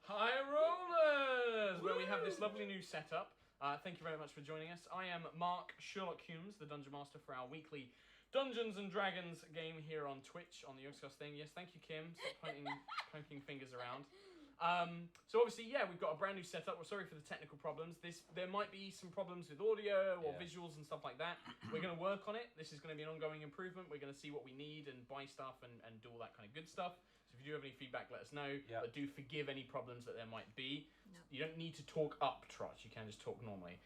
HighRollers, where we have this lovely new setup. Thank you very much for joining us. I am Mark Sherlock Humes, the Dungeon Master for our weekly Dungeons and Dragons game here on Twitch on the Yogscast thing. Yes, thank you, Kim. Stop pointing fingers around. So obviously, yeah, we've got a brand new setup. We're sorry for the technical problems. There might be some problems with audio or visuals and stuff like that. We're going to work on it. This is going to be an ongoing improvement. We're going to see what we need and buy stuff and do all that kind of good stuff. So if you do have any feedback, let us know. But do forgive any problems that there might be. You don't need to talk up, Trot. You can just talk normally.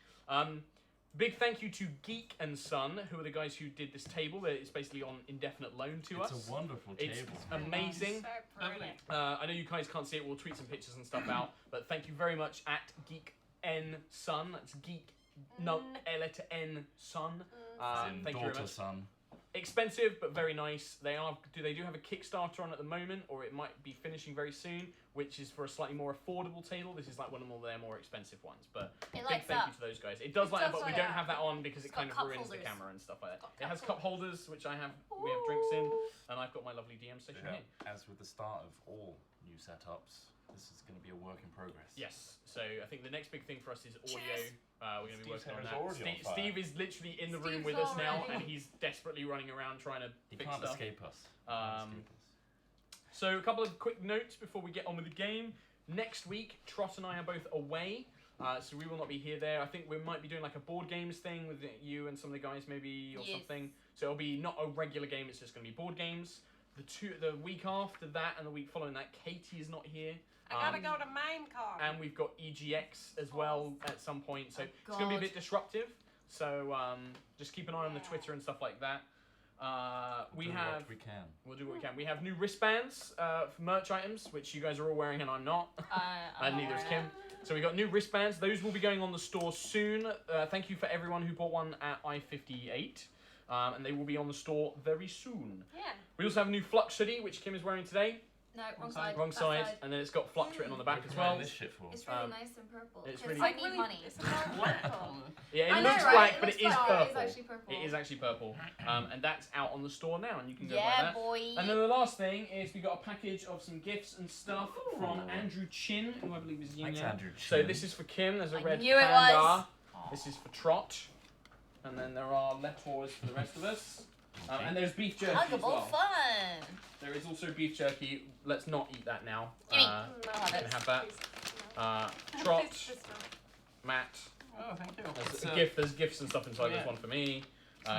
Big thank you to Geek and Son, who are the guys who did this table. It's basically on indefinite loan to us. It's a wonderful table. It's amazing. Lovely. I know you guys can't see it. We'll tweet some pictures and stuff out. But thank you very much at Geek N Son. That's Geek, letter N Son. Thank you very much. Son. Expensive, but very nice. They do have a Kickstarter on at the moment, or it might be finishing very soon, which is for a slightly more affordable table. This is like one of their more expensive ones, but big thank you to those guys. It does light up, but we don't have that on because it kind of ruins the camera and stuff like that. It has cup holders, which we have drinks in, and I've got my lovely DM station here. As with the start of all new setups, this is going to be a work in progress. Yes, so I think the next big thing for us is audio. We're going to be working on that. Steve is literally in the room with us now, and he's desperately running around trying to fix stuff. He can't escape us. So a couple of quick notes before we get on with the game. Next week, Trot and I are both away, so we will not be here there. I think we might be doing like a board games thing with you and some of the guys maybe, or something. So it'll be not a regular game, it's just going to be board games. The week after that and the week following that, Katie is not here. I gotta go to Minecart. And we've got EGX as well at some point, so it's going to be a bit disruptive. So just keep an eye on the Twitter and stuff like that. We'll do what we can. We have new wristbands for merch items, which you guys are all wearing and I'm not. And neither is Kim. So we got new wristbands. Those will be going on the store soon. Thank you for everyone who bought one at I-58. And they will be on the store very soon. Yeah. We also have a new Flux hoodie, which Kim is wearing today. No, wrong side. Wrong side. And then it's got Flux written on the back as well. This shit for? It's really nice and purple. It's really, really I need money. It's a purple. Yeah, it looks black, but it is purple. It is actually purple. And that's out on the store now, and you can go buy that. Boy. And then the last thing is we got a package of some gifts and stuff from Andrew Chin, who I believe is you now. Andrew Chin. So this is for Kim. There's a red knew it panda. was. This is for Trot. And then there are letters for the rest of us. And there's beef jerky as well. Fun. There is also beef jerky. Let's not eat that now. Gimme. You can have that. Trot, Matt. Oh, thank you. There's gifts and stuff inside. There's one for me.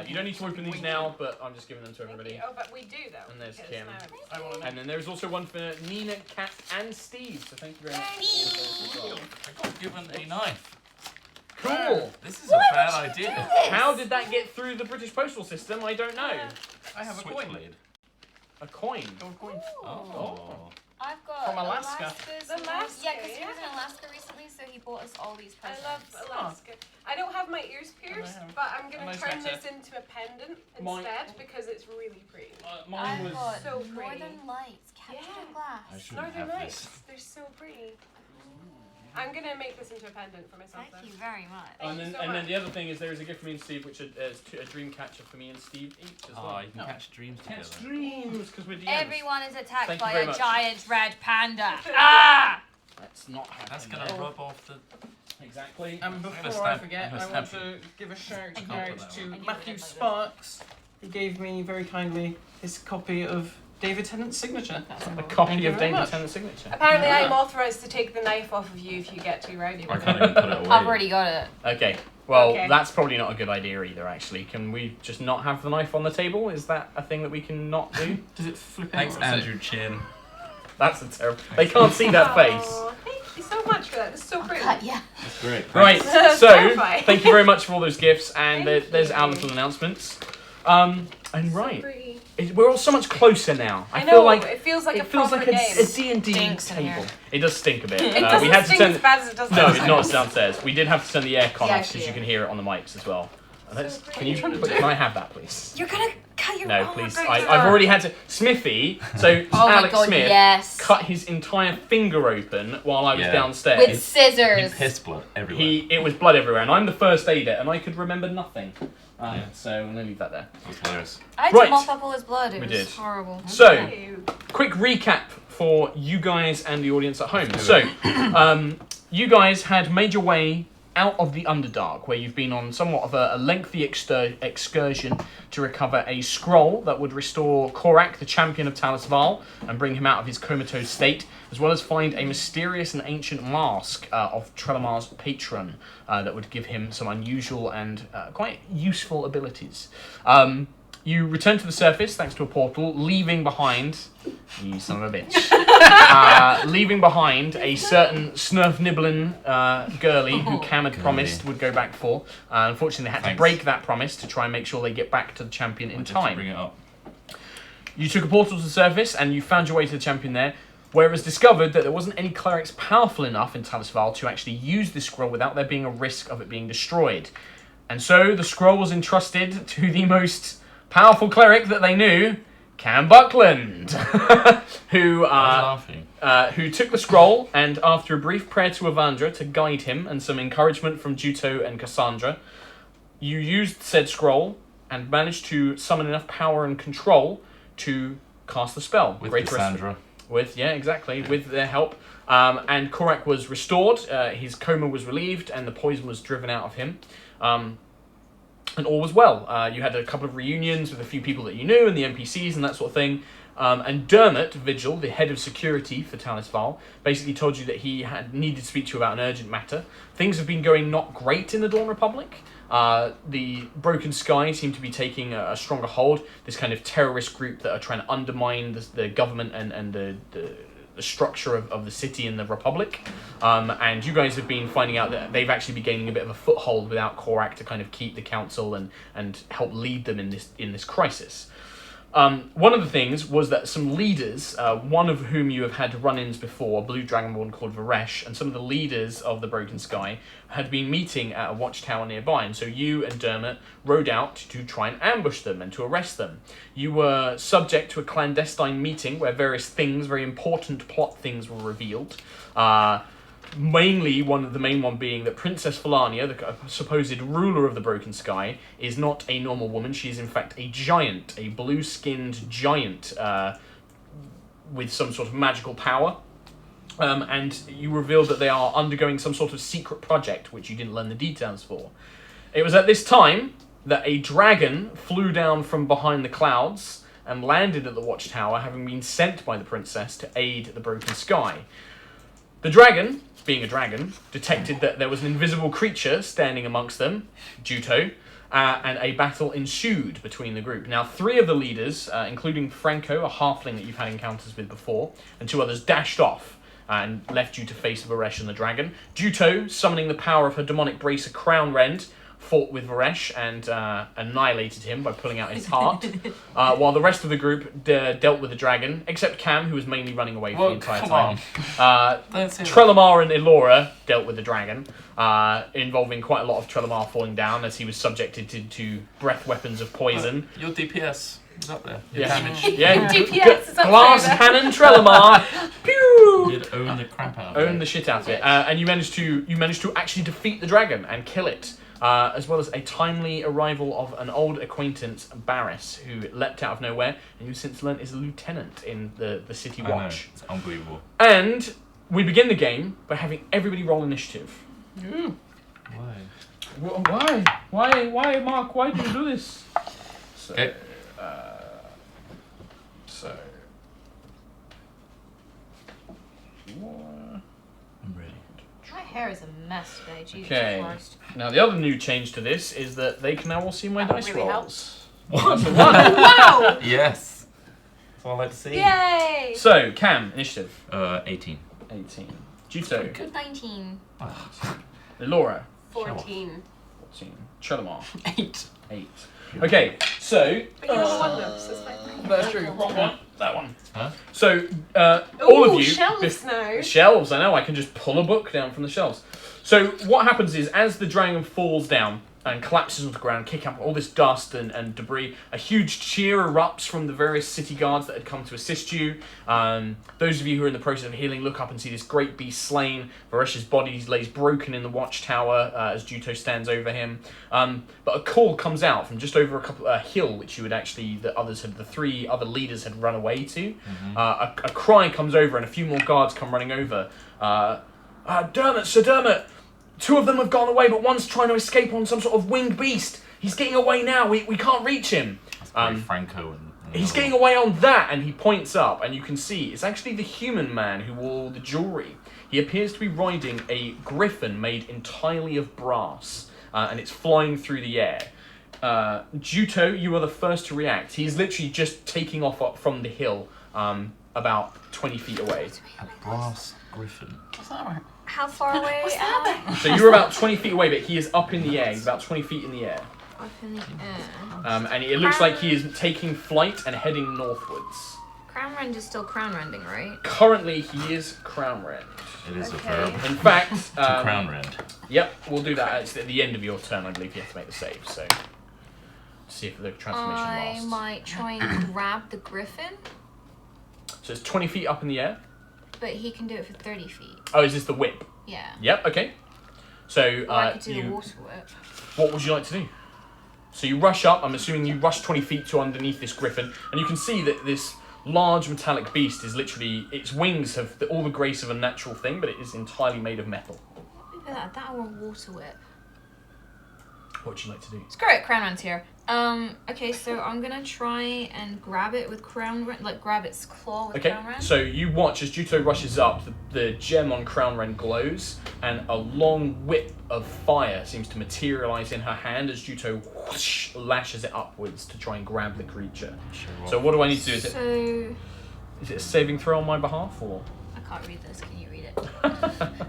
You don't need to open these now, but I'm just giving them to everybody. Oh, but we do though. And there's Kim. And then there's also one for Nina, Kat, and Steve. So thank you very much. I got given a knife. Cool. This is a bad idea. How did that get through the British postal system? I don't know. I have a coin. A coin. Oh. I've got from Alaska. Alaska. Yeah, because he was in Alaska recently, so he bought us all these presents. I love Alaska. I don't have my ears pierced, but I'm going to turn this into a pendant instead because it's really pretty. Mine was so pretty. Northern Lights, captured in glass. Northern Lights. They're so pretty. I'm going to make this into a pendant for myself. Thank you very much. And then the other thing is there is a gift for me and Steve, which is a dream catcher for me and Steve each as well. You can catch dreams together. Catch dreams, because we're DMs. Everyone is attacked by very a much. giant red panda. Ah! That's not happening. That's going to rub off the... Exactly. And before I forget, I want to give a shout out to Matthew Sparks, who gave me very kindly his copy of David Tennant's signature. A copy of David Tennant's signature. Apparently I'm authorised to take the knife off of you if you get too rowdy with I it. can't even put it away. I've already got it. Okay. Well, that's probably not a good idea either, actually. Can we just not have the knife on the table? Is that a thing that we can not do? Does it flip Thanks, Andrew Chin. That's a terrible... They can't see that face. Oh, thank you so much for that. This is so pretty. Yeah. That's great. Right, Thanks. so Terrifying. thank you very much for all those gifts, and there's our you. little announcements. And So right, pretty. we're all so much closer now. I feel know, like it feels like a feels proper like game. a D&D Stinks in table. here. It does stink a bit. It doesn't we had stink to turn. as bad as it does No, it's downstairs. not downstairs. We did have to turn the aircon Yeah, off because you can hear it on the mics as well. Can I have that, please? You're gonna cut your No, please. I've already had to. Smithy, so Oh my Alex God, Smith, yes. cut his entire finger open while I was Yeah. downstairs. With scissors. He pissed blood everywhere. It was blood everywhere, and I'm the first aider, and I could remember nothing. So I'm gonna leave that there. It was hilarious. I had Right. to mop up all his blood. It We was did. horrible. So, quick recap for you guys and the audience at home. So, you guys had made your way out of the Underdark, where you've been on somewhat of a lengthy excursion to recover a scroll that would restore Korak, the champion of Talis Val, and bring him out of his comatose state, as well as find a mysterious and ancient mask of Trelamar's patron that would give him some unusual and quite useful abilities. You return to the surface thanks to a portal, leaving behind... You son of a bitch. Leaving behind a certain snurf-nibbling girly who Cam had promised would go back for. Unfortunately, they had to break that promise to try and make sure they get back to the champion in time. Bring it up. You took a portal to the surface and you found your way to the champion there, where it was discovered that there wasn't any clerics powerful enough in Talis Val to actually use this scroll without there being a risk of it being destroyed. And so the scroll was entrusted to the most powerful cleric that they knew, Cam Buckland, who took the scroll and, after a brief prayer to Avandra to guide him and some encouragement from Juto and Cassandra, you used said scroll and managed to summon enough power and control to cast the spell. With Cassandra. With their help. And Korak was restored, his coma was relieved, and the poison was driven out of him. And all was well. You had a couple of reunions with a few people that you knew and the NPCs and that sort of thing. And Dermot Vigil, the head of security for Talis Val, basically told you that he had needed to speak to you about an urgent matter. Things have been going not great in the Dawn Republic. The Broken Sky seem to be taking a stronger hold. This kind of terrorist group that are trying to undermine the government and the structure of the city and the Republic. And you guys have been finding out that they've actually been gaining a bit of a foothold without Korak to kind of keep the council and help lead them in this crisis. One of the things was that some leaders, one of whom you have had run-ins before, a blue dragonborn called Varesh, and some of the leaders of the Broken Sky had been meeting at a watchtower nearby, and so you and Dermot rode out to try and ambush them and to arrest them. You were subject to a clandestine meeting where various things, very important plot things, were revealed. Mainly, the main one being that Princess Falania, the supposed ruler of the Broken Sky, is not a normal woman. She is in fact a giant, a blue-skinned giant with some sort of magical power. And you revealed that they are undergoing some sort of secret project, which you didn't learn the details for. It was at this time that a dragon flew down from behind the clouds and landed at the watchtower, having been sent by the princess to aid the Broken Sky. The dragon, being a dragon, detected that there was an invisible creature standing amongst them, Juto, and a battle ensued between the group. Now, 3 of the leaders, including Franco, a halfling that you've had encounters with before, and 2 others dashed off and left you to face Varesh and the dragon. Juto, summoning the power of her demonic bracer Crown Rend, fought with Varesh and annihilated him by pulling out his heart, while the rest of the group dealt with the dragon, except Cam, who was mainly running away for the entire time. Trelamar and Elora dealt with the dragon, involving quite a lot of Trelamar falling down as he was subjected to breath weapons of poison. Your DPS is up there. Yeah. DPS is up Glass there. cannon Trelamar. Pew! You did own the crap out of it. Own the shit out of it. And you managed to actually defeat the dragon and kill it. As well as a timely arrival of an old acquaintance, Barris, who leapt out of nowhere and who since learnt is a lieutenant in the City Watch. I know, it's unbelievable. And we begin the game by having everybody roll initiative. Why? Why, Mark? Why do you do this? Okay. I'm ready. My hair is a mess today. Jesus Okay. Christ. Now, the other new change to this is that they can now all see my That dice really rolls. helps. That's a 1. Wow! Yes. That's what I like to see. Yay! So, Cam, initiative. 18. 18. Juto. Good 19. Laura. 14. 14. Trelamar. 8. 8. Okay, so... But you're the one though, so it's like... That's true. Wrong one. That one. Huh? So, all of you... shelves now. Shelves, I know. I can just pull a book down from the shelves. So, what happens is, as the dragon falls down, and collapses onto the ground, kicking up all this dust and debris. A huge cheer erupts from the various city guards that had come to assist you. Those of you who are in the process of healing look up and see this great beast slain. Varesh's body lays broken in the watchtower as Juto stands over him. But a call comes out from just over a hill, which you had actually, the 3 other leaders had run away to. A cry comes over, and a few more guards come running over. Dermot, Sir Dermot, 2 of them have gone away, but one's trying to escape on some sort of winged beast. He's getting away now. We can't reach him. That's very Franco. He's getting away on that, and he points up, and you can see it's actually the human man who wore the jewelry. He appears to be riding a griffin made entirely of brass, and it's flying through the air. Juto, you are the first to react. He's literally just taking off up from the hill, about 20 feet away. A brass griffin. What's that right? How far away? So you're about 20 feet away, but he is up in the air. He's about 20 feet in the air. Up in the air. And it looks like he is taking flight and heading northwards. Crown Rend is still crown rending, right? Currently, he is crown rend. It is Okay. a verb. In fact, To crown rend. Yep, we'll do that at the end of your turn. I believe you have to make the save. So, see if the transformation I lasts. might try and grab the griffin, So it's 20 feet up in the air. but he can do it for 30 feet. Oh, is this the whip? Yeah. Yep. Okay. So Or I could do the you, water whip. what would you like to do? So you rush up. I'm assuming you rush 20 feet to underneath this griffin, and you can see that this large metallic beast is literally, its wings have all the grace of a natural thing, but it is entirely made of metal. Maybe that or a water whip. What would you like to do? Screw it, crown rend's here. Okay, so I'm gonna try and grab it with crown rend, like grab its claw with Okay, crown rend. so you watch as Juto rushes up, the gem on Crown Rend glows, and a long whip of fire seems to materialise in her hand as Juto whoosh, lashes it upwards to try and grab the creature. So what do I need to do? Is it a saving throw on my behalf, or? I can't read this, can you read it?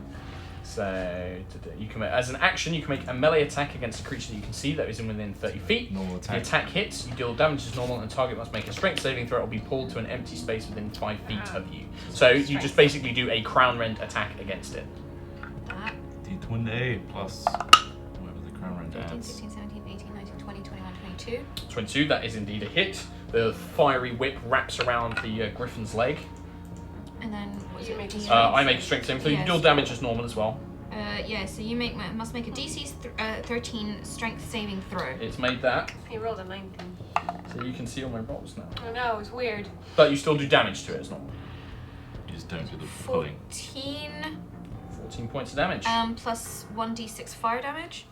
So, you can make, as an action, you can make a melee attack against a creature that you can see that is within 30 feet. Normal The attack. attack hits, you deal damage as normal, and the target must make a strength saving throw. It will be pulled to an empty space within 5 feet of you. So you just basically do a crown rend attack against it. That. D20 plus whatever the crown rend 15, adds. 16, 17, 18, 19, 20, 21, 22. 22, that is indeed a hit. The fiery whip wraps around the griffin's leg. And then, what was You it? make a D8? I make a strength saving throw. You Yes. deal damage as normal as well. Yeah, so you must make a DC 13 strength saving throw. It's made that, He rolled a 19. so you can see all my rolls now. I know, it's weird. But you still do damage to it as normal. You just don't do the pulling. 14 14 points of damage. plus 1d6 fire damage.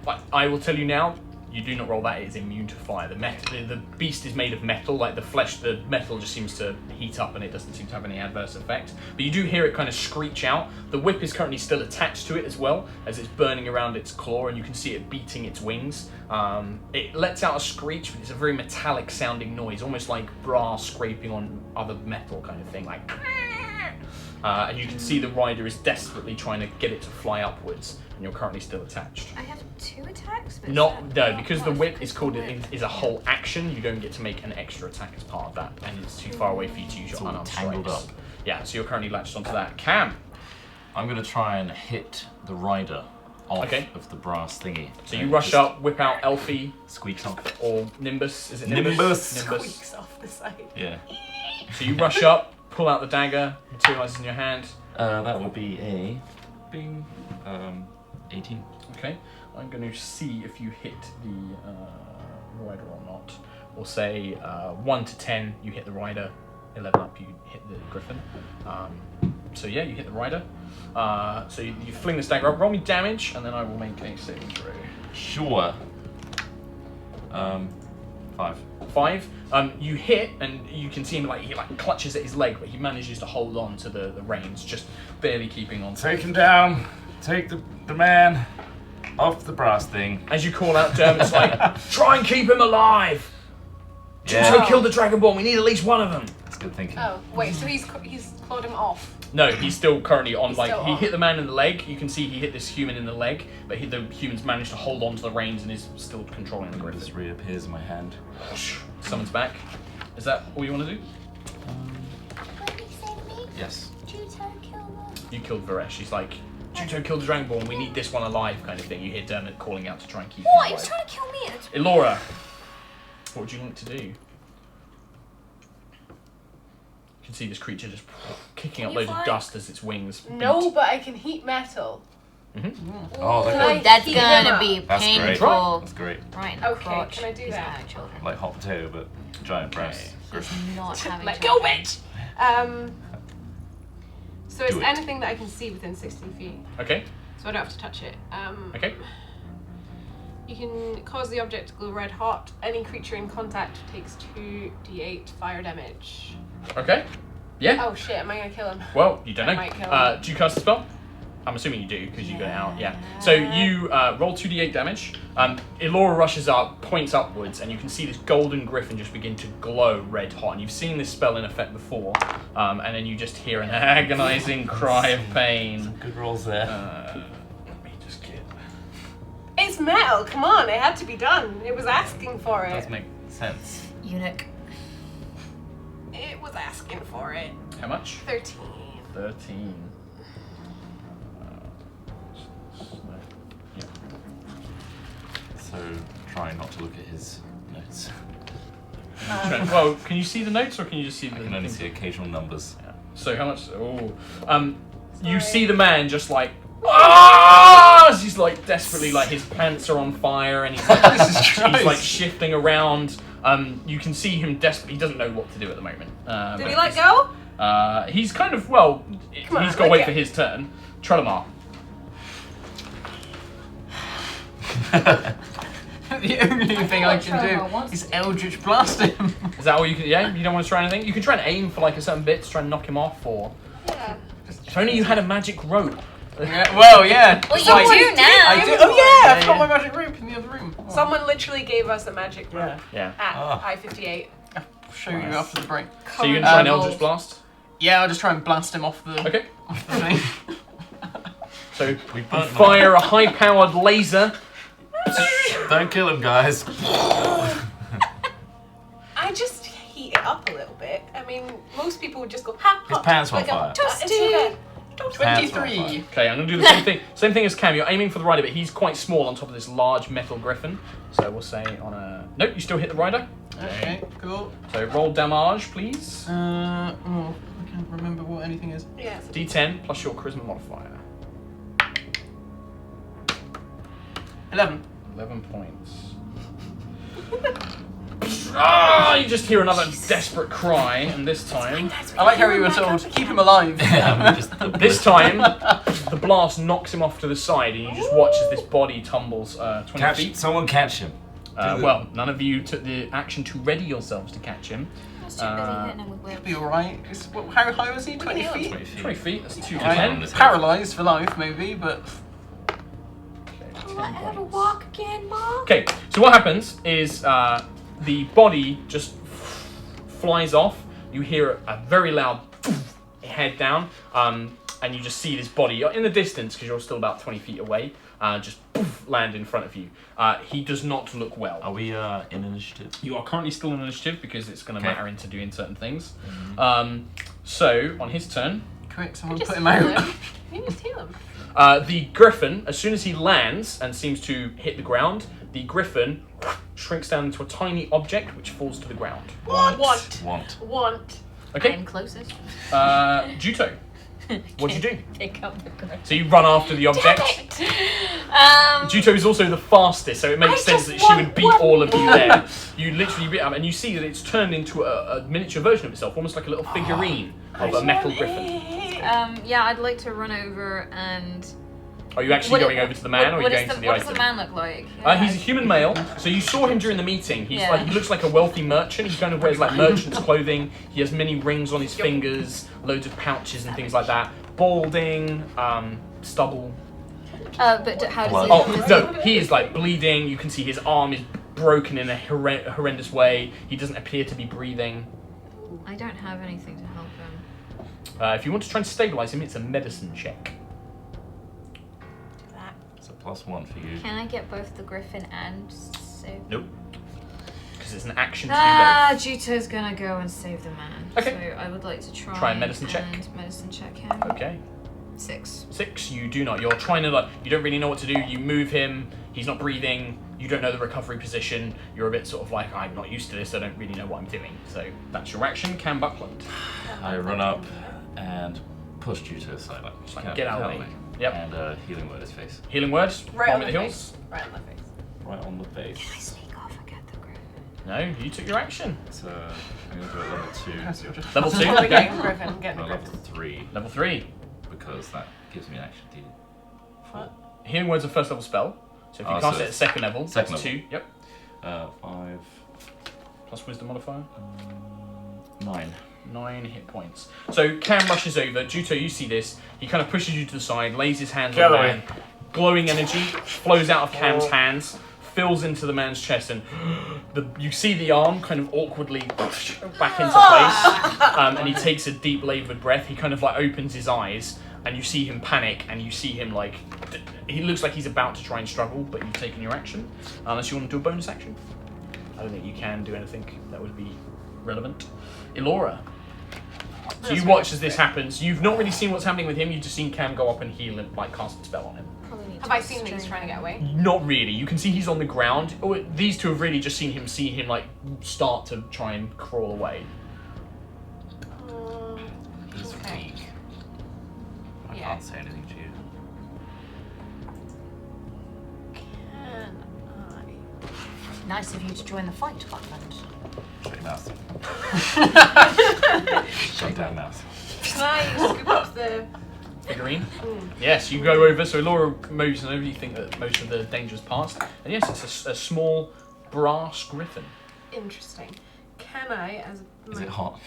But I will tell you now, you do not roll that. It is immune to fire. The beast is made of metal. Like the flesh, the metal just seems to heat up, and it doesn't seem to have any adverse effect. But you do hear it kind of screech out. The whip is currently still attached to it as well, as it's burning around its claw, and you can see it beating its wings. It lets out a screech, but it's a very metallic sounding noise, almost like brass scraping on other metal kind of thing, like. And you can see the rider is desperately trying to get it to fly upwards, and you're currently still attached. I have 2 attacks. But Because the whip is called is a whole action. You don't get to make an extra attack as part of that, and it's too far away for you to use It's your all unarmed tangled strikes. up. Yeah, so you're currently latched onto that. Cam. I'm going to try and hit the rider off Okay. of the brass thingy. So you And rush just up, whip out Elfie Squeaks off. or Nimbus. Is it Nimbus? Nimbus. Squeaks off the side. Yeah. So you rush up, pull out the dagger, materializes in your hand. That would be a bing 18. Okay. I'm going to see if you hit the rider or not. We'll say 1 to 10, you hit the rider. 11 up, you hit the griffin. So yeah, you hit the rider. So you fling this dagger up. Roll me damage, and then I will make a saving throw. Sure. 5. 5. You hit, and you can see him he clutches at his leg, but he manages to hold on to the reins, just barely keeping on. Take him down. Take the man off the brass thing. As you call out, Dermot's like, try and keep him alive. Yeah. So kill the Dragonborn. We need at least one of them. That's good thinking. Oh, wait, so he's clawed him off. No, he's still currently on. He's Like still he on. hit the man in the leg. You can see he hit this human in the leg, but the human's managed to hold on to the reins and is still controlling the griffin. This reappears in my hand. Summons back. Is that all you want to do? Yes. You killed Varesh. He's like, Juto killed the Dragonborn, we need this one alive kind of thing. You hear Dermot calling out to try and keep What? him He was alive. trying to kill me. Elora, what would you like to do? You can see this creature just kicking Can up you loads fly? of dust as its wings No, beat. but I can heat metal. Oh, Can I That's heat gonna him be up? That's great. painful. That's great. Right in the Okay, crotch. can I do He's that? gonna have children. Like hot potato, but giant breasts. He's not having Let go, children. bitch! So it's Do it. anything that I can see within 60 feet. Okay, So I don't have to touch it. okay. You can cause the object to glow red hot. Any creature in contact takes 2d8 fire damage. Okay. Yeah. Oh shit, am I gonna kill him? Well, you don't I know. might kill him. Do you cast a spell? I'm assuming you do because you got it out. Yeah. So you roll 2d8 damage. Elora rushes up, points upwards, and you can see this golden griffin just begin to glow red hot. And you've seen this spell in effect before, and then you just hear an agonizing cry of pain. Good rolls there. Let me just get. It's metal, come on, it had to be done. It was asking for it. Does make sense. Eunuch. It was asking for it. How much? 13. 13. So try not to look at his notes. Well, can you see the notes or can you just see I the can only thing? see occasional numbers. Yeah. So how much? You Sorry. see the man just like, ah! As he's like desperately, like his pants are on fire and he's like, he's like shifting around. You can see him desperate. He doesn't know what to do at the moment. Did but he let he's- go? He's kind of well. Come on, He's got to let wait go. for his turn. Trelemar. The only thing I what can Trevor do wants is to do. Eldritch Blast him. Is that all you can? Yeah. You don't want to try anything. You can try and aim for like a certain bit to try and knock him off, or Yeah. if only you had a magic rope. Yeah, well, yeah. Well, you Like, do now. I do. Oh yeah, I've got my magic rope in the other room. Oh. Someone literally gave us a magic rope Yeah. Yeah. at Ah. I-58. I'll show you after the break. So you can try an Covered in Eldritch gold. Blast. Yeah, I'll just try and blast him off the, Okay. off the thing. So We you burnt fire a high-powered laser. Don't kill him, guys. I just heat it up a little bit. I mean, most people would just go, ha, His hot. pants are on Like a fire. toasty. It's okay. 23. Okay, I'm gonna do the same thing. Same thing as Cam. You're aiming for the rider, but he's quite small on top of this large metal griffin. So we'll say on a. Nope, you still hit the rider. Okay, cool. So roll damage, please. Oh, I can't remember what anything is. Yeah. D10 plus your charisma modifier. 11. 11 points. Ah! You just hear another desperate cry, and this time, I like how we were told, keep him alive. this time, the blast knocks him off to the side, and you just watch as this body tumbles 20 Catch, feet. someone catch him. Well, none of you took the action to ready yourselves to catch him. I was too busy hitting him with He'll whips. be alright. How high was he? 20 feet? 20 feet. 20 feet, that's 2 to I 10. am. Paralysed for life, maybe, but Will I ever walk again, Mom? Okay, so what happens is the body just flies off. You hear a very loud head down, and you just see this body in the distance because you're still about 20 feet away. Just land in front of you. He does not look well. Are we in initiative? You are currently still in initiative because it's going to Okay. matter into doing certain things. So on his turn, quick, someone Just put him heal out. him. You can just heal him. the griffin, as soon as he lands and seems to hit the ground, the griffin shrinks down into a tiny object which falls to the ground. Want. Okay, I'm closest. Juto, what'd you do? Pick up the gun. So you run after the object. Juto is also the fastest, so it makes sense that she would beat all of you there. You literally beat and you see that it's turned into a miniature version of itself, almost like a little figurine of a metal griffin. Yeah, I'd like to run over and. Are you actually going over to the man, or are you going to the What item? does the man look like? He's a human male, so you saw him during the meeting. He's Yeah. like, he looks like a wealthy merchant. He kind of wears like merchant's clothing. He has many rings on his fingers, loads of pouches and things like that. Balding, stubble. But how does Oh he? no, he is like bleeding. You can see his arm is broken in a horrendous way. He doesn't appear to be breathing. I don't have anything to help him. If you want to try and stabilize him, it's a medicine check. It's a +1 for you. Can I get both the griffin and save? Nope. Because it's an action to do both. Juto's gonna go and save the man. Okay. So I would like to try. Try a medicine check. And medicine check him. Okay. 6. 6, you do not. You're trying to, like, you don't really know what to do. You move him, he's not breathing, you don't know the recovery position. You're a bit sort of like, I'm not used to this, I don't really know what I'm doing. So that's your action. Cam Buckland. I run up and push Juto aside. Like, get out of the way. Yep. And healing word his face. Healing word. Right on with the the face. heels. Right on the face. Right on the base. Can I sneak off and get the griffin? No, you took your action. So I'm going to go at level 2. Level 2. Oh, Okay. getting Griffin, getting No, the level Griffin. 3. Level 3. Because that gives me an action D4. Healing word's a first level spell. So if you Oh, cast so it at second level, second that's level. 2. Yep. 5, Plus wisdom modifier. 9. 9 hit points. So Cam rushes over. Juto, you see this. He kind of pushes you to the side, lays his hands Get on the away. man. Glowing energy flows out of Cam's hands, fills into the man's chest, and you see the arm kind of awkwardly back into place. And he takes a deep laboured breath. He kind of like opens his eyes, and you see him panic, and you see him like... He looks like he's about to try and struggle, but you've taken your action. Unless you want to do a bonus action. I don't think you can do anything that would be relevant. Elora. So you watch as this happens. You've not really seen what's happening with him. You've just seen Cam go up and heal him, like cast a spell on him. Have I seen that he's trying to get away? Not really. You can see he's on the ground. Oh, these two have really just seen him like start to try and crawl away. He's Okay. weak. I Yeah. can't say anything to you. Can Nice of you to join the fight, Buckland. Shut your mouth. Shut down mouth. Can I scoop up the... Figurine? Yes, you go over. So Laura moves over. You think that most of the danger's passed. And yes, it's a small brass griffin. Interesting. Can I, as Is it hot?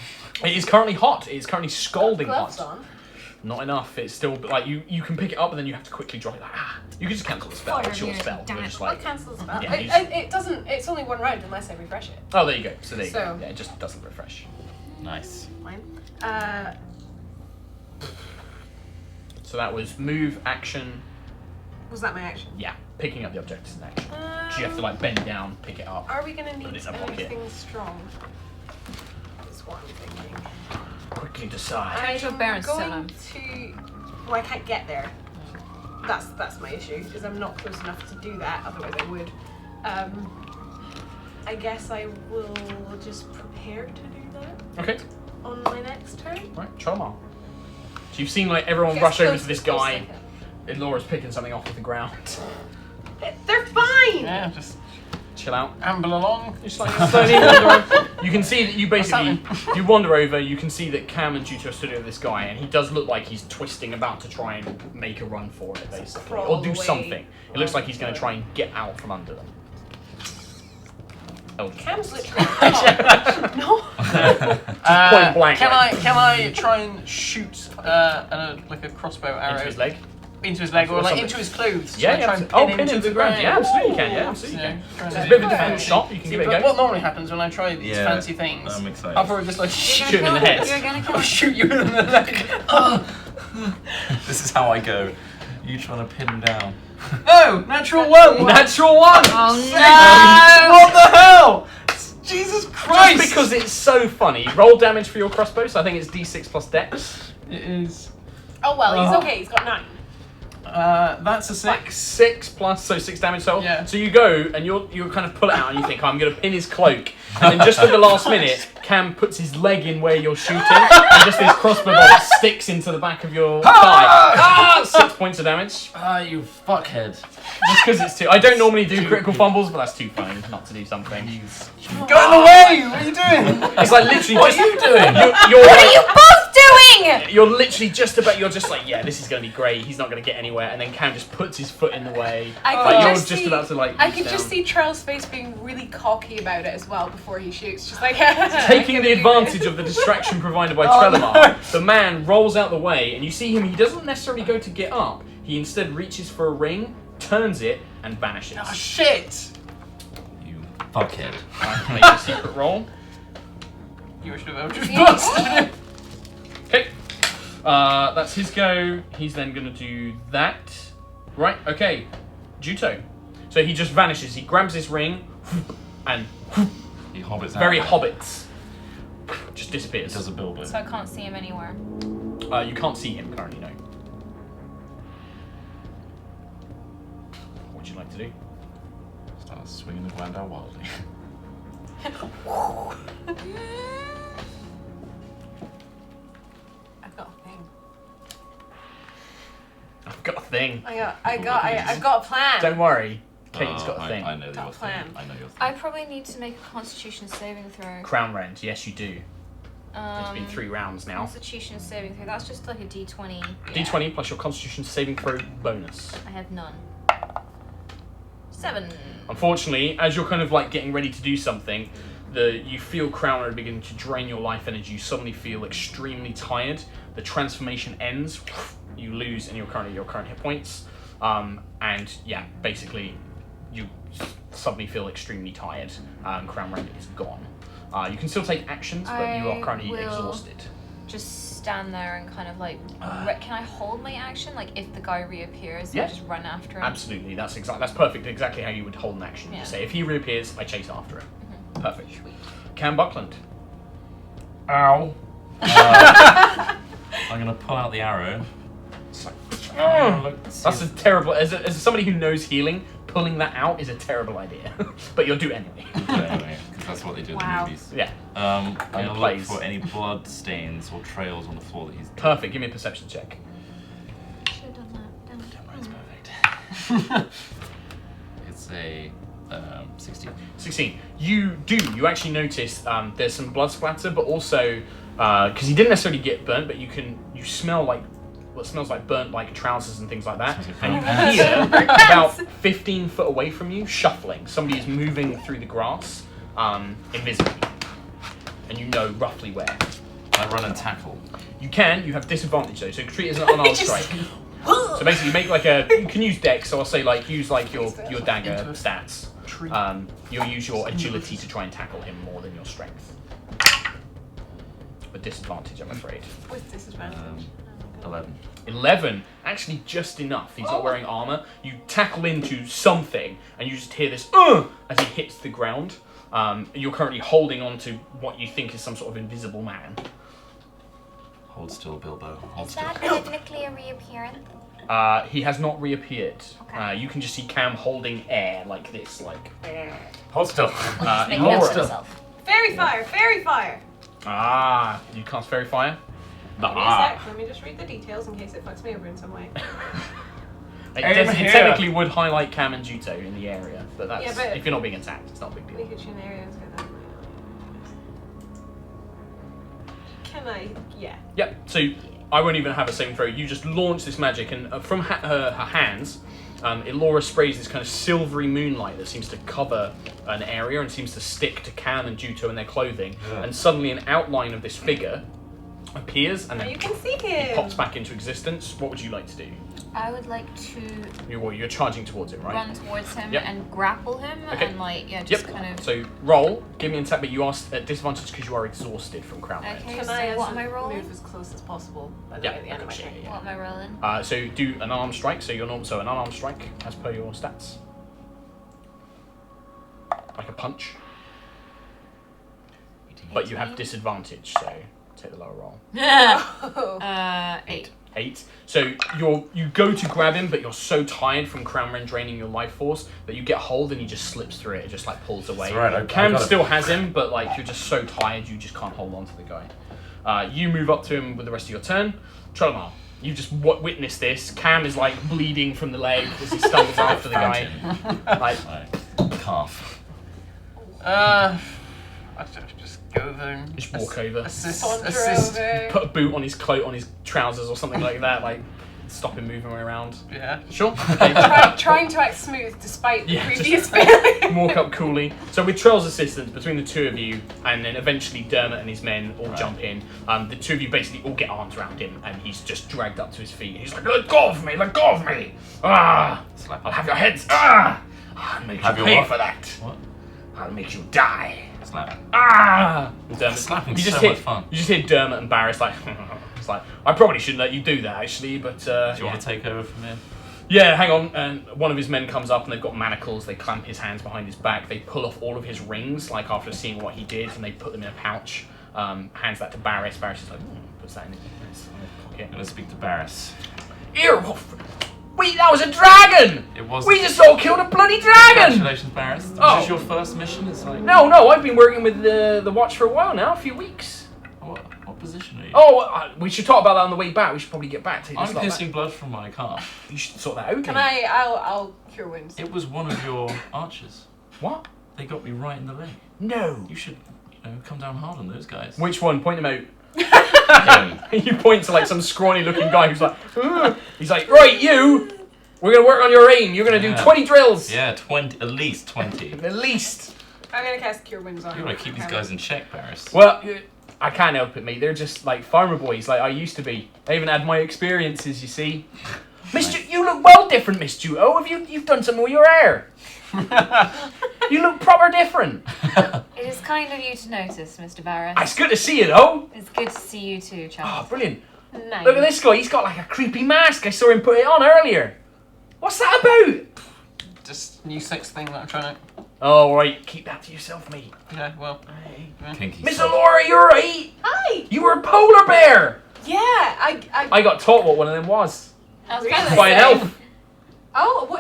It is currently hot. It is currently scalding gloves hot. on? Not enough. It's still like you can pick it up, and then you have to quickly drop it. Like you can just cancel the spell. Fire It's your here, spell. damn You're it. just I like, cancel the spell. Yeah, you It doesn't. It's only one round unless I refresh it. oh, there you go. So there you So- go. Yeah, it just doesn't refresh. Nice. Fine. So that was move, action. Was that my action? Yeah, picking up the object is an action. So you have to like bend down, pick it up. Are we gonna Put need it in a pocket. anything strong? That's what I'm thinking. Quickly decide. Try to Barris going to. Well, I can't get there. That's my issue. Is I'm not close enough to do that. Otherwise, I would. I guess I will just prepare to do that Okay, on my next turn. right, Cholmar. So you've seen like everyone Guess rush over close- to this close guy. second. And Laura's picking something off of the ground. They're fine! Yeah, just Chill out. amble along. You slowly wander over. You can see that you basically What's you wander over. You can see that Cam and Juto are stood over this guy, and he does look like he's twisting, about to try and make a run for it, basically, Crawl or do away. something. It looks like he's going to try and get out from under them. Eldritch Cam's Blast. literally. No. Point blank. Can I try and shoot like a crossbow arrow Into his leg. into his leg or Or like something. into his clothes? Yeah, Should I try yeah. and Pin him to the ground. Yeah, absolutely you can. Yeah, absolutely you can. try It's and a bit of a Yeah. different shot. You can give it a But go. what normally happens when I try these Yeah, fancy things, I'm excited. I'll probably just like Shoot him in the head. You're gonna kill I'll him. shoot you in the leg. This is how I go. You trying to pin him down. No, natural one. Natural one. Oh What the hell? Jesus Christ! Just because it's so funny. Roll damage for your crossbow. So I think it's D6 plus Dex. It is. Oh well, he's Oh. okay. He's got 9. That's a 6. 6 plus, so 6 damage total. Yeah. So you go and you kind of pull it out and you think, I'm going to pin his cloak. And then just at the last minute, Cam puts his leg in where you're shooting, and just this crossbow bolt sticks into the back of your thigh. Ah! 6 points of damage. Ah, you fuckhead. Just because it's too. I don't normally do critical fumbles, but that's too funny not to do something. Go in the way! What are you doing? It's like literally What just. are you doing? What are you both doing? You're literally just about. You're just like, yeah, this is going to be great. He's not going to get anywhere, and then Cam just puts his foot in the way. I Like could you're just just see- about to like. I reach could down. just see Charles' face being really cocky about it as well before he shoots. Just like Taking the advantage of the distraction provided by Trelemar, no. the man rolls out the way, and you see him. He doesn't necessarily go to get up. He instead reaches for a ring, turns it, and vanishes. Oh shit! You fuckhead. Make a secret roll. You should have just busted. Okay. That's his go. He's then going to do that. Right, okay. Juto. So he just vanishes. He grabs his ring, and He hobbits out. very hobbits. Just It disappears. does a Bilbo. So I can't see him anywhere. You can't see him currently, no. to do? Start swinging the gland out wildly. I've got a thing. I've got a thing. I've got a plan. Don't worry. Kate's got a thing. I know your thing. plan. I know your thing. I probably need to make a Constitution saving throw. Crown Rend, yes you do. It's been 3 rounds now. Constitution saving throw. That's just like a D20. D20 plus your Constitution saving throw bonus. I have none. 7. Unfortunately, as you're kind of like getting ready to do something, you feel Crown Rend beginning to drain your life energy. You suddenly feel extremely tired. The transformation ends. You lose in your current hit points, and yeah, basically, you suddenly feel extremely tired. Crown Rend is gone. You can still take actions, but you are currently exhausted. Just stand there and kind of like. Can I hold my action? Like if the guy reappears, Yeah. I just run after him. Absolutely, that's perfect. Exactly how you would hold an action. Yeah. You say, if he reappears, I chase after him. Mm-hmm. Perfect. Cam Buckland. Ow. I'm gonna pull out the arrow. It's like, that's a terrible. As somebody who knows healing, pulling that out is a terrible idea. But you'll do it anyway. Anyway, because that's what they do in the movies. Yeah. I'm gonna look plays. for any blood stains or trails on the floor that he's. Perfect. Give me a perception check. Should have done that. Don't worry, it's perfect. It's a 16. 16. You actually notice there's some blood splatter, but also because he didn't necessarily get burnt, but you smell like what smells like burnt like trousers and things like that. And you hear about 15 foot away from you shuffling. Somebody is moving through the grass, invisibly, and you know roughly where. I run and tackle. You have disadvantage though, so treat it as an unarmed strike. So basically, you can use dex. So I'll say use your dagger stats. You'll use your agility to try and tackle him more than your strength. With disadvantage, I'm afraid. With disadvantage. 11. 11, actually just enough. He's not wearing armor. You tackle into something, and you just hear this as he hits the ground. You're currently holding on to what you think is some sort of invisible man. Hold still, Bilbo. Hold Is still. that technically a reappearance? He has not reappeared. Okay. You can just see Cam holding air like this, like. Hold still. Make Laura. it up to himself. Fairy fire! Fairy fire! You cast fairy fire. Give me a sec. Let me just read the details in case it fucks me over in some way. It Aim here. technically would highlight Cam and Juto in the area, but that's but- if you're not being attacked, it's not a big deal. Leakage in areas with that. Can I? Yeah. Yep. So I won't even have a saving throw. You just launch this magic, and from her hands, Elora sprays this kind of silvery moonlight that seems to cover an area and seems to stick to Cam and Juto in their clothing. Yeah. And suddenly, an outline of this figure appears, and Oh, then you can see he him! pops back into existence. What would you like to do? I would like to You're charging towards it, right? run towards him Yep. and grapple him Okay. and just Yep. kind of. So roll. Give me an attack, but you are at disadvantage because you are exhausted from Crown Rend. Okay, Can so I what am I rolling? move as close as possible by the Yeah, way at the end of my I turn? gotcha, yeah. What am I rolling? So do an unarmed strike. So an unarmed strike as per your stats. Like a punch. But you have 18. disadvantage, so take the lower roll. 8. 8. So you go to grab him, but you're so tired from Crown Rend draining your life force that you get hold and he just slips through it. It just like pulls away. That's right, I Cam got it. still has him, but like you're just so tired you just can't hold on to the guy. You move up to him with the rest of your turn. Trollomar, you just witness this. Cam is like bleeding from the leg as he stumbles after the guy. Like, Right. Calf. I just go over and just walk over. assist. Over. Put a boot on his coat, on his trousers or something like that, like stop him moving around. Yeah. Sure? Okay. Trying to act smooth despite the Yeah, previous failure. Walk up coolly. So with Trell's assistance, between the two of you, and then eventually Dermot and his men all jump in, the two of you basically all get arms around him, and he's just dragged up to his feet. He's like, let go of me, let go of me! Ah! Slap I'll him. have your heads! Ah! I'll make Have you your pay what? for that! What? I'll make you die! Slap him. Ah! Dermot, Slapping's you just so hear, much fun. You just hear Dermot and Barris like, it's like, I probably shouldn't let you do that actually, but Do you yeah. want to take over from here? Yeah, hang on. And one of his men comes up and they've got manacles. They clamp his hands behind his back. They pull off all of his rings, like after seeing what he did, and they put them in a pouch. Hands that to Barris. Barris is like, puts that in his pocket. I'm going to speak to Barris. Earwolf! That was a dragon! It was. We just all killed a bloody dragon! Congratulations, Barris. Oh. Was this your first mission? It's like. No, I've been working with the Watch for a while now, a few weeks. What position are you? Oh, we should talk about that on the way back. We should probably get back to this. I'm pissing blood from my car. You should sort that out. Can I'll cure wounds. It was one of your archers. What? They got me right in the leg. No. You should, come down hard on those guys. Which one? Point them out. Him. You point to like some scrawny looking guy who's like, "Ugh." He's like, right, you. We're gonna work on your aim. You're gonna do 20 drills. Yeah, 20, at least 20. At least. I'm gonna cast cure wounds on You him. gotta keep these guys in check, Barris. Well, I can't help it, mate. They're just like farmer boys, like I used to be. I even had my experiences, you see. You look well different, Miss Juto. You've done something with your hair. You look proper different. It is kind of you to notice, Mr. Barris. It's good to see you, though. It's good to see you too, Oh, child. brilliant. Nice. Look at this guy. He's got like a creepy mask. I saw him put it on earlier. What's that about? Just new sex thing that I'm trying to. Oh, right. Keep that to yourself, mate. Yeah, well. Kinky Miss stuff. Laura, you're right. Hi! You were a polar bear. Yeah, I I got taught what one of them was. I was Really? gonna By an say- elf.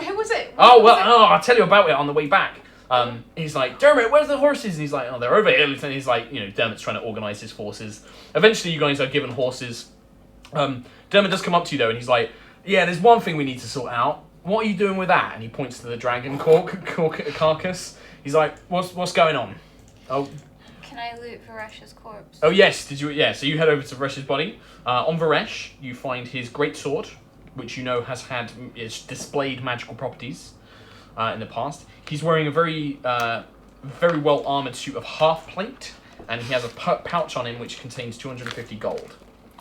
who was it? Oh, What well, was it? I'll tell you about it on the way back. He's like, Dermot, where's the horses? And he's like, oh, they're over here. And he's like, Dermot's trying to organise his forces. Eventually, you guys are given horses. Dermot does come up to you, though, and he's like, yeah, there's one thing we need to sort out. What are you doing with that? And he points to the dragon carcass. He's like, what's going on? Oh, Can I loot Varesh's corpse? oh yes, did you? Yeah, so you head over to Varesh's body. On Varesh, you find his great sword, which you know has had displayed magical properties in the past. He's wearing a very well armored suit of half plate, and he has a pouch on him which contains 250 gold.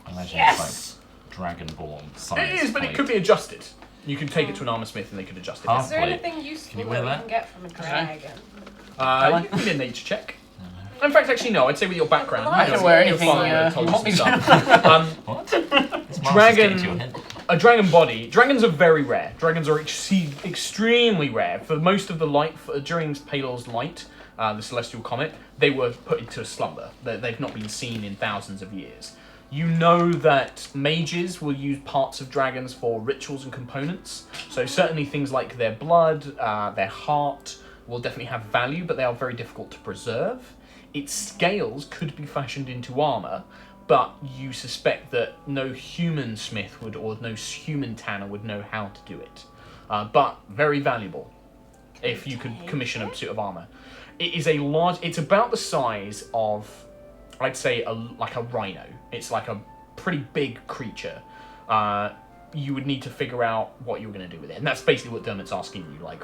I imagine Yes! it's like Dragonborn size. It is, but it could be adjusted. You can take it to an armor smith and they could adjust it. Half Is there plate. anything useful Can you wear that we that? can get from a dragon? You can do a nature check. In fact, actually, no. I'd say with your background, I you can know, wear your anything, father told you you some want me stuff. What? This mask Dragon- is getting to your head. A dragon body. Dragons are very rare. Dragons are extremely rare. For most of the light, during Palor's light, the celestial comet, they were put into a slumber. They've not been seen in thousands of years. You know that mages will use parts of dragons for rituals and components. So certainly things like their blood, their heart, will definitely have value, but they are very difficult to preserve. Its scales could be fashioned into armor, but you suspect that no human smith would, or no human tanner would know how to do it. But very valuable if you could commission a suit of armor. It is a large. It's about the size of, I'd say, like a rhino. It's like a pretty big creature. You would need to figure out what you're going to do with it, and that's basically what Dermot's asking you. Like,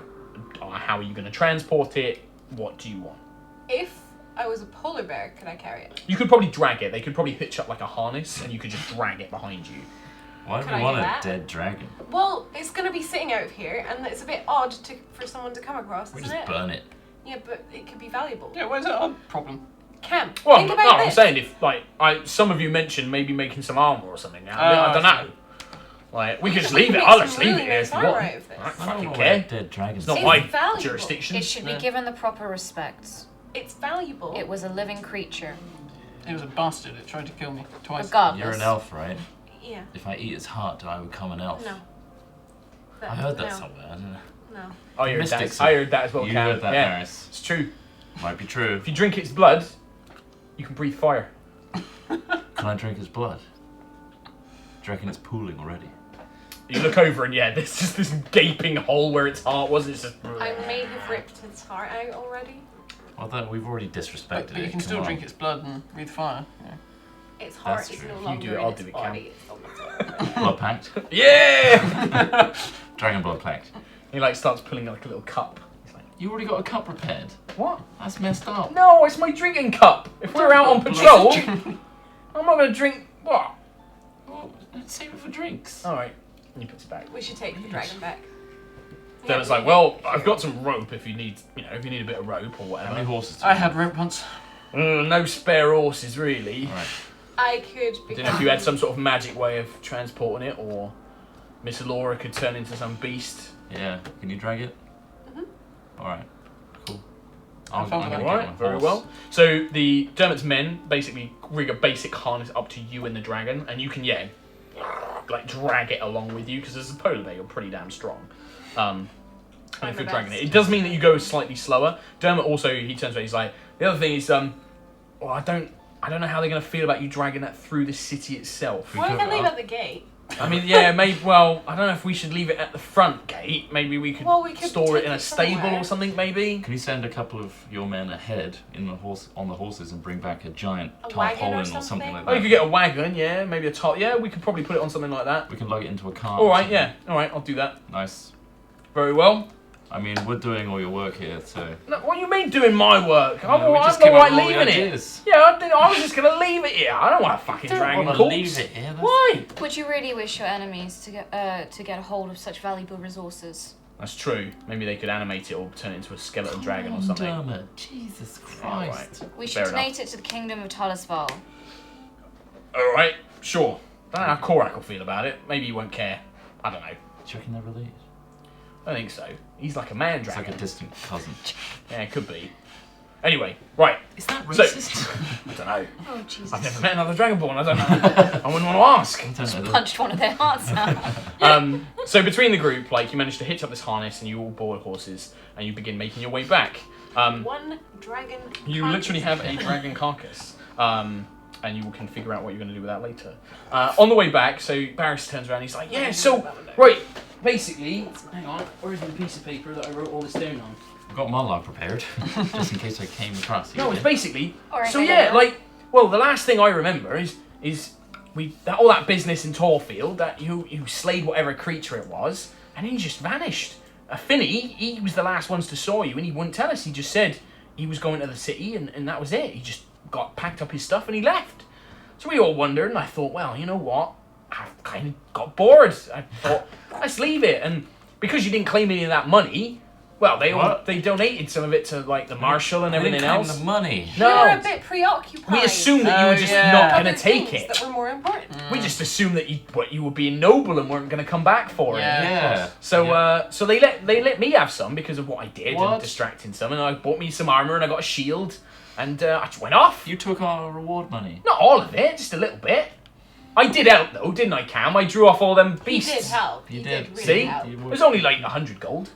how are you going to transport it? What do you want? If I was a polar bear, could I carry it? You could probably drag it. They could probably hitch up like a harness, and you could just drag it behind you. Why would Can we I want do a that? dead dragon? Well, it's going to be sitting out here, and it's a bit odd for someone to come across, We isn't just it? burn it. Yeah, but it could be valuable. Yeah, where's that odd problem? Cam, Well, think no, about I'm this. saying if some of you mentioned maybe making some armor or something. I don't know. Like, we could just leave it. make I'll some just leave really it here nice if you armor want. out of this. I don't I don't fucking know where care. dead dragons. It's not It's my valuable. jurisdiction. It should be Yeah. given the proper respects. It's valuable. It was a living creature. It was a bastard. It tried to kill me twice. Regardless. You're an elf, right? Yeah. If I eat its heart, do I become an elf? No. I heard that no. somewhere. I don't know. No. Oh, you heard that. Mystics. I heard that as well, You Cam. heard that, Yeah, Barris. it's true. Might be true. If you drink its blood, you can breathe fire. Can I drink its blood? Do you reckon it's pooling already? You look over and there's just this gaping hole where its heart was. It's just. I may have ripped its heart out already. Well, then we've already But disrespected it. you can Come still on. drink its blood and breathe fire. Yeah. Its heart That's is true. no If you longer do it, in I'll its do it, Cam. body. It's on Blood pact. Yeah! Dragon blood pact. He like starts pulling like a little cup. He's like, You already got a cup prepared. what? That's messed up. No, it's my drinking cup. If we're out on patrol, I'm not gonna drink. What? Well, let's save it for drinks. All right. And he puts it back. We should take the dragon back. Then it's like, well, I've got some rope if you need, if you need a bit of rope or How many whatever. horses do I you had have? rope once. No spare horses, really. Alright. I could I don't know if you had some sort of magic way of transporting it, or Miss Laura could turn into some beast. Yeah. Can you drag it? Alright. Cool. I'm fine with that. get Alright, my very horse. well. So the Dermot's men basically rig a basic harness up to you and the dragon, and you can, like drag it along with you because as a polar bear you're pretty damn strong. And if you're dragging it does mean that you go slightly slower. Dermot also, he turns around, he's like, the other thing is well, I don't know how they're going to feel about you dragging that through the city itself. Well, we can leave at the gate. I mean, yeah, maybe. Well, I don't know if we should leave it at the front gate. Maybe we could, store it in a stable or something. Maybe. Can you send a couple of your men ahead on the horses and bring back a giant wagon tarpaulin or something like Oh, you that? could get a wagon, yeah, maybe a top. Yeah, we could probably put it on something like that. We can lug it into a cart. All right, yeah, all right, I'll do that. Nice. Very well. I mean, we're doing all your work here, so. No, what do you mean doing my work? I'm we all just right came up with all the leaving it. ideas. Yeah, I was just gonna leave it here. I don't want a fucking dragon wanna corpse. leave it here. That's- Why? Would you really wish your enemies to get a hold of such valuable resources? That's true. Maybe they could animate it or turn it into a skeleton dragon or something. Dermot, Jesus Christ. All right. We should Fair enough. donate it to the kingdom of Talasval. All right, sure. I don't know how Korak will feel about it. Maybe he won't care. I don't know. Do you reckon they're related? I think so. He's like a man It's dragon. like a distant cousin. Yeah, it could be. Anyway, right. Is that So- racist? I don't know. Oh, Jesus. I've never met another dragonborn. I don't know. I wouldn't want to ask. I don't know. Punched one of their hearts out. So between the group, like you managed to hitch up this harness and you all board horses and you begin making your way back. One dragon. You carcass. literally have a dragon carcass. And you can figure out what you're going to do with that later. On the way back, so Barris turns around and he's like, yeah, so, right, basically, hang on, where's the piece of paper that I wrote all this down on? I've got my log prepared, just in case I came across you. No, it's basically, Alright, so I yeah, know. like, well, the last thing I remember is all that business in Tallfield, that you slayed whatever creature it was, and then he just vanished. Finney, he was the last ones to saw you, and he wouldn't tell us. He just said he was going to the city, and that was it. He just packed up his stuff and he left. So we all wondered, and I thought, well, you know what? I kind of got bored. I thought, let's leave it. And because you didn't claim any of that money, well, they donated some of it to like the marshal and everything else. The money. You were a No, bit preoccupied. we assumed that you were just not Other going to take things it. that were more important. We just assumed that you were being noble and weren't going to come back for it. Yeah. So so they let me have some because of what I did What? and distracting some, and I bought me some armor and I got a shield, and I just went off. You took our reward money. Not all of it, just a little bit. I did help though, didn't I, Cam? I drew off all them He beasts. did help. You He did. really See? help. It was only like 100 gold.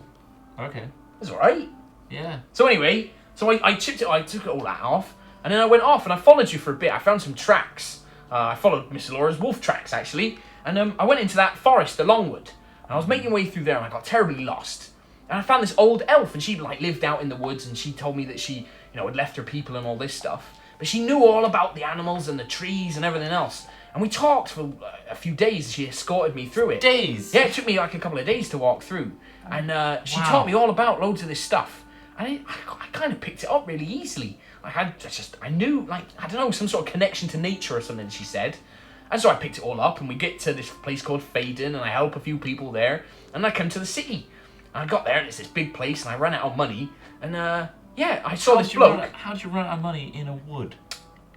Okay. That's alright. Yeah. So anyway, I chipped it, I took all that off, and then I went off and I followed you for a bit. I found some tracks. I followed Miss Laura's wolf tracks actually, and I went into that forest, the Longwood, and I was making my way through there and I got terribly lost. And I found this old elf, and she like lived out in the woods, and she told me that she, had left her people and all this stuff. But she knew all about the animals and the trees and everything else. And we talked for a few days. She escorted me through it. Days? Yeah, it took me like a couple of days to walk through. And she Wow. taught me all about loads of this stuff. And I kind of picked it up really easily. I knew, like, I don't know, some sort of connection to nature or something, she said. And so I picked it all up, and we get to this place called Faden, and I help a few people there. And I come to the city. And I got there, and it's this big place, and I ran out of money. And, yeah, I saw this bloke. How'd you run out of money in a wood?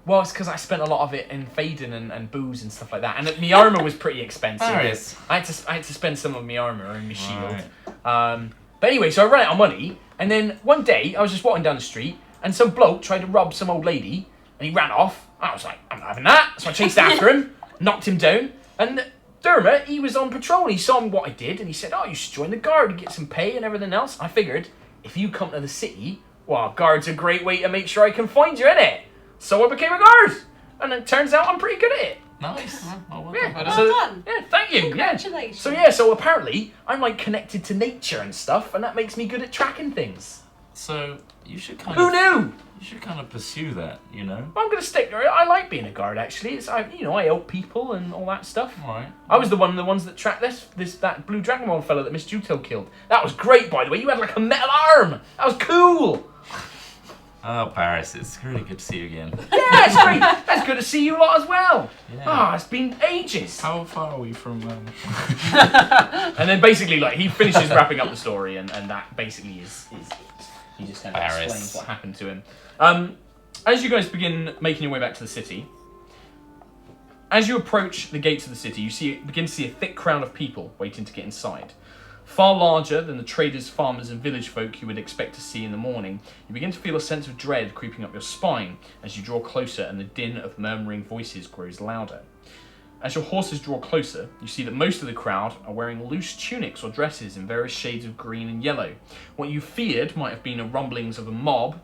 Well, it's because I spent a lot of it in Faden and booze and stuff like that. And my armour was pretty expensive. Barris. I had to spend some of my armour and my shield. Right. But anyway, so I ran out of money, and then one day I was just walking down the street, and some bloke tried to rob some old lady, and he ran off. I was like, I'm not having that. So I chased after him, knocked him down, and Dermot, he was on patrol, and he saw what I did, and he said, oh, you should join the guard and get some pay and everything else. I figured, if you come to the city, well, guard's a great way to make sure I can find you, innit? So I became a guard, and it turns out I'm pretty good at it. Nice. Well Yeah, done. Well done. Yeah, thank you. Congratulations. Yeah. So apparently I'm like connected to nature and stuff, and that makes me good at tracking things. So you should kind Who of. knew? You should kind of pursue that, you know. I'm gonna stick to it. I like being a guard actually. I help people and all that stuff. All right. I was the ones that tracked that blue dragonborn fellow that Miss Jutil killed. That was great, by the way. You had like a metal arm. That was cool. Oh, Barris, it's really good to see you again. Yeah, it's great. That's good to see you lot as well. Yeah. It's been ages. How far are we from? And then basically, like, he finishes wrapping up the story, and that basically is he just kind of Barris. explains what happened to him. As you guys begin making your way back to the city, as you approach the gates of the city, you begin to see a thick crowd of people waiting to get inside. Far larger than the traders, farmers, and village folk you would expect to see in the morning, you begin to feel a sense of dread creeping up your spine as you draw closer and the din of murmuring voices grows louder. As your horses draw closer, you see that most of the crowd are wearing loose tunics or dresses in various shades of green and yellow. What you feared might have been a rumblings of a mob.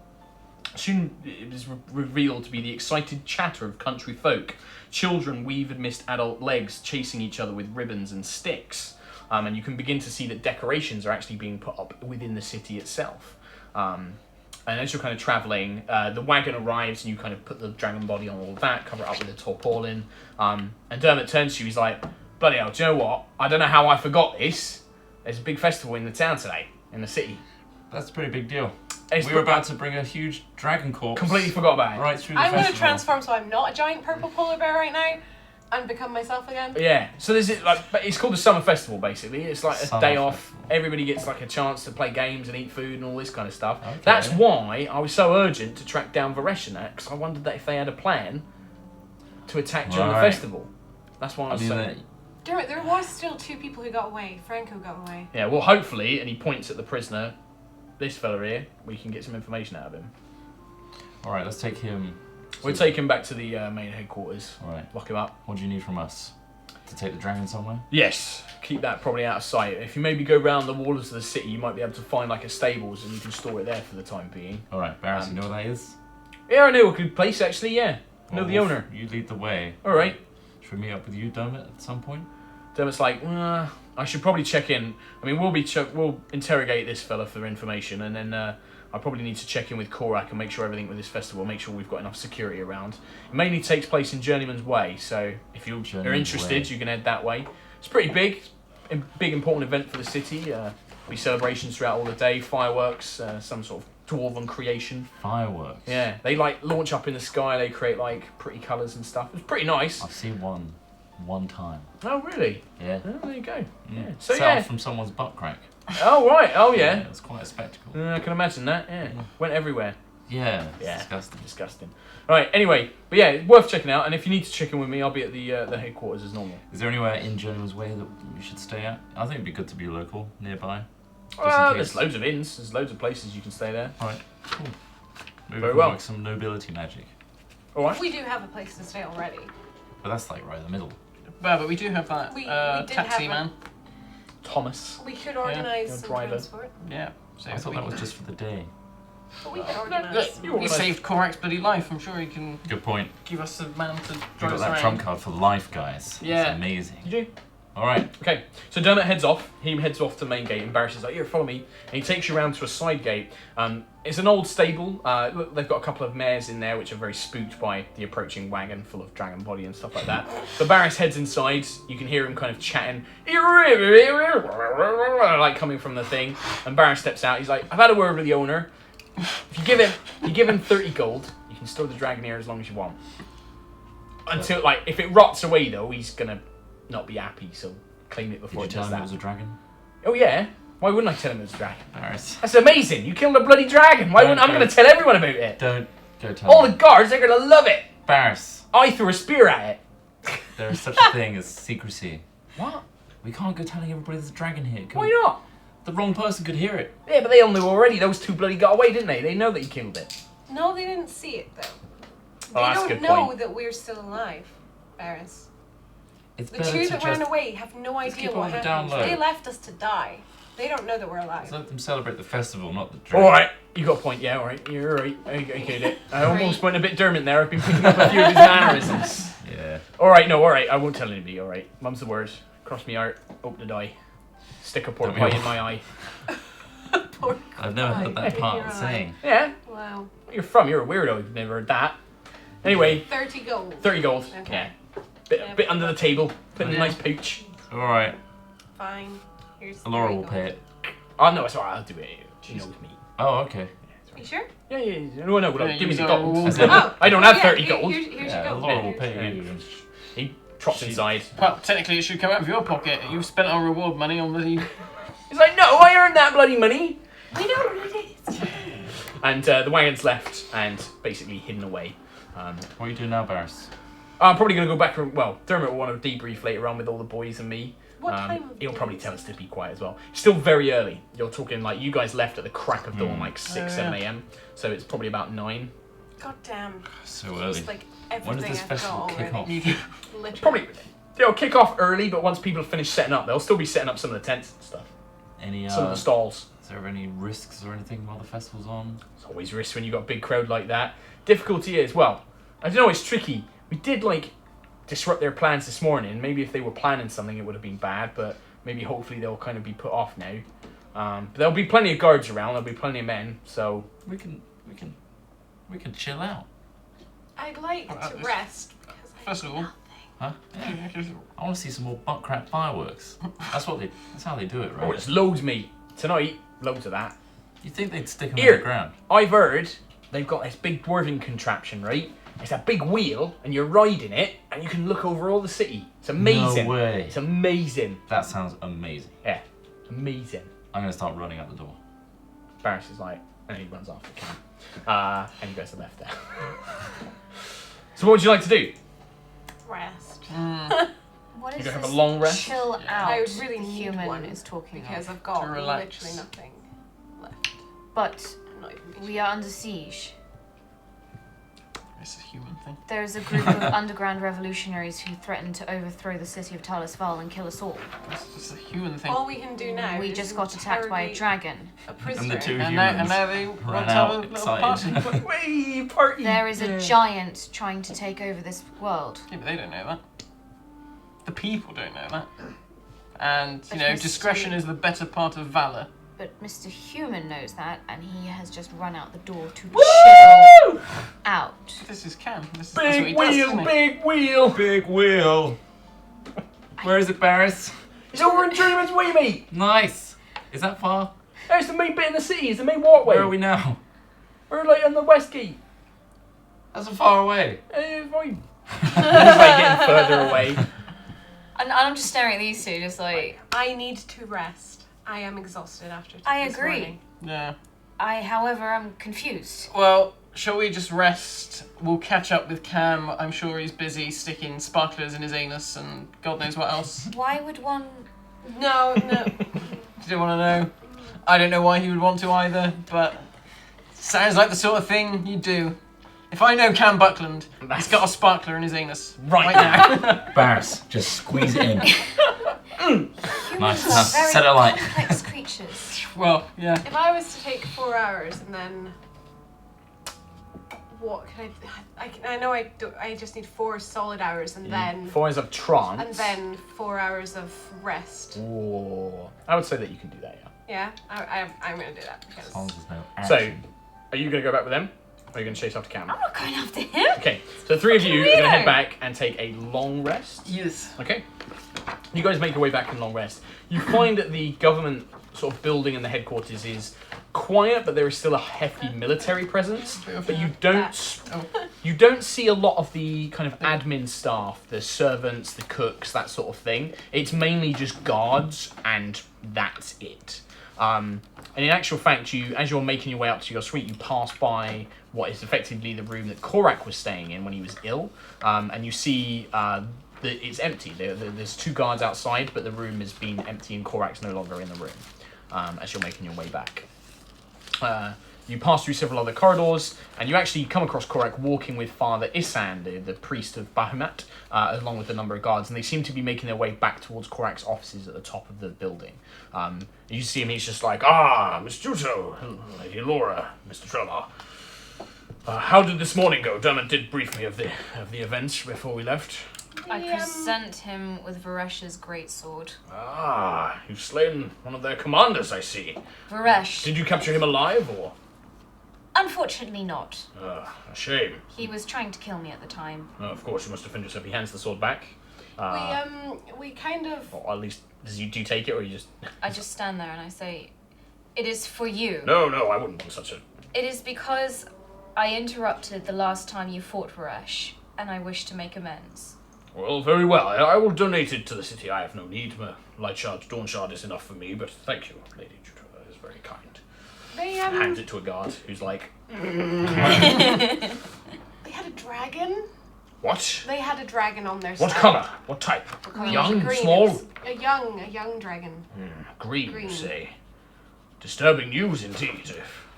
Soon it was revealed to be the excited chatter of country folk. Children weave amidst adult legs, chasing each other with ribbons and sticks. And you can begin to see that decorations are actually being put up within the city itself. And as you're kind of travelling, the wagon arrives and you kind of put the dragon body on all of that, cover it up with a tarpaulin. And Dermot turns to you, he's like, bloody hell, do you know what? I don't know how I forgot this. There's a big festival in the town today, in the city. That's a pretty big deal. It's we were about to bring a huge dragon corpse. Completely forgot about it. Right through the I'm festival. going to transform so I'm not a giant purple polar bear right now and become myself again. Yeah, so there's it's called the Summer Festival, basically. It's like a Summer day off. Festival. Everybody gets like a chance to play games and eat food and all this kind of stuff. Okay. That's why I was so urgent to track down Vareshanak, because I wondered that if they had a plan to attack during the Right. festival. That's why I was mean, so... Dermot, there was still 2 people who got away. Franco got away. Yeah, well, hopefully, and he points at the prisoner, this fella here, we can get some information out of him. Alright, let's take him. We'll take him back to the main headquarters. Alright. Lock him up. What do you need from us? To take the dragon somewhere? Yes, keep that probably out of sight. If you maybe go round the walls of the city, you might be able to find like a stables and you can store it there for the time being. Alright, Barris, you know what that is? Yeah, I know a good place actually, yeah. I know the owner. You lead the way. Alright. Should we meet up with you, Dermot, at some point? Dermot's like, I should probably check in. I mean, we'll interrogate this fella for information, and then I probably need to check in with Korak and make sure everything with this festival, make sure we've got enough security around. It mainly takes place in Journeyman's Way, so if you are interested, you can head that way. It's pretty big, a big important event for the city. There'll be celebrations throughout all the day, fireworks, some sort of dwarven creation. Fireworks? Yeah, they like launch up in the sky, they create like pretty colours and stuff. It's pretty nice. I've seen one time. Oh, really? Yeah. Oh, there you go. Yeah. So So yeah. from someone's butt crack. Oh right. Oh yeah. It was quite a spectacle. I can imagine that. Yeah. Went everywhere. Yeah. It's Yeah. disgusting. Disgusting. Right. Anyway, but yeah, worth checking out. And if you need to check in with me, I'll be at the headquarters as normal. Is there anywhere in Journeyman's Way that we should stay at? I think it'd be good to be local, nearby. Just in Well, case. there's loads of inns. There's loads of places you can stay there. Alright, cool. Maybe Very we can well. work some nobility magic. All right. We do have a place to stay already. But that's like right in the middle. Well, but we do have that We did taxi have man. Thomas. We could organise Your some driver. transport. Yeah. So I if thought we, that was just for the day. But we could Look, organise. you he organise- saved Korak's bloody life. I'm sure he can Good point. give us a man to We drive got us that around. trump card for life, guys. Yeah. It's amazing. Did you? Alright. Okay, so Dermot heads off. He heads off to the main gate, and Barris is like, "Here, follow me." And he takes you around to a side gate. It's an old stable. Look, they've got a couple of mares in there, which are very spooked by the approaching wagon full of dragon body and stuff like that. So Barris heads inside. You can hear him kind of chatting, like coming from the thing. And Barris steps out. He's like, "I've had a word with the owner. If you give him 30 gold, you can store the dragon here as long as you want. Until like, if it rots away though, he's gonna not be happy. So claim it Did before you it tell does him it that." was a dragon? Oh yeah. Why wouldn't I tell him it was a dragon? Barris. That's amazing. You killed a bloody dragon. Why wouldn't I'm Don't. going to tell everyone about it? Don't go tell All him. the guards, they're going to love it. Barris. I threw a spear at it. There is such a thing as secrecy. What? We can't go telling everybody there's a dragon here. Come Why on. not? The wrong person could hear it. Yeah, but they all knew already. Those two bloody got away, didn't they? They know that you killed it. No, they didn't see it though. Oh, They that's a don't good know point. that we're still alive, Barris. It's The better two to that just ran away have no Let's idea keep what on the down happened. low. They left us to die. They don't know that we're alive. let them celebrate the festival, not the dragon. Alright, you got a point. Yeah, alright. You're right. I get it. I almost went a bit Dermot there. I've been picking up a few of his mannerisms. Yeah. Alright, no, alright. I won't tell anybody, alright. Mum's the word. Cross me heart. Hope to die. Stick a pork Don't we pie all? in my eye. Poor I've never heard that guy. part of You're the right. saying. Yeah. Wow. Where you're from? You're a weirdo. You've never heard that. Anyway, 30 gold. 30 gold. Okay. Yeah. Bit under the table. Put in a Yeah. nice pooch. Alright. Fine. Here's the Laura 30 will gold. pay it. Oh no, it's alright. I'll do it. She knows me. Oh, okay. You sure? Yeah. No, no. Yeah, Give me use the our gold. rules. I don't have yeah, 30 here- gold. Here's Yeah, your gold. Laura will Here's pay your you. gold. He trots inside. Well, technically, it should come out of your pocket. You've spent our reward money on the. He's like, no, I earned that bloody money. We know what it is. And the wagon's left and basically hidden away. What are you doing now, Barris? I'm probably going to go back. Well, Dermot will want to debrief later on with all the boys and me. What time of He'll day probably is tell it? us to be quiet as well. It's still very early. You're talking like you guys left at the crack of dawn, like 6, Oh, 7 yeah. a.m. So it's probably about 9. God damn. So early. Just like When does everything this I've got festival kick already. off? Literally. Probably They'll kick off early, but once people finish setting up, they'll still be setting up some of the tents and stuff. Some of the stalls. Is there any risks or anything while the festival's on? There's always risks when you've got a big crowd like that. Difficulty is, well, I don't know, it's tricky. We did, disrupt their plans this morning. Maybe if they were planning something, it would have been bad, but maybe hopefully they'll kind of be put off now. But there'll be plenty of guards around, there'll be plenty of men, so... We can chill out. I'd like to rest. First of all, Huh? Yeah. I want to see some more butt-crap fireworks. That's how they do it, right? Oh, there's loads, mate. Tonight, loads of that. You think they'd stick them Here, on the ground? I've heard they've got this big dwarven contraption, right? It's a big wheel, and you're riding it, and you can look over all the city. It's amazing. No way. It's amazing. That sounds amazing. Yeah, amazing. I'm going to start running out the door. Barris is like, and he runs off the camp. And you guys are left there. So what would you like to do? Rest. What You is gonna have this a long rest? chill out I would really the need human one is talking because of? I've got To relax. literally nothing left. But I'm not even we are under siege. it's a human thing. There's a group of underground revolutionaries who threaten to overthrow the city of Talis Val and kill us all. It's just a human thing. All we can do now We is just got attacked by a interrogate dragon. a prisoner. And the two And humans now they want ran to have a out little excited. party. Way party! There is a giant trying to take over this world. Yeah, but they don't know that. The people don't know that. And, But you know, Mr. discretion is the better part of valour. But Mr. Human knows that, and he has just run out the door to Woo! chill out. This is Cam. That's what he Big does, wheel, isn't he? big wheel! Big wheel. Where is it, Barris? It's over in Journeyman's Way, mate! Nice. Is that far? There's the main bit in the city, it's the main walkway. Where are we now? We're on the west gate. That's far away. Fine. He's getting further away. And I'm just staring at these two, just like... I need to rest. I am exhausted after I this agree. morning. Yeah. However, am confused. Well, shall we just rest? We'll catch up with Cam. I'm sure he's busy sticking sparklers in his anus and God knows what else. Why would one... No. Do you want to know? I don't know why he would want to either, but sounds like the sort of thing you do. If I know Cam Buckland, he's got a sparkler in his anus. Right now. Barris, just squeeze it in. Nice. Humans are very Set it light. complex creatures. Well, yeah. If I was to take 4 hours and then... What can I know I just need 4 solid hours and then... 4 hours of trance. And then 4 hours of rest. Ooh. I would say that you can do that, yeah. Yeah? I'm going to do that because... As long as there's no So, action. are you going to go back with them? Or are you going to chase after Cam? I'm not going after him. Okay, so the 3 of you are going to weirdo. head back and take a long rest. Yes. Okay. You guys make your way back in long rest. You find that the government sort of building and the headquarters is quiet, but there is still a hefty military presence. But you don't see a lot of the kind of admin staff, the servants, the cooks, that sort of thing. It's mainly just guards, and that's it. And in actual fact, as you're making your way up to your suite, you pass by what is effectively the room that Korak was staying in when he was ill, and you see it's empty. There's 2 guards outside, but the room has been empty, and Korak's no longer in the room. As you're making your way back, you pass through several other corridors, and you actually come across Korak walking with Father Isan, the priest of Bahamut, along with a number of guards, and they seem to be making their way back towards Korak's offices at the top of the building. You see him, he's just like, Miss Juto, Lady Laura, Mr. Trellar. How did this morning go? Dermot did brief me of the events before we left. I present him with Varesh's greatsword. You've slain one of their commanders, I see. Varesh. Did you capture him alive, or? Unfortunately not. A shame. He was trying to kill me at the time. Of course, you must defend yourself. He hands the sword back. We kind of... Or at least, do you take it, or you just... I just stand there and I say, it is for you. No, I wouldn't want such a... It is because I interrupted the last time you fought Varesh, and I wish to make amends. Well, very well. I will donate it to the city. I have no need. My light shard, dawn shard is enough for me, but thank you, Lady Juto. That is very kind. They, Hands it to a guard, who's like... They had a dragon? What? They had a dragon on their What side. colour? What type? Young? Green. Small? It was a young dragon. Green, Green. you say? Disturbing news, indeed.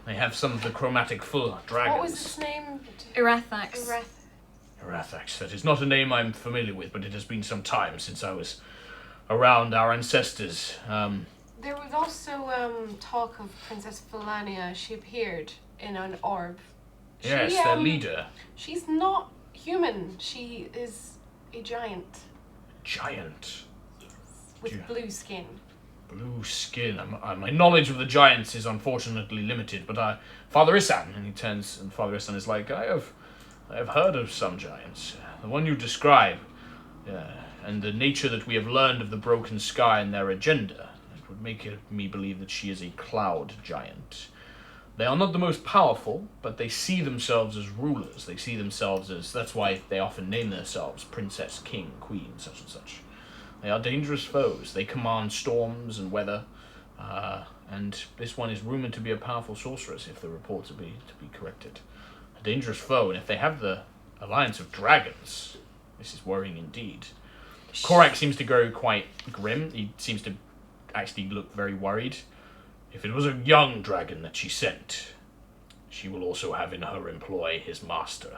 They have some of the chromatic full dragons. What was its name? Irathax. Rathax, that is not a name I'm familiar with, but it has been some time since I was around our ancestors. There was also talk of Princess Felania. She appeared in an orb. Yes, their leader. She's not human. She is a giant. Giant. With blue skin. Blue skin. My knowledge of the giants is unfortunately limited, but Father Isan, and he turns, and Father Isan is like, I have heard of some giants. The one you describe, and the nature that we have learned of the broken sky and their agenda, it would make me believe that she is a cloud giant. They are not the most powerful, but they see themselves as rulers. They see themselves as, that's why they often name themselves princess, king, queen, such and such. They are dangerous foes. They command storms and weather, and this one is rumored to be a powerful sorceress, if the reports are to be corrected. A dangerous foe, and if they have the alliance of dragons, this is worrying indeed. Korak seems to grow quite grim. He seems to actually look very worried. If it was a young dragon that she sent, she will also have in her employ his master.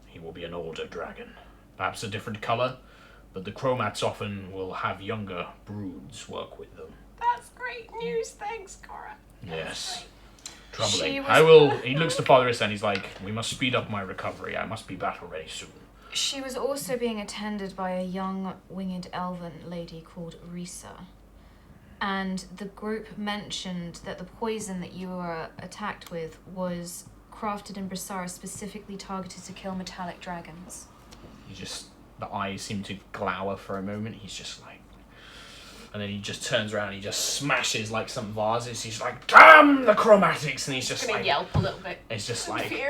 He will be an older dragon, perhaps a different colour, but the chromats often will have younger broods work with them. That's great news, thanks, Cora. Yes. Troubling. He looks to Father Issa and he's like, we must speed up my recovery. I must be battle ready soon. She was also being attended by a young winged elven lady called Risa. And the group mentioned that the poison that you were attacked with was crafted in Brasara specifically targeted to kill metallic dragons. The eyes seem to glower for a moment. He's just like, and then he just turns around and he just smashes like some vases. He's like, damn the chromatics! And he's just gonna like, yelp a little bit. It's just like, fear.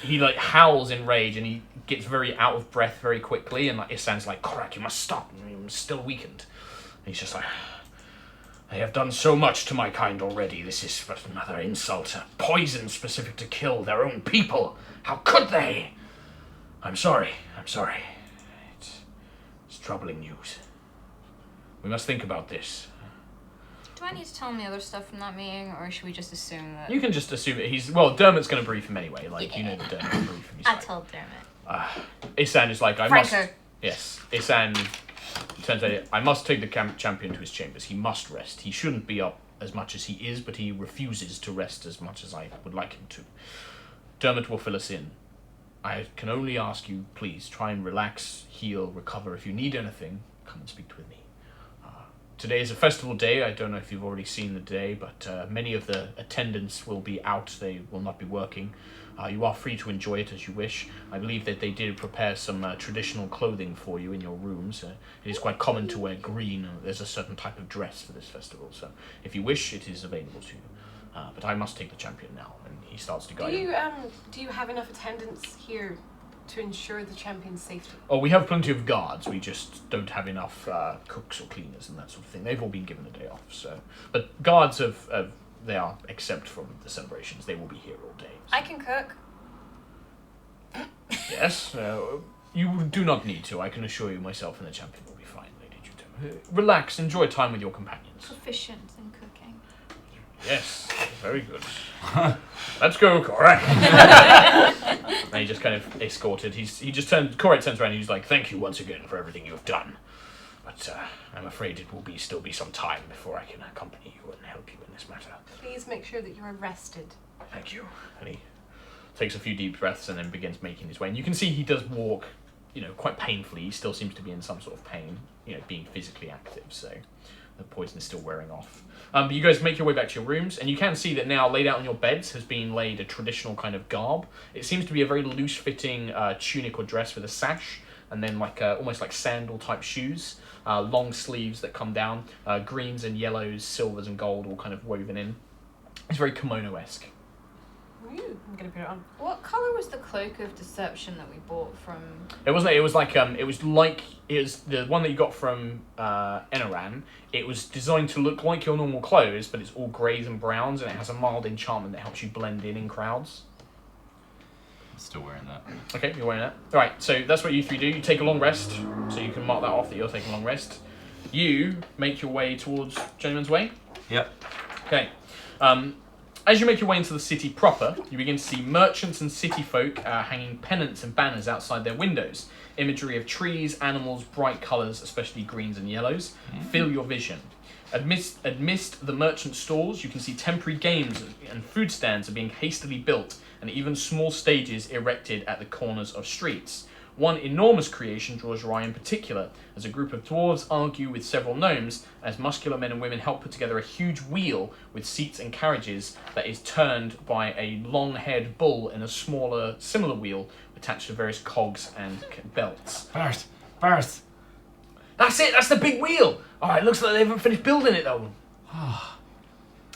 he like howls in rage and he gets very out of breath very quickly. And like, it sounds like, Korak, you must stop. I'm still weakened. And he's just like, they have done so much to my kind already. This is but another insult. Poison specific to kill their own people. How could they? I'm sorry. It's troubling news. We must think about this. Do I need to tell him the other stuff from that meeting, or should we just assume that... You can just assume that Dermot's going to brief him anyway. Like, you know that Dermot will brief him. I told Dermot. Isan is like, Franco. Yes, Isan turns out, I must take the champion to his chambers. He must rest. He shouldn't be up as much as he is, but he refuses to rest as much as I would like him to. Dermot will fill us in. I can only ask you, please, try and relax, heal, recover. If you need anything, come and speak with me. Today is a festival day. I don't know if you've already seen the day, but many of the attendants will be out. They will not be working. You are free to enjoy it as you wish. I believe that they did prepare some traditional clothing for you in your rooms. It is quite common to wear green. There's a certain type of dress for this festival, so if you wish, it is available to you. But I must take the champion now, and he starts to guide you. Do you have enough attendants here to ensure the champion's safety? Oh, we have plenty of guards. We just don't have enough cooks or cleaners and that sort of thing. They've all been given a day off, so. But guards they are exempt from the celebrations. They will be here all day. So. I can cook. Yes, you do not need to. I can assure you myself and the champion will be fine, Lady Juto. Relax, enjoy time with your companions. Proficient in cooking. Yes, very good. Let's go, Korak. And he just kind of escorted. Korak turns around and he's like, thank you once again for everything you have done. But I'm afraid it will still be some time before I can accompany you and help you in this matter. Please make sure that you are rested. Thank you. And he takes a few deep breaths and then begins making his way. And you can see he does walk, quite painfully. He still seems to be in some sort of pain, being physically active. So the poison is still wearing off. But you guys make your way back to your rooms, and you can see that now laid out on your beds has been laid a traditional kind of garb. It seems to be a very loose-fitting tunic or dress with a sash, and then almost like sandal-type shoes, long sleeves that come down, greens and yellows, silvers and gold all kind of woven in. It's very kimono-esque. Ooh, I'm gonna put it on. What colour was the cloak of deception that we bought from... It was the one that you got from Enaran. It was designed to look like your normal clothes, but it's all greys and browns, and it has a mild enchantment that helps you blend in crowds. I'm still wearing that. Okay, you're wearing that. Alright, so that's what you three do. You take a long rest, so you can mark that off that you're taking a long rest. You make your way towards Journeyman's Way. Yep. Okay. As you make your way into the city proper, you begin to see merchants and city folk hanging pennants and banners outside their windows. Imagery of trees, animals, bright colours, especially greens and yellows, fill your vision. Amidst the merchant stalls, you can see temporary games and food stands are being hastily built, and even small stages erected at the corners of streets. One enormous creation draws your eye in particular, as a group of dwarves argue with several gnomes, as muscular men and women help put together a huge wheel with seats and carriages that is turned by a long-haired bull in a smaller, similar wheel attached to various cogs and belts. Barris. That's it, that's the big wheel! Alright, looks like they haven't finished building it though.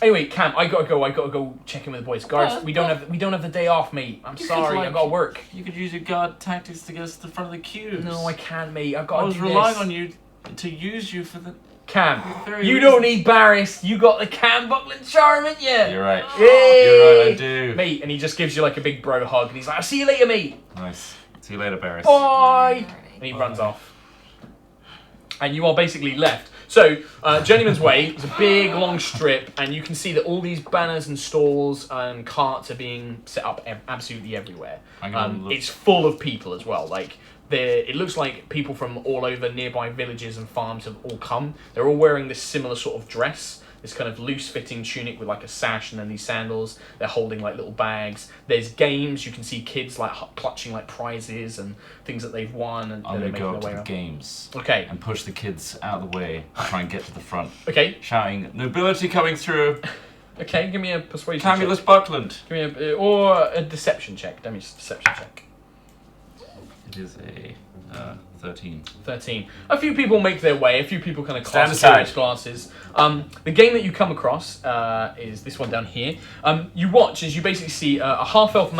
Anyway, Cam, I gotta go check in with the boys. Guards, we don't have the day off, mate. I'm sorry, I gotta work. You could use your guard tactics to get us to the front of the queues. No, I can't, mate. I was relying on you to use you for the... Cam, you don't need Barris. You got the Cam Buckland charm, ain't you? You're right. Yay! You're right, I do. Mate, and he just gives you like a big bro hug, and he's like, I'll see you later, mate. Nice. See you later, Barris. Bye! And he runs off. And you are basically left. So, Journeyman's Way is a big, long strip, and you can see that all these banners and stalls and carts are being set up absolutely everywhere. It's full of people as well. Like, it looks like people from all over nearby villages and farms have all come. They're all wearing this similar sort of dress, this kind of loose-fitting tunic with like a sash and then these sandals. They're holding like little bags. There's games. You can see kids like clutching like prizes and things that they've won. And I'm they're going to go up to making the their way games. Okay. And push the kids out of the way and try and get to the front. Okay. Shouting, nobility coming through. Okay, give me a persuasion Camulus check. Buckland. Give me or a deception check. Demi's deception check. It is a 13. 13. A few people make their way. A few people kind of Stand cast aside. carriage glasses. The game that you come across is this one down here. You watch as you basically see a half-elf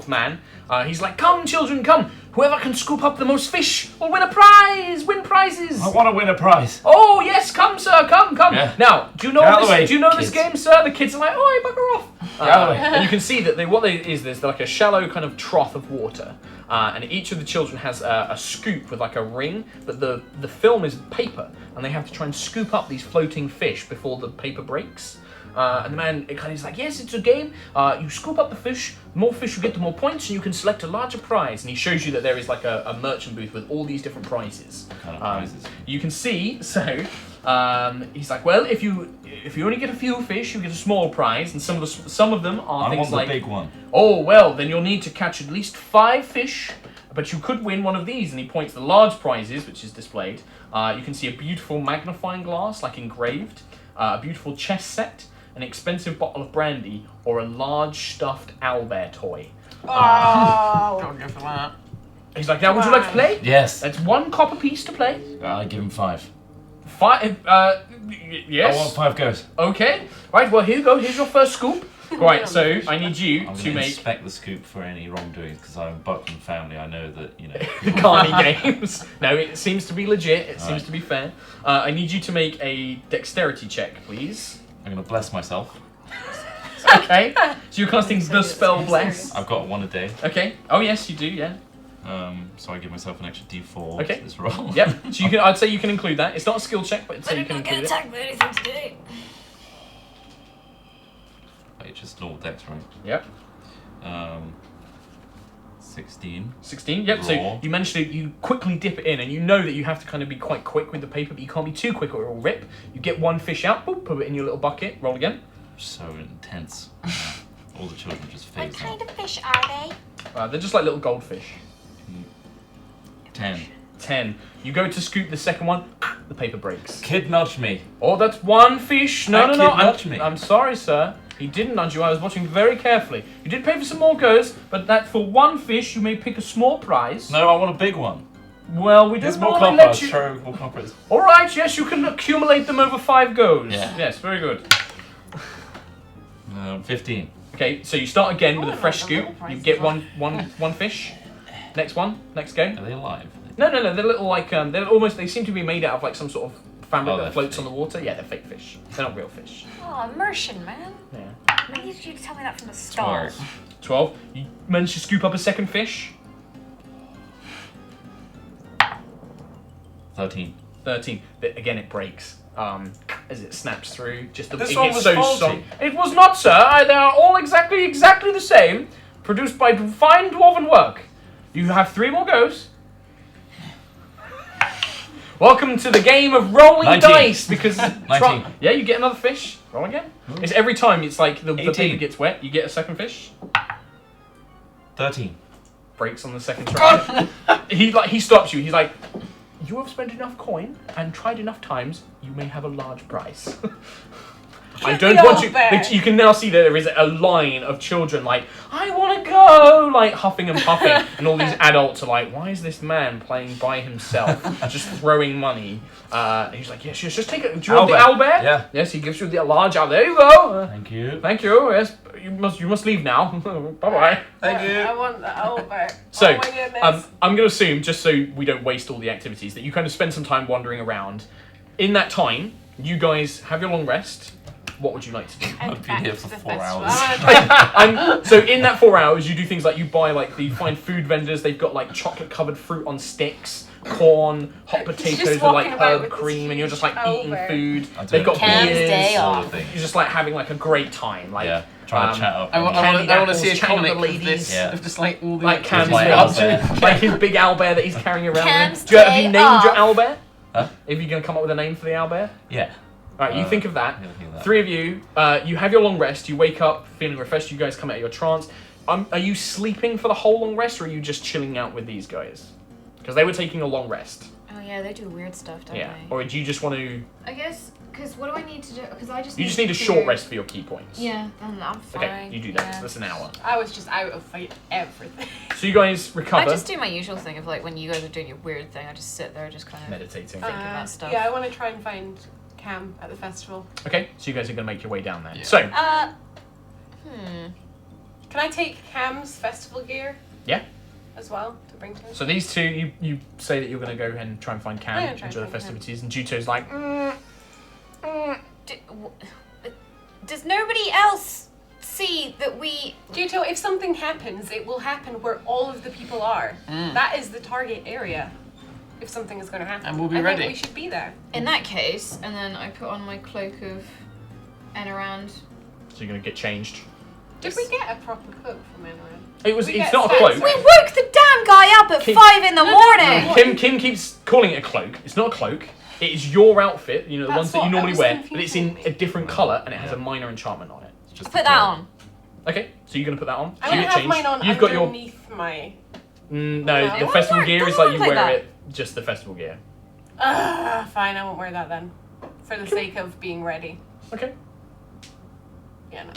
man. He's like, "Come, children, come! Whoever can scoop up the most fish will win a prize. Win prizes." I want to win a prize. Oh yes, come, sir, come. Yeah. Now, do you know Get out of this? the way, Do you know kids. this game, sir? The kids are like, "Oh, bugger off!" Get out of the way. And you can see that there's like a shallow kind of trough of water, and each of the children has a scoop with like a ring, but the film is paper, and they have to try and scoop up these floating fish before the paper breaks. And the man kind of is like, "Yes, it's a game. You scoop up the fish. The more fish you get, the more points, and you can select a larger prize." And he shows you that there is like a merchant booth with all these different prizes. What kind of prizes? You can see, so he's like, "Well, if you only get a few fish, you get a small prize, and some of them are I things want the like, big one. oh well, then you'll need to catch at least 5 fish, but you could win one of these." And he points to the large prizes, which is displayed. You can see a beautiful magnifying glass, like engraved, a beautiful chess set, an expensive bottle of brandy, or a large stuffed owlbear toy. Oh. Go for that. He's like, "Now, would you like to play?" Yes. That's 1 copper piece to play. I give him 5. 5. Yes. I want 5 goes. Okay. Right. Well, here you go. Here's your first scoop. Right. So I need you I'm going to to make inspect the scoop for any wrongdoings because I'm Buckland family. I know that, you know. the Carney games. No, it seems to be legit. It seems Alright. to be fair. I need you to make a dexterity check, please. I'm going to bless myself. Okay. So you're casting the spell bless. I've got 1 a day. Okay. Oh yes, you do. Yeah. So I give myself an extra D4 Okay. to this roll. Yep. So you can. I'd say you can include that. It's not a skill check, but I'd say you can include it. attacked by anything today. Wait, just normal dex, right? Yep. 16. 16. Yep. So Raw. you manage to quickly dip it in, and you know that you have to kind of be quite quick with the paper, but you can't be too quick or it will rip. You get 1 fish out. Boop, put it in your little bucket. Roll again. So intense. All the children just What phase kind out. of fish are they? They're just like little goldfish. 10. 10. You go to scoop the second one, the paper breaks. Kid nudged me. Oh, that's 1 fish. No, That no, no. kid nudged me. I'm sorry, sir. He didn't nudge you. I was watching very carefully. You did pay for some more goes, but that for 1 fish, you may pick a small prize. No, I want a big one. Well, we There's don't more normally coppers. let you. Throw more coppers. All right. Yes, you can accumulate them over 5 goes. Yeah. Yes, very good. 15. Okay, so you start again with a Oh, fresh the scoop. little You prizes get are- one fish. Next one. Next go. Are they alive? No. They're little like they're almost. They seem to be made out of like some sort of fabric Oh, that they're floats fake. on the water. Yeah, they're fake fish. They're not real fish. Oh, immersion, man. Yeah. I needed you to tell me that from the start. 12. You manage to scoop up a second fish. 13. 13. Again, it breaks. as it snaps through. Just This it one gets was so faulty. strong. It was not, sir. They are all exactly the same, produced by fine dwarven work. You have 3 more goes. Welcome to the game of rolling 19. dice, because... 19. Yeah, you get another fish. Roll again. It's every time it's like the 18. paper gets wet, you get a second fish. 13. Breaks on the second try. he stops you. He's like, you have spent enough coin and tried enough times, you may have a large price. I don't want you... You can now see that there is a line of children like, I want to go, like huffing and puffing. And all these adults are like, why is this man playing by himself, just throwing money? He's like, yes, just take it. Do you want the owlbear? Yeah. Yes, he gives you the large owl. There you go. Thank you. Thank you. Yes, you must leave now. Bye-bye. Thank you. I want the owlbear. So, oh my goodness. I'm going to assume, just so we don't waste all the activities, that you kind of spend some time wandering around. In that time, you guys have your long rest. What would you like to do? I've been here for 4 hours. So in that 4 hours, you do things like you find food vendors. They've got like chocolate-covered fruit on sticks, corn, hot potatoes with like herb cream, and you're just like eating food. They've got Cam's beers. day off. You're just like having like a great time. Like Yeah, trying to chat up. I want to see a chatting with comic the of this, Yeah. of just like all the like Cam's my owlbear. like his big owlbear that he's carrying around. Cam's With him. Have you day named your off. owlbear? Huh? Are you going to come up with a name for the owlbear? Yeah. Alright, you think of that. I'm gonna think of that. 3 of you, you have your long rest, you wake up feeling refreshed, you guys come out of your trance. Are you sleeping for the whole long rest, or are you just chilling out with these guys? Because they were taking a long rest. Oh yeah, they do weird stuff, don't Yeah. they? Or do you just want to... I guess, because what do I need to do? Because I just You just need a short rest for your key points. Yeah, then I'm fine. Okay, you do that. yeah. So that's an hour. I was just out of fight everything. So you guys I recover. just do my usual thing of like when you guys are doing your weird thing, I just sit there, just kind of Meditating. Think about stuff. Yeah, I want to try and find Cam at the festival. Okay, so you guys are going to make your way down there. Yeah. So, Can I take Cam's festival gear yeah. as well to bring to him? So these two, you say that you're going to go and try and find Cam, I'm gonna try and enjoy the find Cam. festivities, and Juto's like, Does nobody else see that we... Juto, if something happens, it will happen where all of the people are. That is the target area. If something is going to happen, And we'll be I ready. think we should be there. In that case, and then I put on my cloak of Enarand. so you're going to get changed. Did we get a proper cloak from Enron? It's get not a stats. cloak. We woke the damn guy up at Kim- 5 in the morning! Kim keeps calling it a cloak. It's not a cloak. It is your outfit, you know, the That's ones that you what- normally that was wear, but it's confusing in me. a different colour and it has a minor enchantment on it. It's just Put that on. Okay, so you're going to put that on. I'm So you going to get have changed. mine on You've got your... underneath my... No, No. the It festival won't gear work- is doesn't like you work like wear that. it, just the festival gear. Fine, I won't wear that then. For the sake of being ready. Okay. Yeah, no.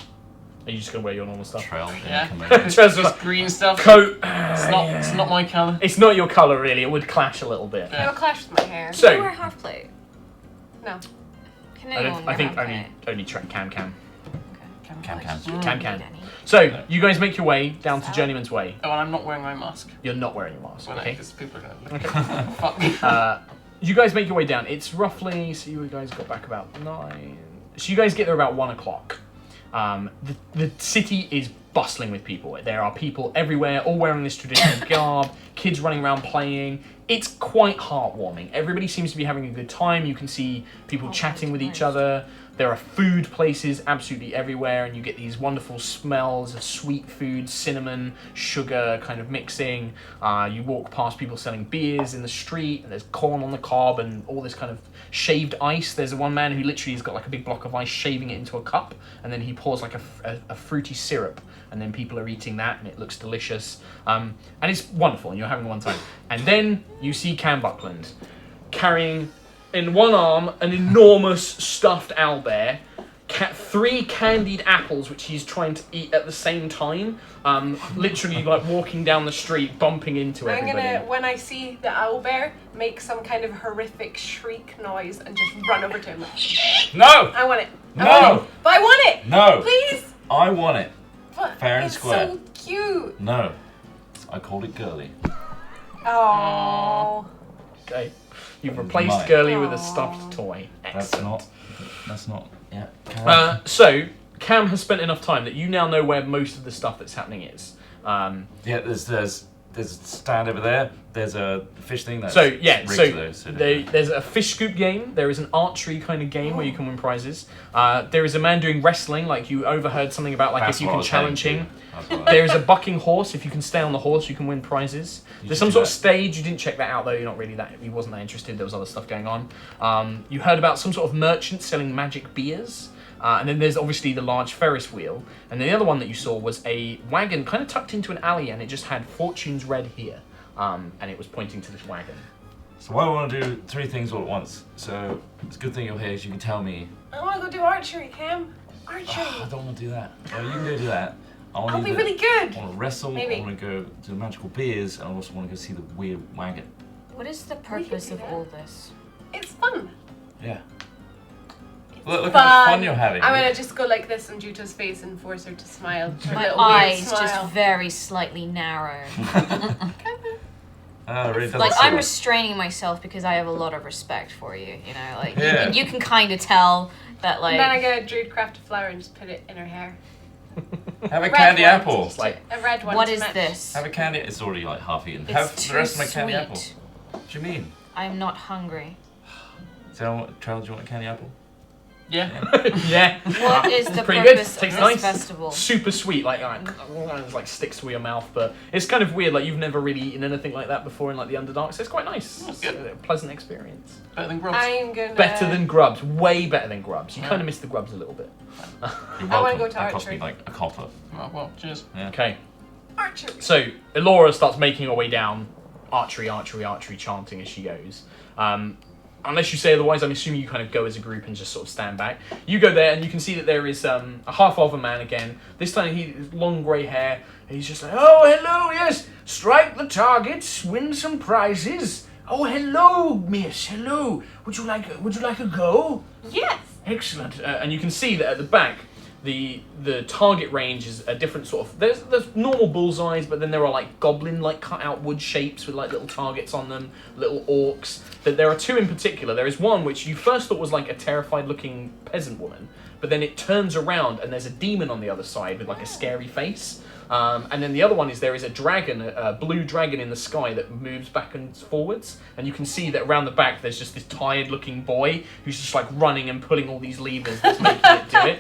Are you just going to wear your normal stuff? Trail. Yeah. Trez was Just green stuff. coat. It's not my colour. It's not your colour, really. It would clash a little bit. It will clash with my hair. So, Can you wear half plate? No. Can I anyone wear think half only plate? Cam. Can. Can. So, you guys make your way down to Journeyman's Way. Oh, and I'm not wearing my mask. You're not wearing your mask, Well, okay? because people are going to look. Fuck me. You guys make your way down. It's roughly, so you guys got back about 9. So you guys get there about 1 o'clock. The city is bustling with people. There are people everywhere, all wearing this traditional garb, kids running around playing. It's quite heartwarming. Everybody seems to be having a good time. You can see people chatting with each other. There are food places absolutely everywhere, and you get these wonderful smells of sweet food, cinnamon, sugar kind of mixing. You walk past people selling beers in the street, and there's corn on the cob and all this kind of shaved ice. There's one man who literally has got like a big block of ice, shaving it into a cup, and then he pours like a fruity syrup, and then people are eating that, and it looks delicious. And it's wonderful, and you're having one time. And then you see Cam Buckland carrying in one arm an enormous stuffed owlbear, 3 candied apples which he's trying to eat at the same time, literally like walking down the street bumping into I'm everybody. gonna, when I see the owlbear, make some kind of horrific shriek noise and just run over to him. No! I want it. I No! want it. But I want it! No! Please! I want it. But Fair and it's square. so cute. No. I called it girly. Oh. Okay. You've replaced Mine. Girly with a Aw. stuffed toy. Excellent. That's not. Yeah. So, Cam has spent enough time that you now know where most of the stuff that's happening is. Yeah. There's there's a stand over there. There's a fish thing that's So yeah, rigged so to those, there's a fish scoop game. There is an archery kind of game where you can win prizes. There is a man doing wrestling. Like you overheard something about like That's if you what I can was challenge saying him. too. That's what I- There is a bucking horse. If you can stay on the horse, you can win prizes. You There's should some do sort of that. stage. You didn't check that out though. You're not really that. You wasn't that interested. There was other stuff going on. You heard about some sort of merchant selling magic beers. And then there's obviously the large Ferris wheel. And then the other one that you saw was a wagon kind of tucked into an alley, and it just had Fortune's Red here. And it was pointing to this wagon. So I want to do 3 things all at once. So it's a good thing you're here, so you can tell me. I want to go do archery, Cam. Archery. I don't want to do that. No, you can go do that. I'll be really good. I want to wrestle. Maybe. I want to go to the magical beers, and I also want to go see the weird wagon. What is the We could purpose do of that. all this? It's fun. Yeah. Look how much fun you're having. I'm gonna just go like this on Juto's face and force her to smile. Her My little weird eyes smile. just very slightly narrow. It really doesn't Like suit I'm us. restraining myself because I have a lot of respect for you. You know, like Yeah. you can kind of tell that And then I like. get a druid craft a flower and just put it in her hair. Have a Red candy one. apple. Just a red one. What to is match. this? Have a candy. It's already like half eaten. It's Have too the rest of my sweet. candy apple. What do you mean? I'm not hungry. So, Trell, do you want a candy apple? Yeah. Yeah. What is the Pretty good. purpose of Tastes this nice. festival? Super sweet, like it's like sticks to your mouth, but it's kind of weird. Like you've never really eaten anything like that before in like the Underdark, so it's quite nice. It's a pleasant experience. Better than grubs. I'm gonna. Better than grubs, way better than grubs. You kind of miss the grubs a little bit. You're I wanna welcome. go to That cost me archery. like a copper. Oh, well, cheers. Okay, Archery. so Elora starts making her way down, archery, chanting as she goes. Unless you say otherwise, I'm assuming you kind of go as a group and just sort of stand back. You go there and you can see that there is a half-elven man again. This time he has long grey hair. And he's just like, oh, hello, yes, strike the targets, win some prizes. Oh, hello, miss, hello. Would you like a go? Yes. Excellent. And you can see that at the back, the target range is a different sort of. There's normal bullseyes, but then there are like goblin like cut out wood shapes with like little targets on them, little orcs. There are 2 in particular. There is one which you first thought was like a terrified looking peasant woman, but then it turns around and there's a demon on the other side with like a scary face. And then the other one is there is a dragon, a blue dragon in the sky that moves back and forwards. And you can see that around the back there's just this tired looking boy who's just like running and pulling all these levers that's making it do it.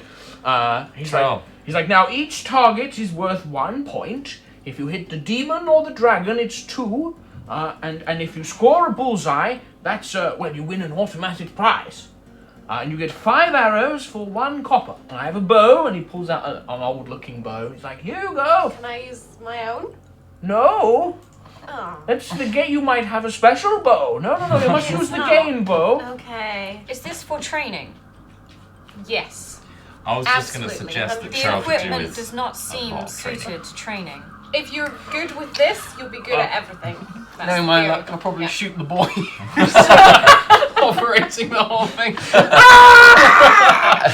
He's like, now each target is worth 1 point. If you hit the demon or the dragon, it's 2. And if you score a bullseye, that's, you win an automatic prize. And you get 5 arrows for 1 copper. And I have a bow, and he pulls out an old-looking bow. He's like, here you go. Can I use my own? No, Oh. that's the game. You might have a special bow. No, you must It's use the not. game bow. Okay. Is this for training? Yes. I was just going to Absolutely. suggest that The Trell could do equipment with does not a seem lot of training. suited to training. If you're good with this, you'll be good at everything. That's No mind the that, I'll probably yeah. shoot the boy. Operating the whole thing.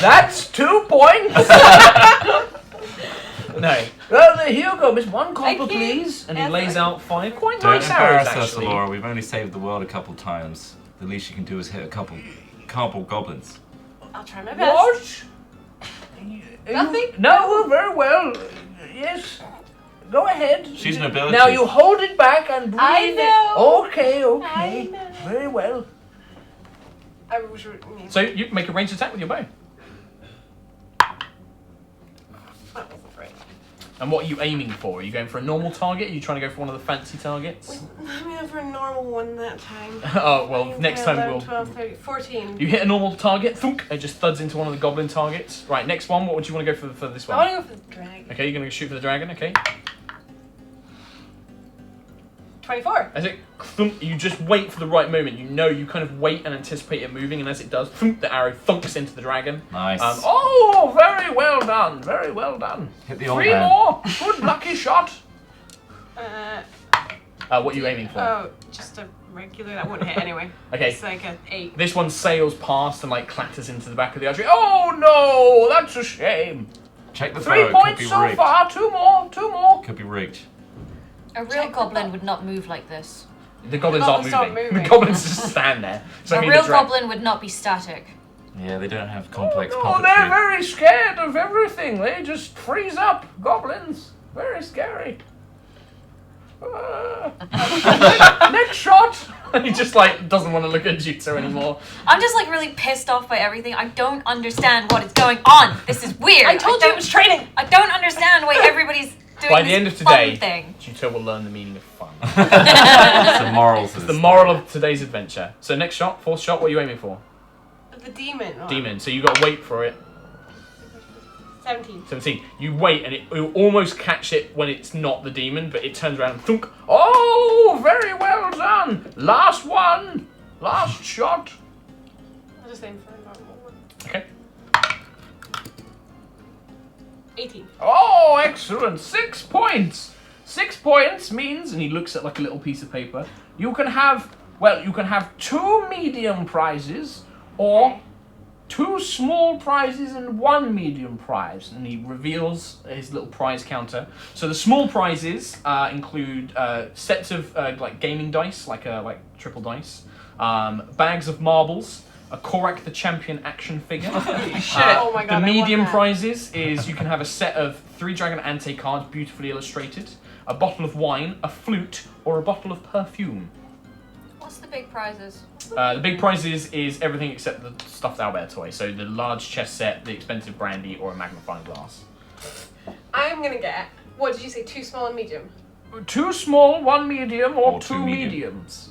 That's 2 points. No. Well, there here you go, miss. 1 copper, Thank you. please. And he Yes, lays sir. out 5 quite Don't nice arrows, embarrass us, actually. Laura. We've only saved the world a couple times. The least you can do is hit a couple cardboard goblins. I'll try my best. What? Nothing? No, very well. Yes. Go ahead. She's an ability. Now you hold it back and breathe. I know. Okay. I know. Very well. I was. So you make a ranged attack with your bow. That wasn't great. And what are you aiming for? Are you going for a normal target? Are you trying to go for one of the fancy targets? I'm going for a normal one that time. Oh, well, next time 11, we'll... 12, 13, 14. You hit a normal target, thunk, it just thuds into one of the goblin targets. Right, next one, what would you want to go for this I one? want to go for the dragon. Okay, you're going to shoot for the dragon, okay. 24. As it thunk, you just wait for the right moment. You know, you kind of wait and anticipate it moving, and as it does, thunk, the arrow thunks into the dragon. Nice. Oh, very well done, very well done. Hit the old 3 man. more, good lucky shot. Uh, What are you aiming for? Oh, just a regular. That wouldn't hit anyway. Okay. It's like an 8. This one sails past and like clatters into the back of the archery. Oh no, that's a shame. Check the 3 bow. It points could be so rigged. far, 2 more. Could be rigged. A real goblin would not move like this. The goblins aren't goblins aren't moving. moving. The goblins just stand there. So I A mean, real the dra- goblin would not be static. Yeah, they don't have complex Oh, they're puppetry. very scared of everything. They just freeze up. Goblins, very scary. Next shot! And he just like doesn't want to look at Juto anymore. I'm just like really pissed off by everything. I don't understand what is going on. This is weird. I told you it was training. I don't understand why everybody's doing By the this end of fun today, thing. Juto will learn the meaning of fun. It's the morals of The this moral story. of today's adventure. So next shot, fourth shot, what are you aiming for? The demon. One. Demon. So you got to wait for it. 17. 17. You wait and it will almost catch it when it's not the demon, but it turns around and thunk. Oh, very well done. Last one. Last shot. I'll just aim for a normal one. Okay. 18. Oh, excellent. 6 points. 6 points means, and he looks at like a little piece of paper, you can have 2 medium prizes or Okay. 2 small prizes and 1 medium prize. And he reveals his little prize counter. So the small prizes include sets of like gaming dice, like triple dice, bags of marbles, a Korak the Champion action figure. Oh my god. The I medium want that. prizes is you can have a set of 3 Dragon Ante cards, beautifully illustrated, a bottle of wine, a flute, or a bottle of perfume. What's the big prizes? The big prizes is everything except the stuffed owlbear toy. So the large chess set, the expensive brandy, or a magnifying glass. I'm gonna get. What did you say? 2 small and medium. 2 small, 1 medium, or Or 2 2 medium. mediums.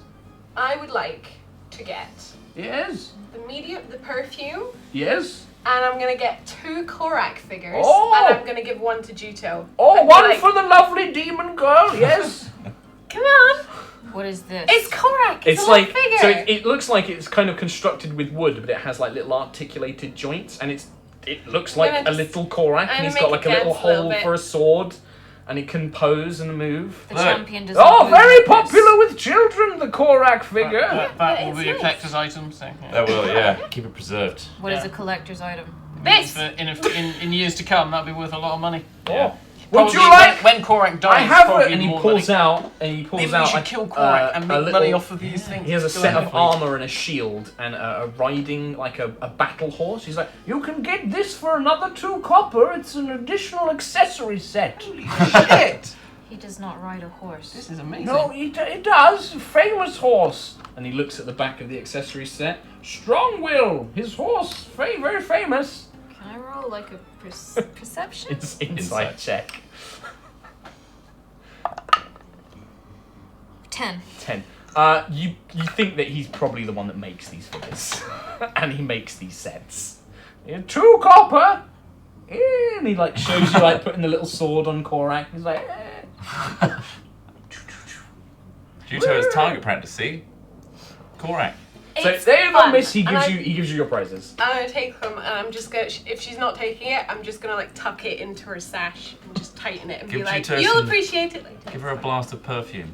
I would like to get Yes. the medium, the perfume, Yes. and I'm gonna get 2 Korak figures, Oh! and I'm gonna give 1 to Juto. Oh, And be one like, for the lovely demon girl. Yes. Come on! What is this? It's Korak! It's a like little figure! so. It looks like it's kind of constructed with wood, but it has like little articulated joints, and it looks I'm like gonna a just- little Korak, I'm and he's gonna got make like it a little dance a little hole bit. for a sword, and it can pose and move. The Look. champion does Oh, not very move like this. popular with children, the Korak figure. That but will it's be a nice. collector's item. So, yeah. That will, yeah. Keep it preserved. What is Yeah. a collector's item? Means This! that in years to come, that'll be worth a lot of money. Yeah. Would you Probably like? when Korak dies? I have probably it, and he more pulls money. out, and he pulls Maybe out we should like kill Korak and a make little- money off of these things. He has a Go set ahead, of please. armor and a shield and a riding like a battle horse. He's like, you can get this for another 2 copper. It's an additional accessory set. Shit! He does not ride a horse. This is amazing. No, it does. Famous horse. And he looks at the back of the accessory set. Strong Will, his horse, very famous. Can I roll like a perception? It's inside Insight. check. 10. 10. You think that he's probably the one that makes these figures, and he makes these sets. 2 copper. And he like shows you like putting the little sword on Korak. He's like, Juto is target practice, see? Korak. So It's there you go, fun, miss. He and gives you your prizes. I'm gonna take them, and I'm just gonna. If she's not taking it, I'm just gonna like tuck it into her sash and just tighten it and Give be like, Juto "You'll some- appreciate it later." Give her a blast of perfume.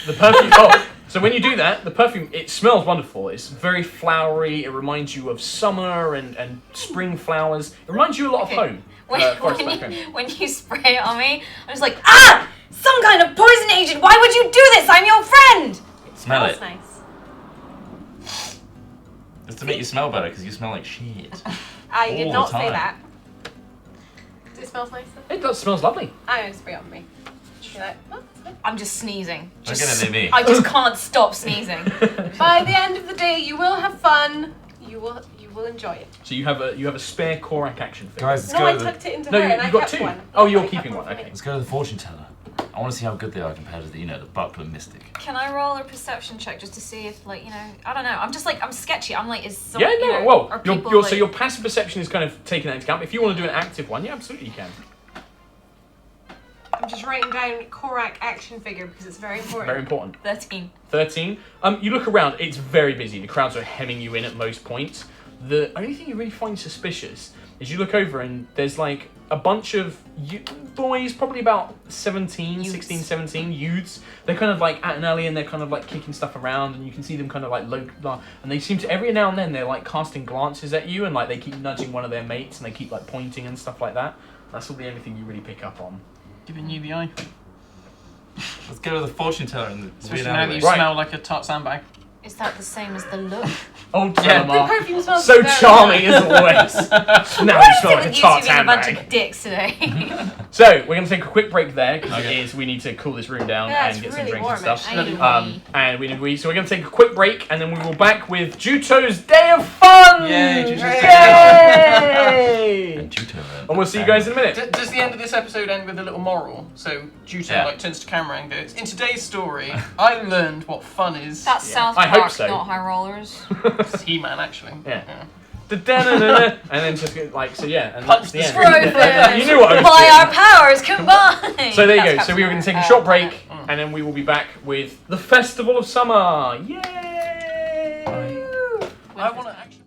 The perfume. Oh, so when you do that, the perfume, it smells wonderful. It's very flowery. It reminds you of summer and spring flowers. It reminds you a lot of Okay. home. Forest back home. When you spray it on me, I'm just like, ah! Some kind of poison agent! Why would you do this? I'm your friend! Smell That's it. nice. It's to make you smell better because you smell like shit. I All did the not say time. that. Does it smell nice though? It does. Smells lovely. I'm gonna spray it on me. Be like, "Oh, it's good." I'm just sneezing. Don't get it near me. I just can't stop sneezing. By the end of the day, you will have fun. You will enjoy it. So you have a spare Korak action figure. Guys, let's No, go I to the, tucked it into No, her you and I got kept 2. one. Oh, you're I kept keeping one. for me. Okay. let's go to the fortune teller. I want to see how good they are compared to the buckler mystic. Can I roll a perception check just to see if, like, I don't know. I'm just like, I'm sketchy. I'm like, is some, Yeah, no. you know, Well, are your, people, your like, so your passive perception is kind of taken that into account. If you want to do an active one, yeah, absolutely you can. I'm just writing down Korak action figure because it's very important. Very important. 13. 13. You look around, it's very busy. The crowds are hemming you in at most points. The only thing you really find suspicious is you look over and there's like a bunch of boys, probably about 17, Youths. 16, 17 youths. They're kind of like at an alley and they're kind of like kicking stuff around and you can see them kind of like and they seem to, every now and then they're like casting glances at you and like they keep nudging one of their mates and they keep like pointing and stuff like that. That's all the only thing you really pick up on. Giving you the eye. Let's go to the fortune teller and the Especially weird now that alleyway. you Right. smell like a tart sandbag. Is that the same as the look? Old Yeah. Telemark. The perfume smells So very charming as always. Now you smell like a With you tart two being a bunch handbag. of dicks today. So we're gonna take a quick break there because Okay. we need to cool this room down Yeah, and it's get some really drinks warm, and stuff. I need a wee. And we need a wee. So we're gonna take a quick break and then we will back with Juto's Day of Fun. Yay, Juto's Yay! And Juto, And we'll see you guys in a minute. Does the end of this episode end with a little moral? So Juto Yeah. turns to camera and goes, "In today's story, I learned what fun is." That's Yeah. South I hope Park, so. not High Rollers. It's He-Man, actually. Yeah. Da-da-da-da-da. And then just get, like, so yeah, and Punch that's the the end. screen. You knew what I was By doing. our powers combined. So there you That's go. So we were going to take a Captain short break, Mm. and then we will be back with the Festival of Summer. Yay! I want to actually.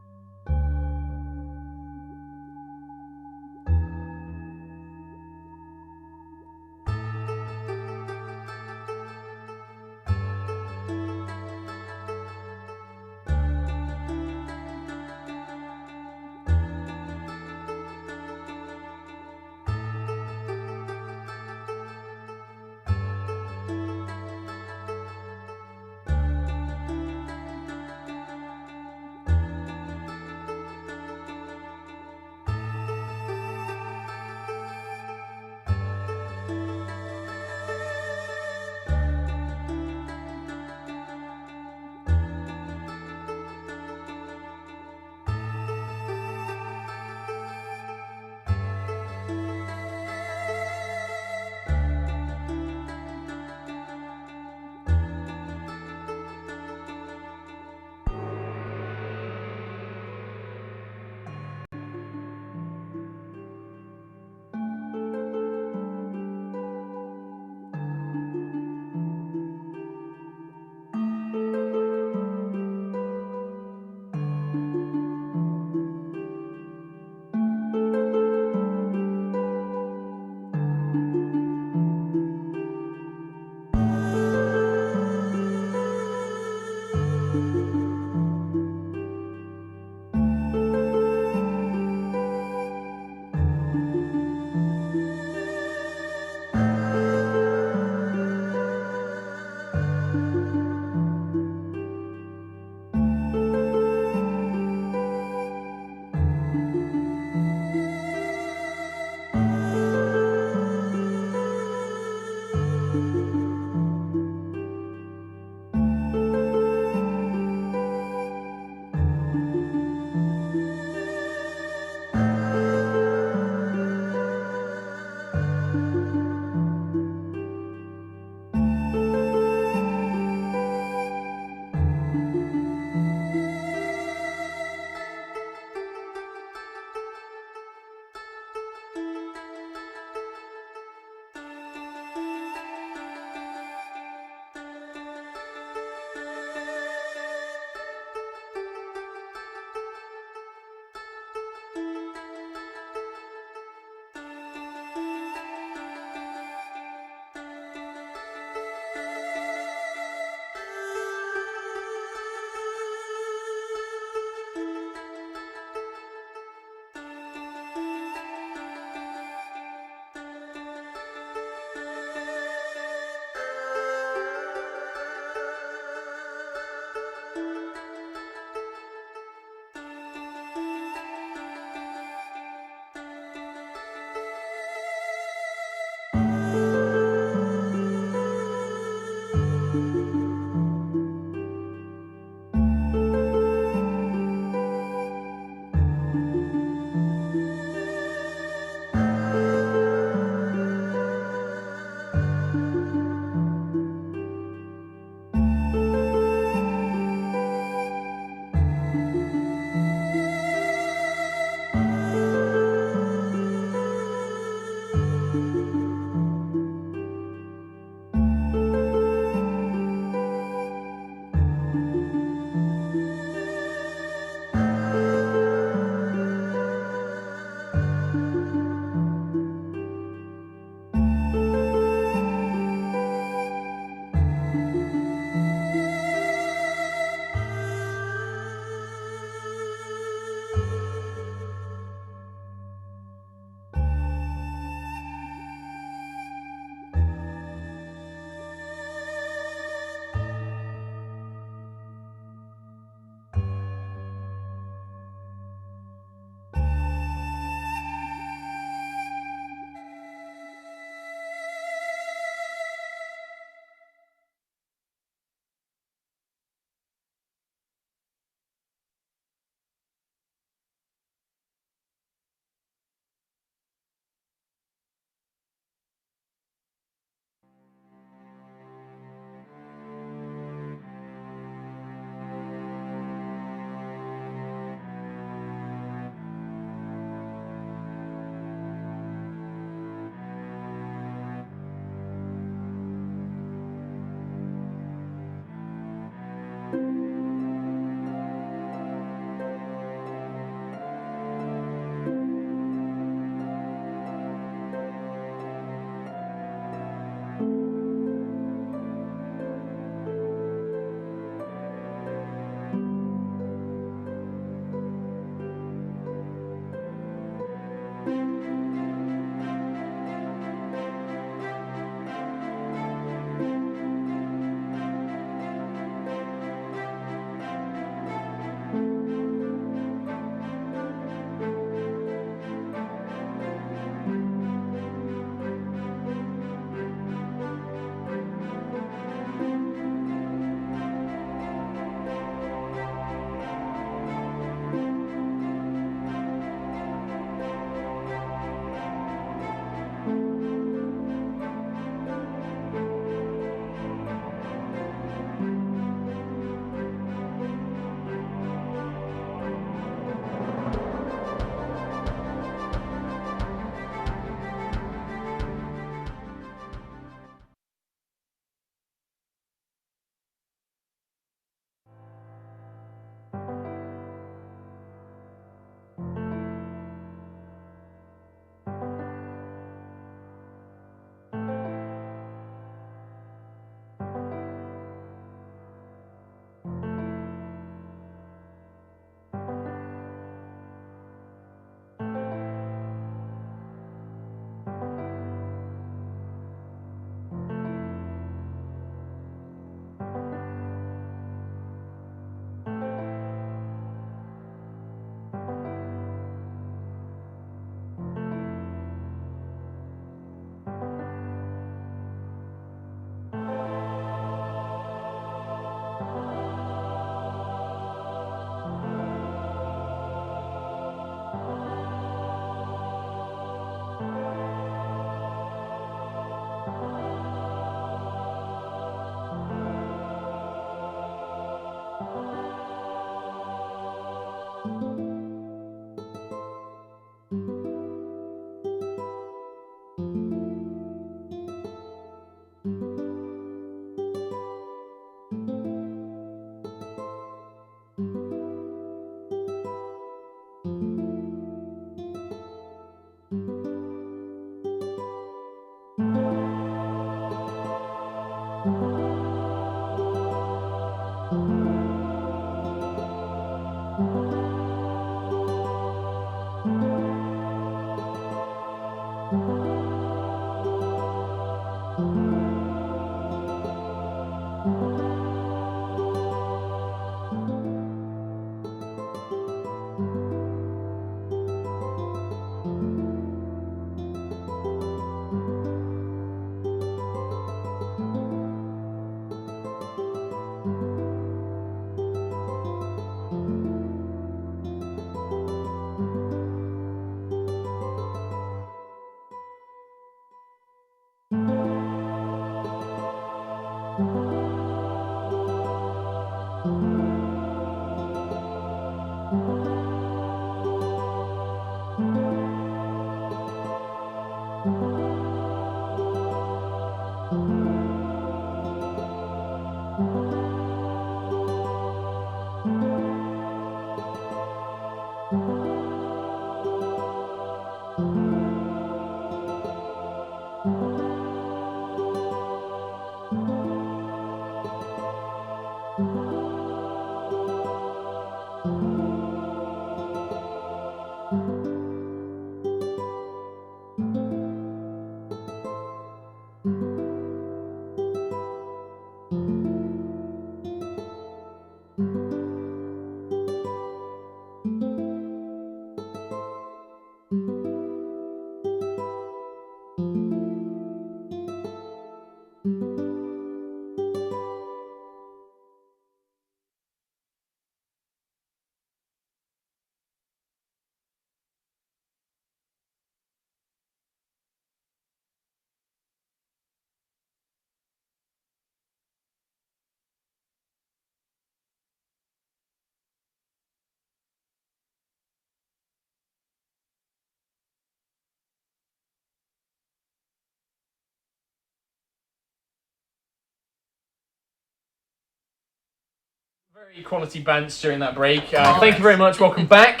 Very quality bands during that break. Thank you very much. Welcome back.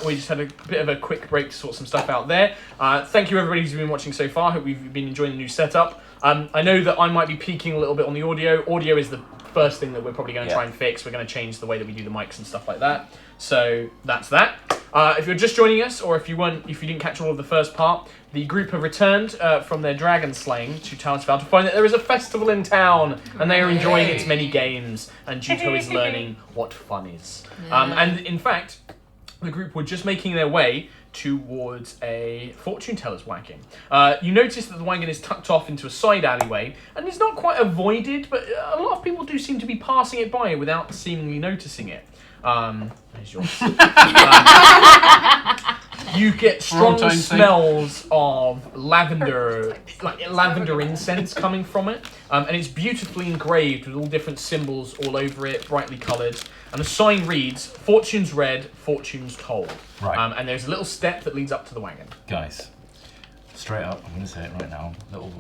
We just had a bit of a quick break to sort some stuff out there. Thank you everybody who's been watching so far. Hope you've been enjoying the new setup. I know that I might be peaking a little bit on the audio. Audio is the first thing that we're probably going to try and fix. We're going to change the way that we do the mics and stuff like that. So that's that. If you're just joining us, or if you didn't catch all of the first part, the group have returned from their dragon slaying to Townsville to find that there is a festival in town, and they are enjoying its many games, and Juto is learning what fun is. And in fact, the group were just making their way towards a fortune teller's wagon. You notice that the wagon is tucked off into a side alleyway, and it's not quite avoided, but a lot of people do seem to be passing it by without seemingly noticing it. There's yours. You get strong smells of lavender, like lavender incense coming from it, and it's beautifully engraved with all different symbols all over it, brightly coloured. And the sign reads, "Fortune's read, fortune's told." Right. And there's a little step that leads up to the wagon. Guys, straight up, I'm going to say it right now, little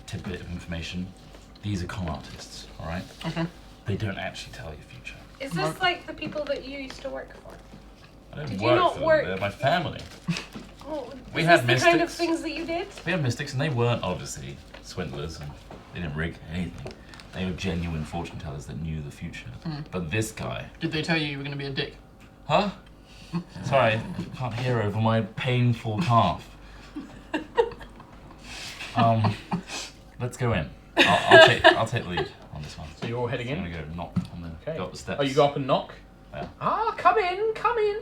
tidbit of information. These are con artists, alright? Okay. They don't actually tell your future. Is this like the people that you used to work for? I don't Did you work not for them, work- they're my family. Oh, We is had this the kind of mystics. things that you did? We had mystics, and they weren't obviously swindlers, and they didn't rig anything. They were genuine fortune tellers that knew the future. But this guy... Did they tell you were going to be a dick? Huh? Sorry, I can't hear over my painful cough. Let's go in. I'll take the lead on this one. So you're all heading I'm in? gonna go knock on the Okay. go up the steps. Oh, you go up and knock? Yeah. Ah, come in, come in.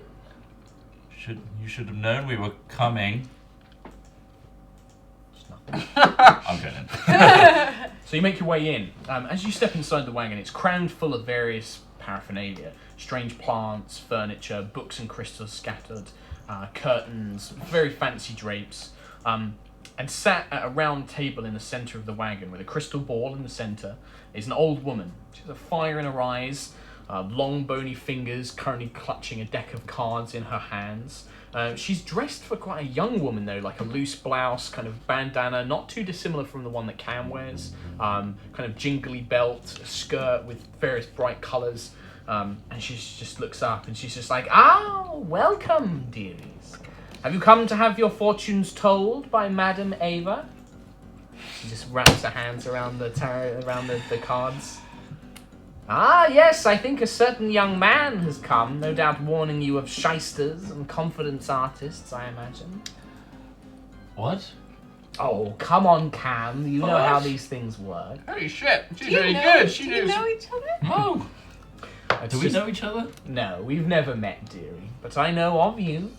You should have known we were coming. There's nothing. I'm going in. So you make your way in. As you step inside the wagon, it's crammed full of various paraphernalia. Strange plants, furniture, books and crystals scattered, curtains, very fancy drapes. And sat at a round table in the centre of the wagon with a crystal ball in the centre is an old woman. She has a fire in her eyes, long bony fingers, currently clutching a deck of cards in her hands. She's dressed for quite a young woman though, like a loose blouse, kind of bandana, not too dissimilar from the one that Cam wears. Kind of jingly belt, a skirt with various bright colours. And she just looks up and she's just like, welcome, dearies. Have you come to have your fortunes told by Madam Ava? She just wraps her hands around the cards. Yes, I think a certain young man has come, no doubt warning you of shysters and confidence artists, I imagine. What? Oh, come on, Cam. You know how these things work. Holy shit, she's Do you really know- good. Do you know each other? Oh! It's Do we just- know each other? No, we've never met, dearie. But I know of you.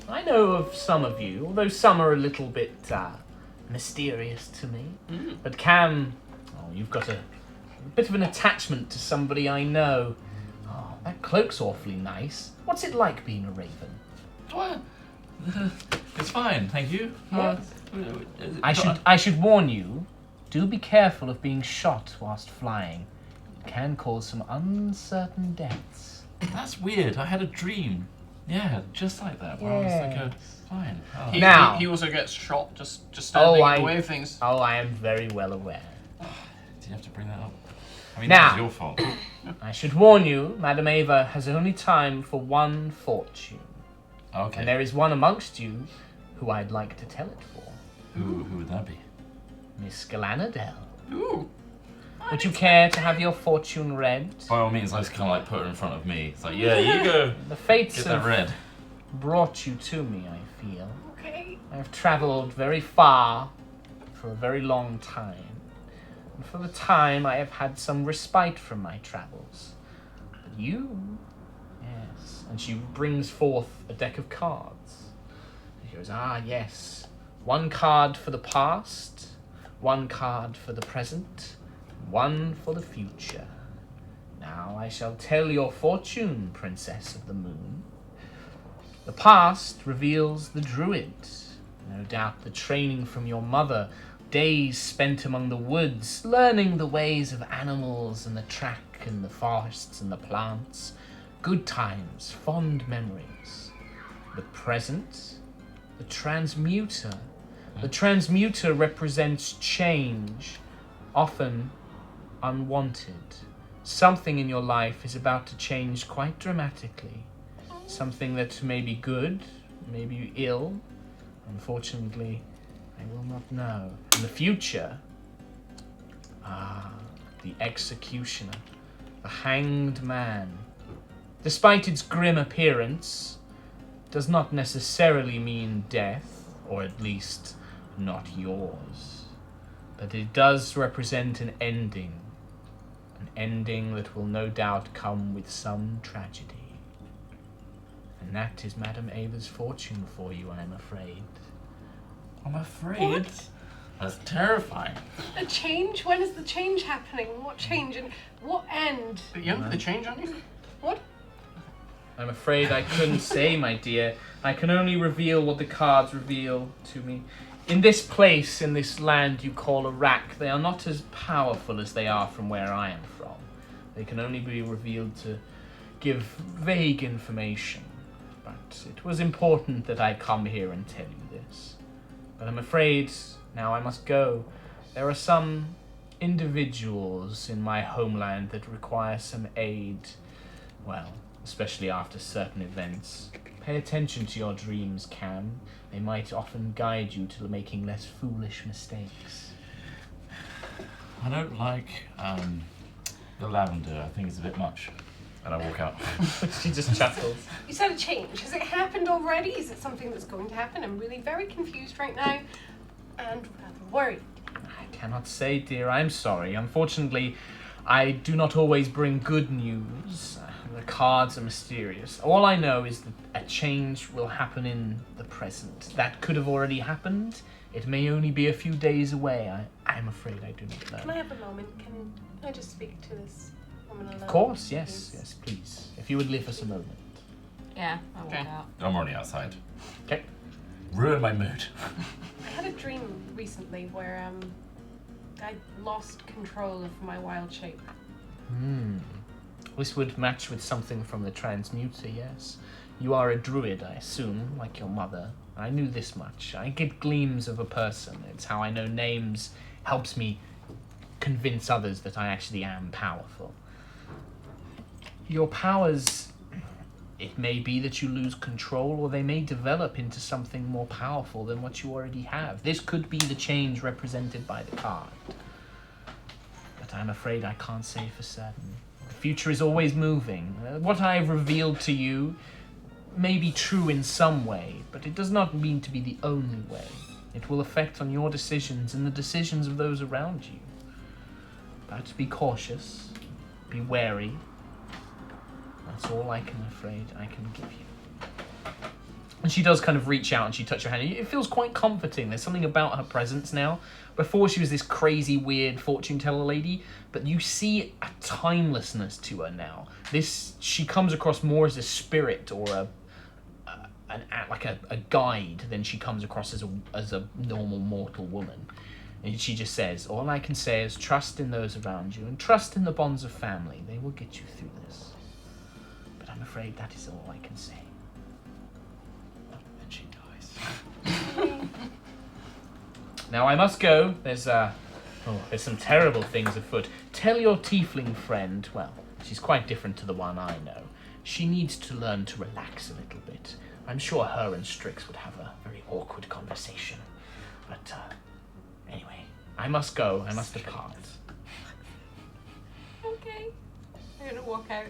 I know of some of you, although some are a little bit mysterious to me. But Cam, you've got a bit of an attachment to somebody I know. Oh, that cloak's awfully nice. What's it like being a raven? Well, it's fine, thank you. I should warn you, do be careful of being shot whilst flying. It can cause some uncertain deaths. That's weird. I had a dream. Yeah, just like that. Where I was like, fine. Oh. He also gets shot just standing in the way of things. Oh, I am very well aware. Do you have to bring that up? I mean, Now. that's your fault. I should warn you, Madam Ava has only time for one fortune. Okay. And there is one amongst you who I'd like to tell it for. Who would that be? Miss Galanadel. Ooh. Would you care to have your fortune read? By all means, let's kind of like put her in front of me. It's like, yeah, you go. The fates Get that have read. brought you to me, I feel. Okay. I have travelled very far for a very long time. And for the time, I have had some respite from my travels. But you, yes. And she brings forth a deck of cards. She goes, yes. One card for the past, one card for the present, one for the future. Now I shall tell your fortune, Princess of the Moon. The past reveals the druid. No doubt the training from your mother, days spent among the woods, learning the ways of animals and the track and the forests and the plants. Good times, fond memories. The present, the transmuter. The transmuter represents change, often unwanted. Something in your life is about to change quite dramatically. Something that may be good, may be ill. Unfortunately, I will not know. In the future, the executioner, the hanged man. Despite its grim appearance, does not necessarily mean death, or at least not yours. But it does represent an ending that will no doubt come with some tragedy. And that is Madam Ava's fortune for you, I'm afraid. I'm afraid. What? That's terrifying. A change? When is the change happening? What change and what end? But you don't put the change on you? What? I'm afraid I couldn't say, my dear. I can only reveal what the cards reveal to me. In this place, in this land you call Iraq, they are not as powerful as they are from where I am from. They can only be revealed to give vague information. But it was important that I come here and tell you this. But I'm afraid now I must go. There are some individuals in my homeland that require some aid. Well, especially after certain events. Pay attention to your dreams, Cam. They might often guide you to making less foolish mistakes. I don't like the lavender. I think it's a bit much. And I walk out. She just chuckles. You said a change. Has it happened already? Is it something that's going to happen? I'm really very confused right now and rather worried. I cannot say, dear. I'm sorry. Unfortunately, I do not always bring good news. The cards are mysterious. All I know is that a change will happen in the present. That could have already happened. It may only be a few days away. I'm afraid I do not know. Can I have a moment? Can I just speak to this woman alone? Of course, yes. please? Yes, please. If you would leave us a moment. Yeah, I walk Okay. out. I'm already outside. Okay. Ruin my mood. I had a dream recently where I lost control of my wild shape. This would match with something from the transmuter, yes. You are a druid, I assume, like your mother. I knew this much. I get gleams of a person. It's how I know names helps me convince others that I actually am powerful. Your powers, it may be that you lose control, or they may develop into something more powerful than what you already have. This could be the change represented by the card. But I'm afraid I can't say for certain. The future is always moving. What I've revealed to you may be true in some way, but it does not mean to be the only way. It will affect on your decisions and the decisions of those around you. But be cautious, be wary. That's all I can give you. And she does kind of reach out and she touches your hand. It feels quite comforting. There's something about her presence now. Before she was this crazy, weird fortune teller lady, but you see a timelessness to her now. She comes across more as a spirit or a guide than she comes across as a normal mortal woman. And she just says, all I can say is trust in those around you and trust in the bonds of family. They will get you through this. But I'm afraid that is all I can say. And she dies. Now I must go. There's some terrible things afoot. Tell your tiefling friend, well, she's quite different to the one I know. She needs to learn to relax a little bit. I'm sure her and Strix would have a very awkward conversation. But, anyway, I must go. I must depart. Okay. I'm gonna walk out.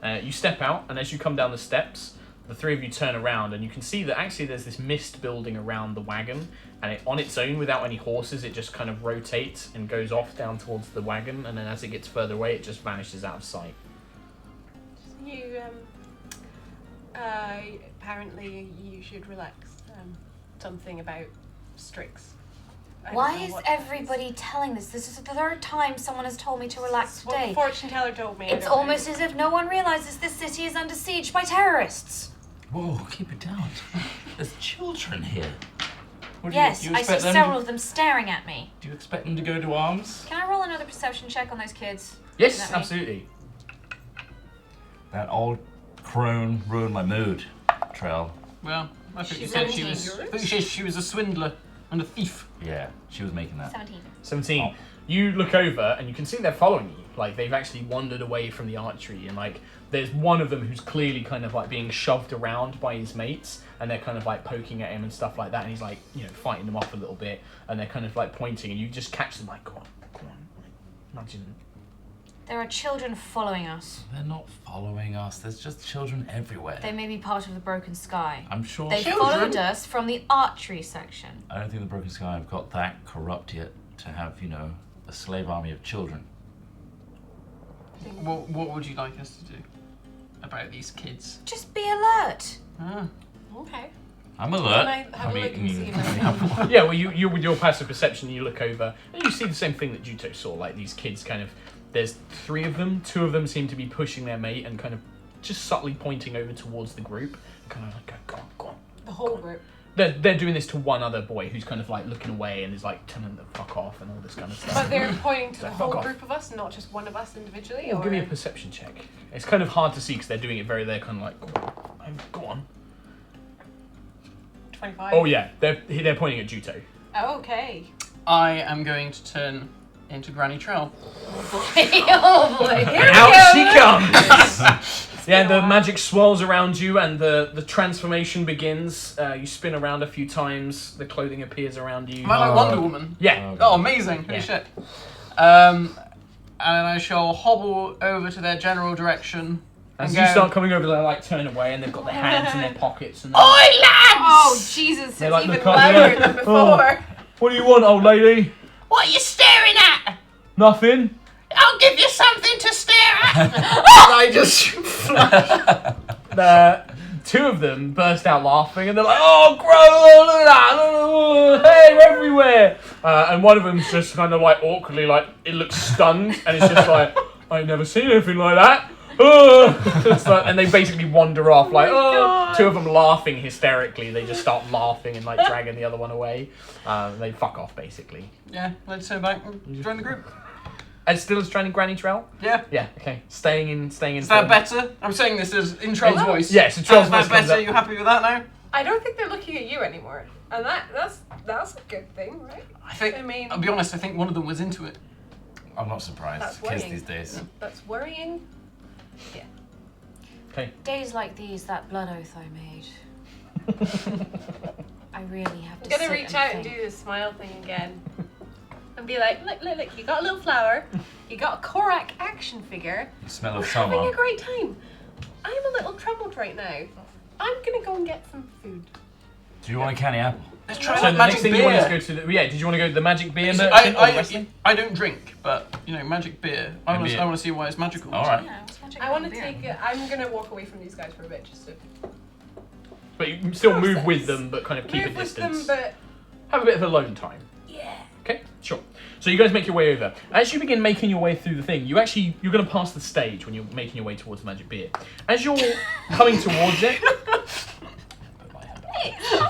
Yeah. You step out, and as you come down the steps, the three of you turn around, and you can see that actually there's this mist building around the wagon, and on its own, without any horses, it just kind of rotates and goes off down towards the wagon, and then as it gets further away, it just vanishes out of sight. You, apparently you should relax. Something about Strix. I don't Why know is what that everybody telling this? This is the third time someone has told me to relax That's what the today. fortune teller told me. I It's don't know. almost as if no one realizes this city is under siege by terrorists. Whoa, keep it down. There's children here. What do Yes, you I see expect them several to, of them staring at me. Do you expect them to go to arms? Can I roll another perception check on those kids? Yes, Is that me? absolutely. That old crone ruined my mood, Trell. Well, I thought you She's said she 17 was. euros? I thought you said she was a swindler and a thief. Yeah, she was making that. 17. 17. Oh. You look over and you can see they're following you. Like, they've actually wandered away from the archery, and like there's one of them who's clearly kind of like being shoved around by his mates, and they're kind of like poking at him and stuff like that, and he's like, you know, fighting them off a little bit, and they're kind of like pointing, and you just catch them like, go on, like, nudging them. There are children following us. They're not following us. There's just children everywhere. They may be part of the Broken Sky. I'm sure. They followed us from the archery section. I don't think the Broken Sky have got that corrupt yet to have, you know, a slave army of children. What would you like us to do about these kids? Just be alert. Ah. Okay. I'm alert. Can I have a look and see if I can- Yeah, well, you with your passive perception, you look over and you see the same thing that Juto saw. Like, these kids kind of, there's three of them. Two of them seem to be pushing their mate and kind of just subtly pointing over towards the group. Kind of like, go on, go on. The whole group. They're doing this to one other boy who's kind of like looking away and is like telling them to fuck off and all this kind of stuff. But they're pointing to the Fuck whole off. group of us, not just one of us individually. Oh, or give me a perception check. It's kind of hard to see because they're doing it they're kind of like, go on. 25. Oh yeah, they're pointing at Juto. Oh, okay. I am going to turn into Granny Trell. Oh boy. And out she comes! Yeah, the magic swirls around you and the transformation begins. You spin around a few times, the clothing appears around you. Am I like Wonder Woman? Yeah. Oh, amazing. Holy Yeah. shit. And I shall hobble over to their general direction. As and you go, start coming over, they like turn away and they've got their hands in their pockets. And Oi, lads! Oh, Jesus, They it's like even look up, they're louder like, than before. What do you want, old lady? What are you staring at? Nothing. I'll give you something to stare at. And I just the two of them burst out laughing and they're like, oh, gross, look at that, oh, hey, we're everywhere. And one of them's just kind of like awkwardly, like, it looks stunned and it's just like, I've never seen anything like that. It's like, and they basically wander off like, God. two of them laughing hysterically. They just start laughing and like dragging the other one away. They fuck off basically. Yeah, let's turn back and join the group. As still as training Granny Trell? Yeah. Yeah, okay. Staying in Is that form. better? I'm saying this as in Trell's voice. Yeah, so Trell's Is voice that comes better? up. You happy with that now? I don't think they're looking at you anymore, and that's a good thing, right? I mean, I'll be honest. I think one of them was into it. I'm not surprised. That's Kids worrying. these days. That's worrying. Yeah. Okay. Days like these, that blood oath I made. I really have I'm to gonna sit reach out and think. do the smile thing again. And be like, look, you got a little flower, you got a Korak action figure, You smell we're of having summer. a great time. I'm a little troubled right now. I'm gonna go and get some food. Do you want a candy apple? Let's try So that the magic next thing beer. you want is go to the... Yeah, did you want to go to the magic beer merchant or wrestling? I don't drink, but you know, magic beer. I want Maybe to see why it's magical. All right. Yeah, what's magic I want to about beer? take it. I'm gonna walk away from these guys for a bit, just to But you can still move Process. with them, but kind of keep move a with distance. them, but Have a bit of alone time. yeah. Okay, sure. So you guys make your way over. As you begin making your way through the thing, you're going to pass the stage when you're making your way towards the magic beer. As you're coming towards it,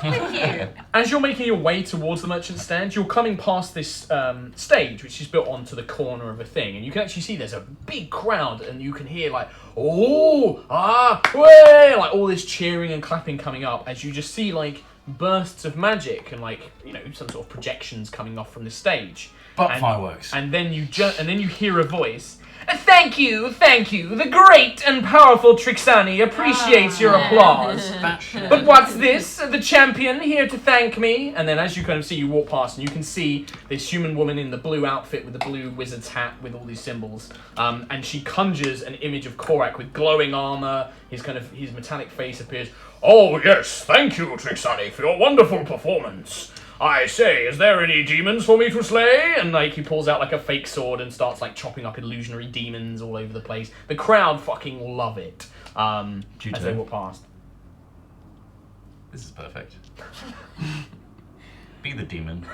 Thank you. as you're making your way towards the merchant stand, you're coming past this stage, which is built onto the corner of a thing, and you can actually see there's a big crowd, and you can hear like, oh, ah, way, like all this cheering and clapping coming up as you just see like bursts of magic and like, you know, some sort of projections coming off from the stage. But And- fireworks. And then you hear a voice. Thank you. The great and powerful Trixani appreciates your applause. That shit. But what's this? The champion here to thank me? And then as you kind of see, you walk past and you can see this human woman in the blue outfit with the blue wizard's hat with all these symbols. And she conjures an image of Korak with glowing armor. His metallic face appears. Oh yes, thank you, Trixani, for your wonderful performance. I say, is there any demons for me to slay? And like he pulls out like a fake sword and starts like chopping up illusionary demons all over the place. The crowd fucking love it. As they walk past. This is perfect. Be the demon.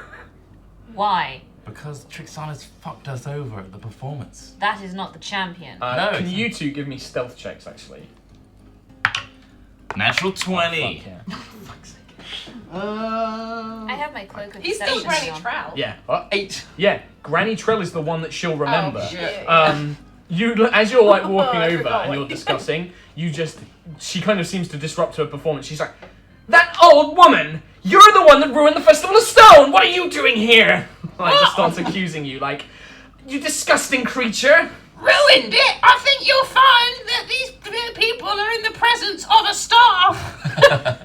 Why? Because Trixana's fucked us over at the performance. That is not the champion. No, Can it's- you two give me stealth checks actually? Natural 20. Fuck yeah. I have my cloak of He's still deception Granny on. Trowel. Yeah. 8. Yeah. Granny Trell is the one that she'll remember. Oh, shit. You, as you're like walking I over forgot and what you're you- discussing, she kind of seems to disrupt her performance. She's like, "That old woman! You're the one that ruined the Festival of Stone! What are you doing here?" Like, just starts accusing you, like, "You disgusting creature!" Ruined it! I think you'll find that these people are in the presence of a star!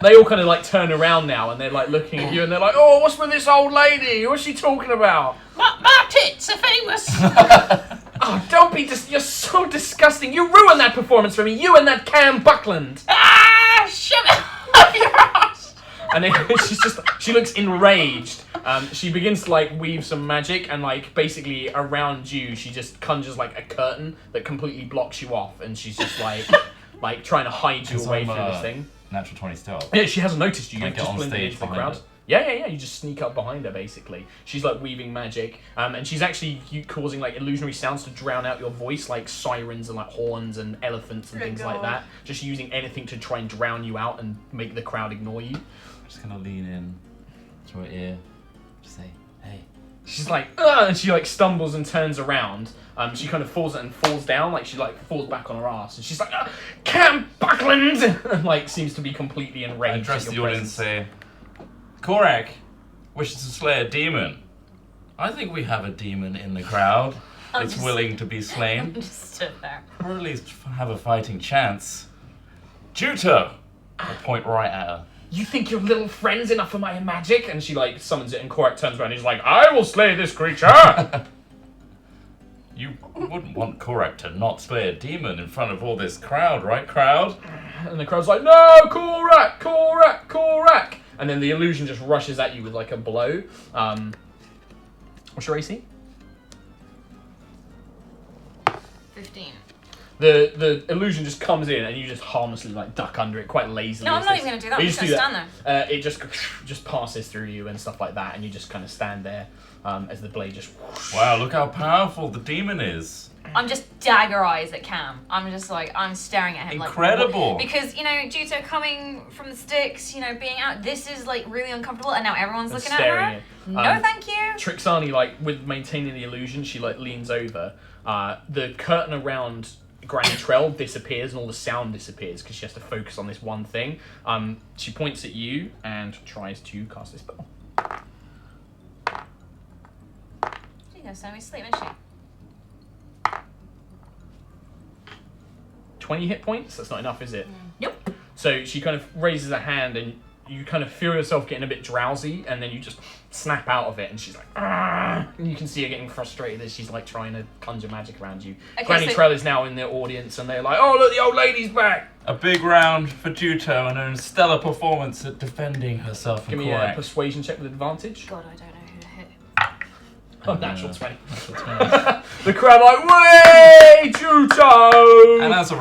They all kind of like turn around now and they're like looking at you and they're like, "Oh, what's with this old lady? What's she talking about?" My tits are famous! Oh, don't be you're so disgusting. You ruined that performance for me. You and that Cam Buckland. Ah! Shut up your ass! And then she looks enraged. She begins to like weave some magic and like basically around you she just conjures like a curtain that completely blocks you off and she's just like trying to hide you away from this thing. Natural 20 stealth. Yeah, she hasn't noticed you. Can I You've get just on blended stage into the behind crowd. her? Yeah. You just sneak up behind her, basically. She's like weaving magic, and she's actually causing like illusionary sounds to drown out your voice, like sirens and like horns and elephants and Good things like God. that. Just using anything to try and drown you out and make the crowd ignore you. I'm just gonna lean in to her ear. Just say, hey. She's like, ugh, and she like stumbles and turns around. She kind of falls down, like she like falls back on her ass, and she's like, Cam Buckland, and like seems to be completely I enraged. address at the your audience presence. and say, Korak wishes to slay a demon. I think we have a demon in the crowd that's willing to be slain, Just stood there. or at least have a fighting chance. Juto! I point right at her. You think your little friend's enough for my magic? And she like summons it, and Korak turns around and he's like, I will slay this creature! You wouldn't want Korak to not slay a demon in front of all this crowd, right, crowd? And the crowd's like, no, Korak, Korak, Korak! And then the illusion just rushes at you with like a blow. What's your AC? 15. The illusion just comes in and you just harmlessly like duck under it quite lazily. No, I'm as not this- even going to do that. You I'm just just do going to that. stand there. It just passes through you and stuff like that, and you just kind of stand there as the blade just. Wow, look how powerful the demon is. I'm just dagger eyes at Cam. I'm just like, I'm staring at him Incredible. like... Because, you know, Juto coming from the sticks, you know, being out, this is like really uncomfortable and now everyone's looking at her. Staring at you. No, thank you. Trixani, like, with maintaining the illusion, she, like, leans over. The curtain around Granny Trell disappears and all the sound disappears because she has to focus on this one thing. She points at you and tries to cast this spell. She's gonna send me sleep, isn't she? 20 hit points? That's not enough, is it? Nope. So she kind of raises her hand and you kind of feel yourself getting a bit drowsy and then you just snap out of it and she's like, "Argh!" And you can see her getting frustrated as she's like trying to conjure magic around you. Okay, Granny so- Trell is now in the audience and they're like, oh look, the old lady's back! A big round for Juto and a stellar performance at defending herself Give and me a Korak. persuasion check with advantage. God, I don't know who to hit. Oh, natural 20. The crowd like, way, Juto! And as a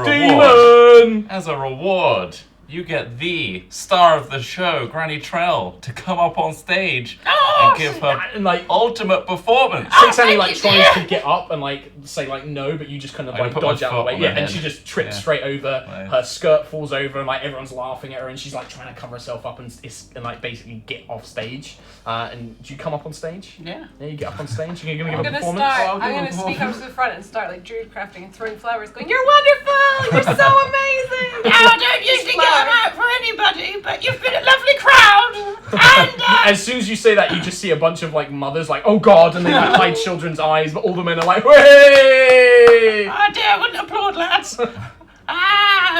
reward, Demon! you get the star of the show, Granny Trell, to come up on stage and give her And like, ultimate performance. Trixani like tries to get up and like say like no, but you just kind of I'm like gonna put dodge my out of the foot way. on Yeah, her and head. she just trips Yeah. straight over. Right. Her skirt falls over and like everyone's laughing at her and she's like trying to cover herself up and like basically get off stage. And do you come up on stage? Yeah. Yeah, you get up on stage. You're gonna I'm give a gonna performance. start. I'm gonna sneak up to the front and start like druid crafting and throwing flowers, going, "You're wonderful! You're so amazing!" Now, I don't usually get them out for anybody, but you've been a lovely crowd. And, As soon as you say that, you just see a bunch of like mothers like, oh god, and they like hide children's eyes, but all the men are like, way! oh dear, I wouldn't applaud, lads.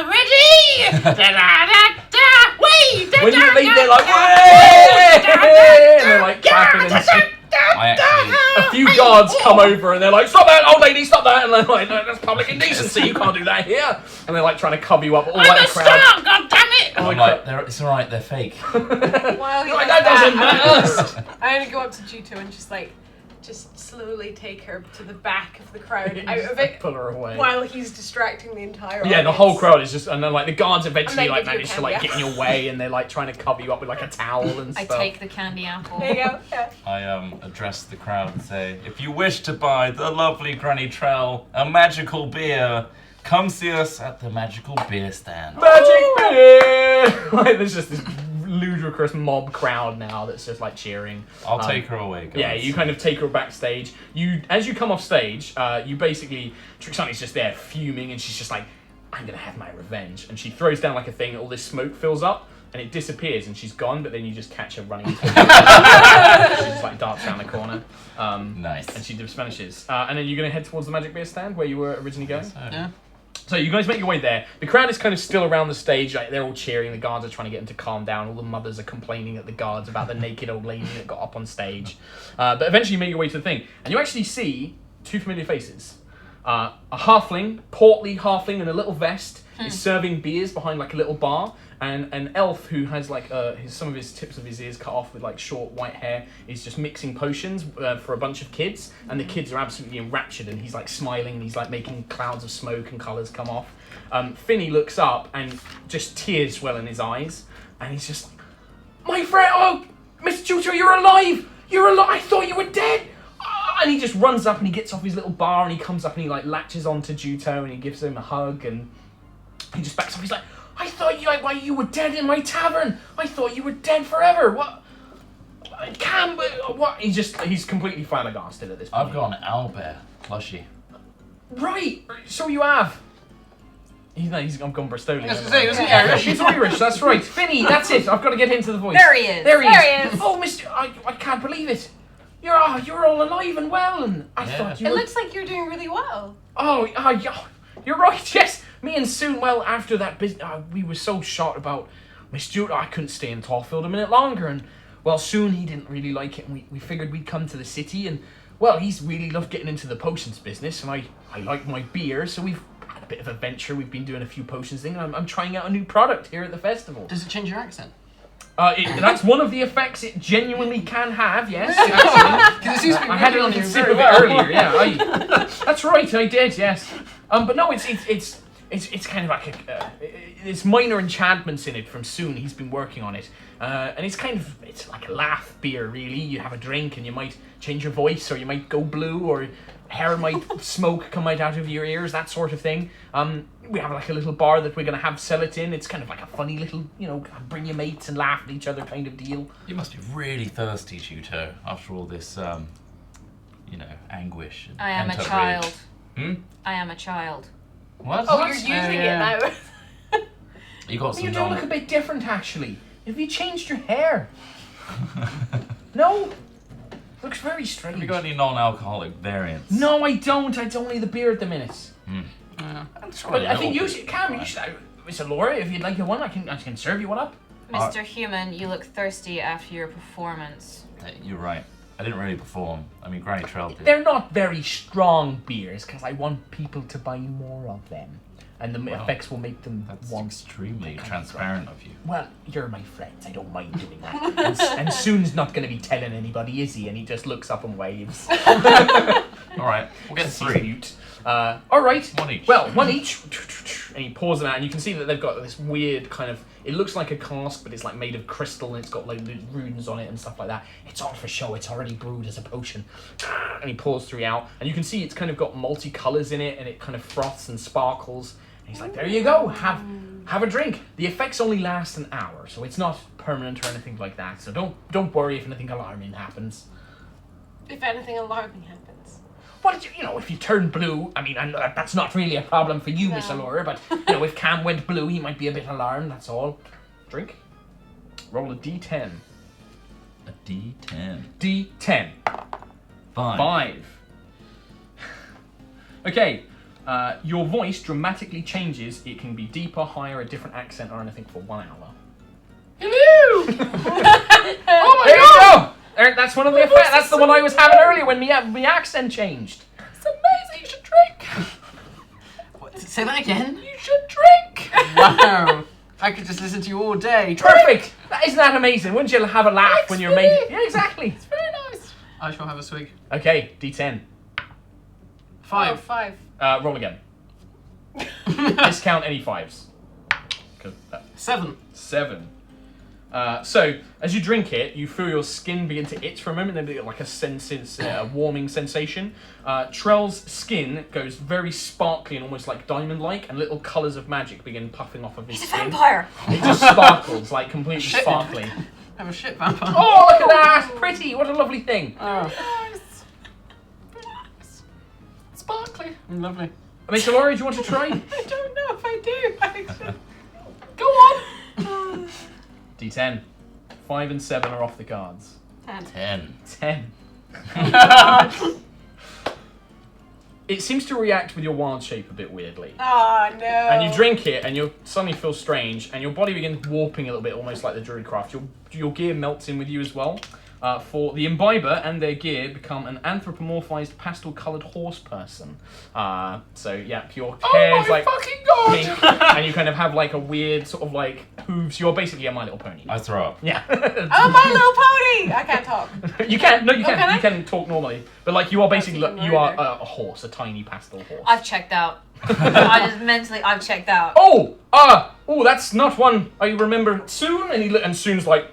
Ready? Da-da-da-da. Wait! When you leave, they're like, way! And they're like clapping and I actually, a few guards come over and they're like, stop that, old lady, stop that! And they're like, no, that's public indecency, you can't do that here! And they're like trying to cover you up, all like the crowd. God damn it! all I'm the like, crowd. it's alright, they're fake. While he Like, does that doesn't that, matter! I'm gonna go up to Juto and just slowly take her to the back of the crowd, out of it, Pull her away. while he's distracting the entire Yeah, the audience. whole crowd is just, and then like the guards eventually And they like give you a manage to like candy get in your way and they're like trying to cover you up with like a towel and I stuff. take the candy apple. There you go. Yeah. I address the crowd and say, if you wish to buy the lovely Granny Trell a magical beer, come see us at the magical beer stand. Magic beer! Like there's just this ludicrous mob crowd now that's just like cheering. I'll take her away, guys. Yeah, you kind of take her backstage. As you come off stage, you basically, Trixani's just there fuming and she's just like, I'm gonna have my revenge. And she throws down like a thing, all this smoke fills up and it disappears and she's gone, but then you just catch her running into She just like darts around the corner. Nice. And she just vanishes. And then you're gonna head towards the Magic Beer stand where you were originally going? So, Yeah. So you guys make your way there. The crowd is kind of still around the stage, like they're all cheering. The guards are trying to get them to calm down. All the mothers are complaining at the guards about the naked old lady that got up on stage. But eventually you make your way to the thing, and you actually see two familiar faces. A halfling, portly halfling in a little vest, is serving beers behind like a little bar, and an elf who has like some of his tips of his ears cut off with like short white hair is just mixing potions for a bunch of kids, and the kids are absolutely enraptured, and he's like smiling and he's like making clouds of smoke and colours come off. Finney looks up and just tears well in his eyes, and he's just like, my friend, oh, Mr. Juto, you're alive! You're alive! I thought you were dead! And he just runs up and he gets off his little bar and he comes up and he like latches onto Juto and he gives him a hug and he just backs off. He's like, I thought you were dead in my tavern. I thought you were dead forever. What? I can't. What? He's completely flabbergasted at this point. I've got an owlbear plushie. Right. So you have. I've gone Bristolian. I was gonna say, wasn't he Yeah, Irish? he's Irish. That's right. Finney. That's it. I've got to get into the voice. There he is. There he There is. he is. Oh, Mister, I can't believe it. You're all alive and well, and I Yeah. thought you It were. looks like you're doing really well. Oh, you're right. Yes, me and Soon. Well, after that business, we were so short about Miss Stewart. I couldn't stay in Tallfield a minute longer, and well, Soon he didn't really like it, and we figured we'd come to the city, and well, he's really loved getting into the potions business, and I like my beer, so we've had a bit of a venture. We've been doing a few potions things. I'm trying out a new product here at the festival. Does it change your accent? That's one of the effects it genuinely can have. Yes. Because it seems to be I had working on a you sip very of it well. earlier. Yeah, that's right. I did. Yes. But no, it's kind of like it's minor enchantments in it from Soon. He's been working on it, and it's like a laugh beer. Really, you have a drink and you might change your voice, or you might go blue, or hair might smoke come out of your ears, that sort of thing. We have like a little bar that we're going to sell it in. It's kind of like a funny little, bring your mates and laugh at each other kind of deal. You must be really thirsty, Juto, after all this, anguish. And I am a pent-up child. rage. I am a child. What? Oh, you're using it now. You got some You do look a bit different, actually. Have you changed your hair? No? Looks very strange. Have you got any non-alcoholic variants? No, I don't. It's only the beer at the minute. I'm sure But a I think little you bit. should, Mr. Laura, if you'd like one, I can serve you one up. Mr. Human, you look thirsty after your performance. You're right. I didn't really perform. I mean, Granny Trell did. They're not very strong beers because I want people to buy more of them. And the effects will make them That's want... extremely transparent of you. Well, you're my friends. I don't mind doing that. and Soon's not going to be telling anybody, is he? And he just looks up and waves. All right, we'll get 3. Cute. All right. One each. Well, one each. And he pours them out, and you can see that they've got this weird kind of... It looks like a cask, but it's like made of crystal, and it's got like runes on it and stuff like that. It's all for show. It's already brewed as a potion. And he pours 3 out, and you can see it's kind of got multicolours in it, and it kind of froths and sparkles. And he's like, there you go. Have a drink. The effects only last an hour, so it's not permanent or anything like that. So don't worry if anything alarming happens. If anything alarming happens. Well, if you turn blue, I mean, I know that's not really a problem for you, No. Miss Allura, but, if Cam went blue, he might be a bit alarmed, that's all. Drink. Roll a D10. A D10. D10. 5. 5. Okay, your voice dramatically changes. It can be deeper, higher, a different accent, or anything for 1 hour. Hello! Oh there you go! That's one of the effects. That's the one I was having earlier when my accent changed. It's amazing. You should drink. What, say that again. You should drink! Wow. I could just listen to you all day. Perfect! Isn't that amazing? Wouldn't you have a laugh when you're making... Yeah, exactly. It's very nice. I shall have a swig. Okay, D10. 5. Oh, 5. Roll again. Discount any 5s. 7. 7. So, as you drink it, you feel your skin begin to itch for a moment, and then you get like a warming sensation. Trell's skin goes very sparkly and almost like diamond-like, and little colours of magic begin puffing off of his He's a skin. vampire! It just sparkles, like completely Shit. sparkly. I'm a shit vampire. Oh, look at that! Pretty! What a lovely thing. Nice. Sparkly. Lovely. Mr. Laurie, do you want to try? I don't know if I do, actually. Go on. D10. 5 and 7 are off the cards. 10. 10. It seems to react with your wild shape a bit weirdly. Oh, no. And you drink it, and you suddenly feel strange, and your body begins warping a little bit, almost like the Druidcraft. Your gear melts in with you as well. For the imbiber and their gear become an anthropomorphized pastel-coloured horse person. So yeah, your hair is like fucking god! pink, and you kind of have like a weird sort of like hooves. You're basically a My Little Pony. I throw up. Yeah. Oh, My Little Pony! I can't talk. You can. No, you can. can I? You can talk normally, but like you are basically That's even you are weirder. a horse, a tiny pastel horse. I've checked out. I've checked out. Oh, that's not one I remember. Soon, and Soon's like,